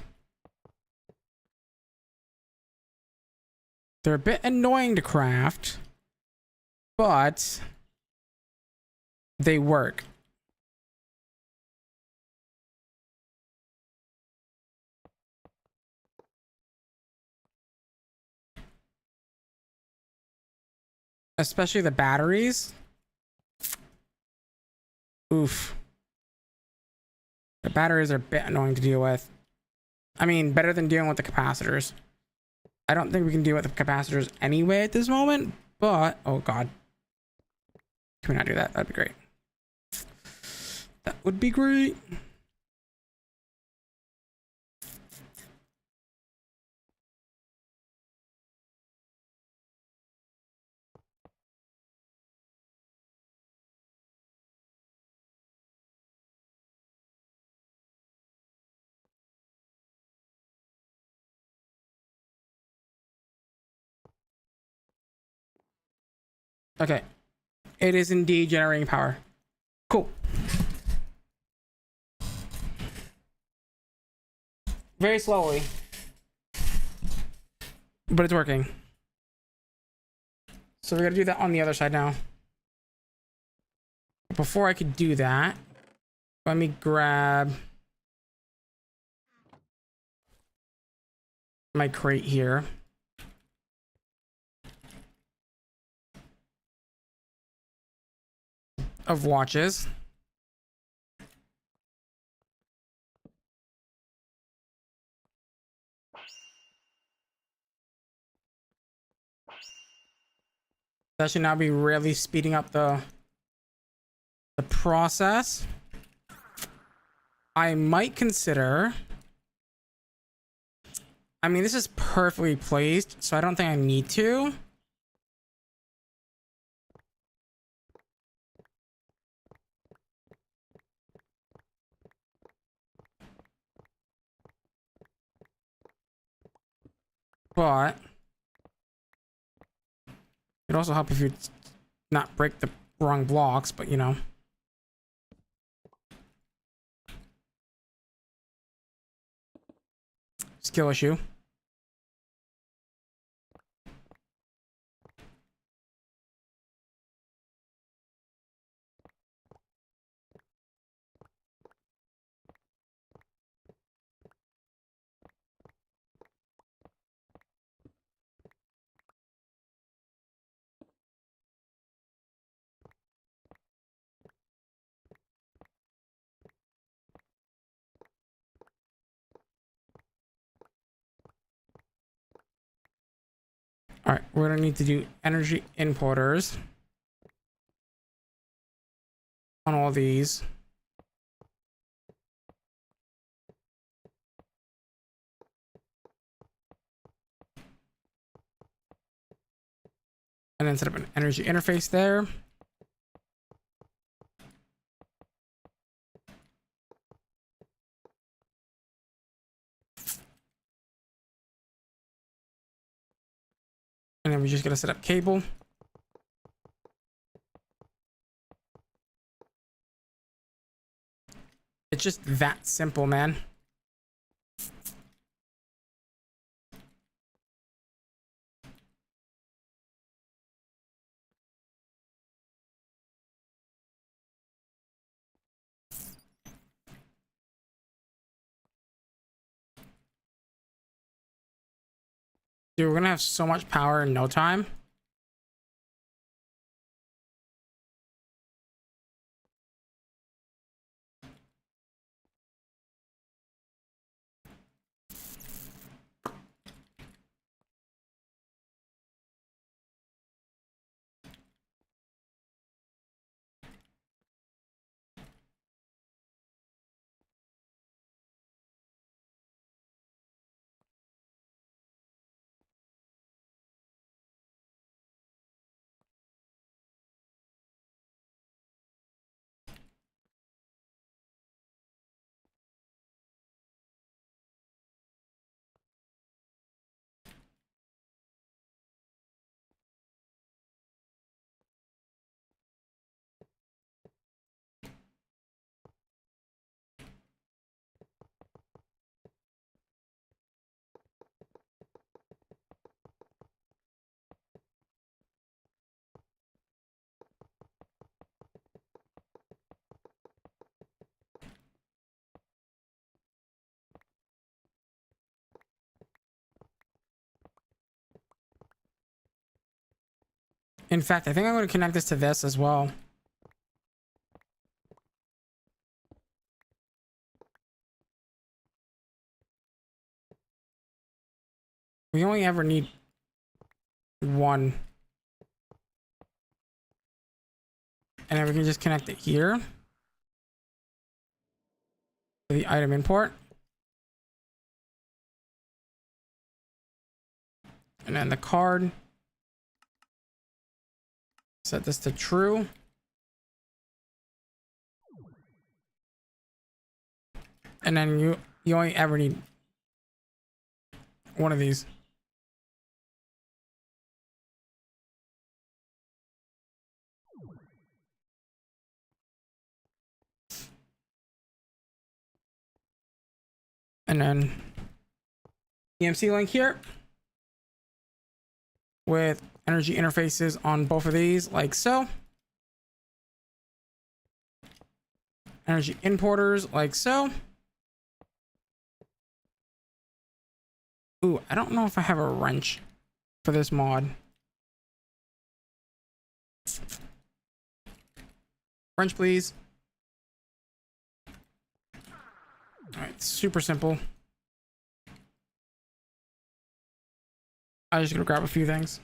They're a bit annoying to craft, but they work. Especially the batteries. Oof. The batteries are a bit annoying to deal with. I mean, better than dealing with the capacitors. I don't think we can deal with the capacitors anyway at this moment, but oh god. Can we not do that? That'd be great. That would be great. Okay. It is indeed generating power. Cool. Very slowly. But it's working. So we're gonna do that on the other side now. Before I could do that, let me grab my crate here. Of watches. That should now be really speeding up the process. I might consider, I mean, this is perfectly placed, so I don't think I need to. But it'd also help if you not break the wrong blocks, but you know. Skill issue. All right, we're gonna need to do energy importers on all these. And then set up an energy interface there. And then we just gotta set up cable. It's just that simple, man. Dude, we're gonna have so much power in no time. In fact, I think I'm gonna connect this to this as well. We only ever need one. And then we can just connect it here. The item import. And then the card. Set this to true. And then you only ever need one of these. And then EMC link here with energy interfaces on both of these, like so. Energy importers, like so. Ooh, I don't know if I have a wrench for this mod. Wrench, please. All right, super simple. I'm just gonna grab a few things.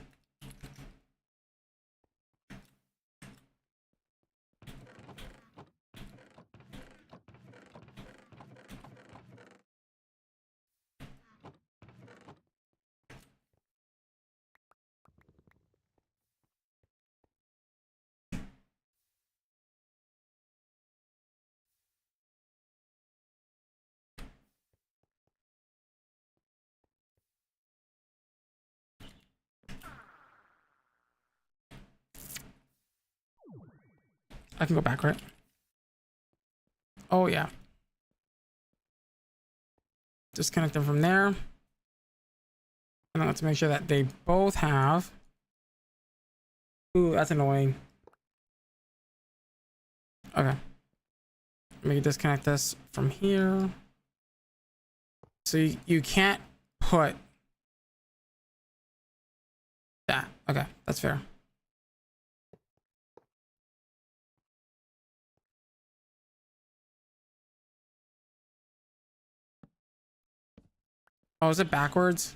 I can go back, right? Oh yeah. Disconnect them from there. And then let's make sure that they both have. Ooh, that's annoying. Okay. Let me disconnect this from here. So you can't put that. Okay, that's fair. Oh, is it backwards?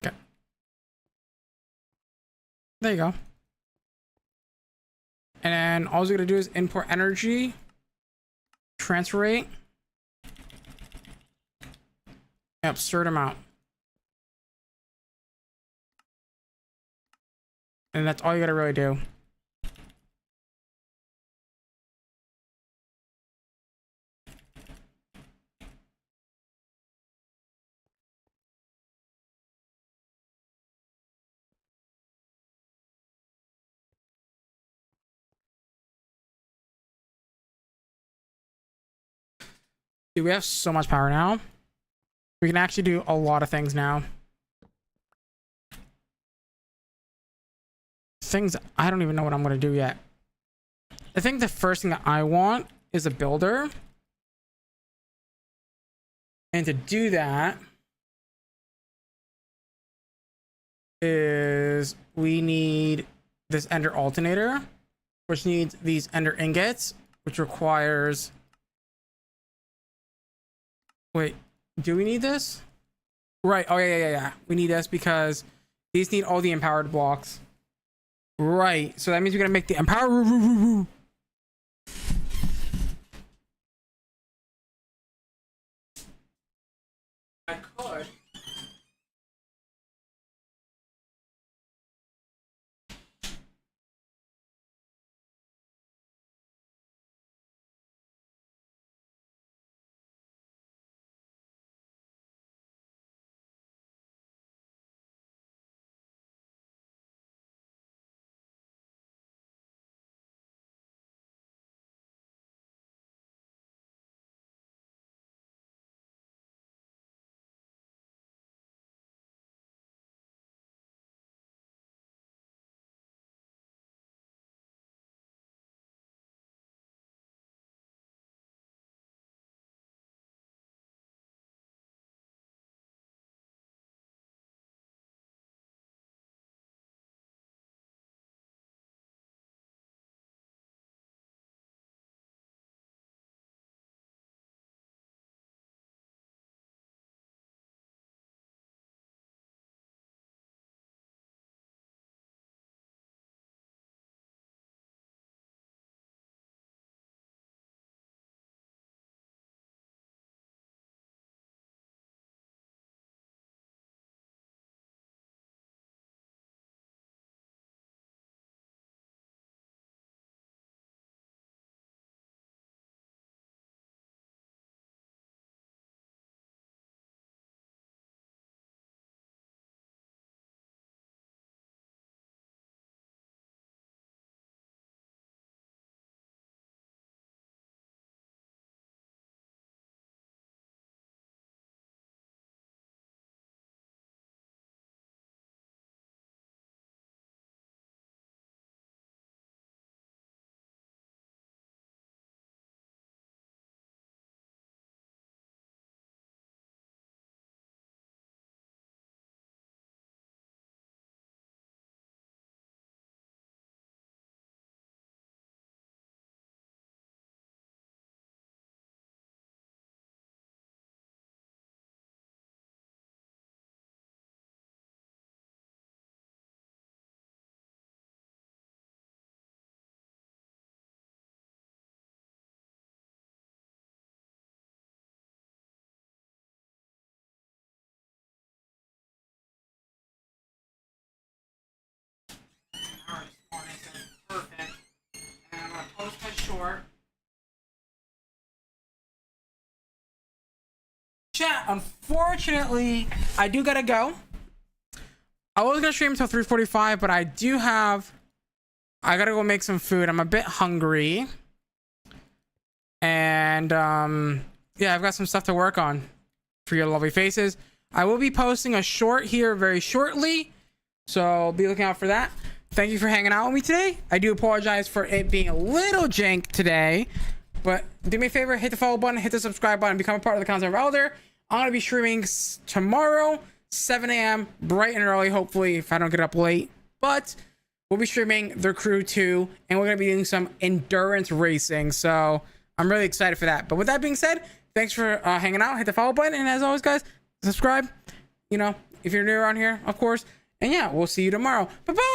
Okay. There you go. And then all you're gonna do is import energy, transfer rate, absurd amount. And that's all you gotta really do. Dude, we have so much power now. We can actually do a lot of things now. Things I don't even know what I'm going to do yet. I think the first thing that I want is a builder. And to do that is we need this ender alternator, which needs these ender ingots, which requires... Wait, do we need this? Right. Oh, yeah. We need this because these need all the empowered blocks. Right. So that means we're going to make the empower. I could. Chat, unfortunately, I do gotta go. I was gonna stream until 3:45, but I gotta go make some food. I'm a bit hungry. And yeah, I've got some stuff to work on for your lovely faces. I will be posting a short here very shortly, so be looking out for that. Thank you for hanging out with me today. I do apologize for it being a little jank today, but do me a favor, hit the follow button, hit the subscribe button, become a part of the content elder. I'm gonna be streaming tomorrow, 7 a.m. bright and early, hopefully, if I don't get up late. But we'll be streaming The Crew 2, and we're gonna be doing some endurance racing, so I'm really excited for that. But with that being said, thanks for hanging out. Hit the follow button, and as always, guys, subscribe. You know, if you're new around here, of course. And yeah, we'll see you tomorrow. Bye bye.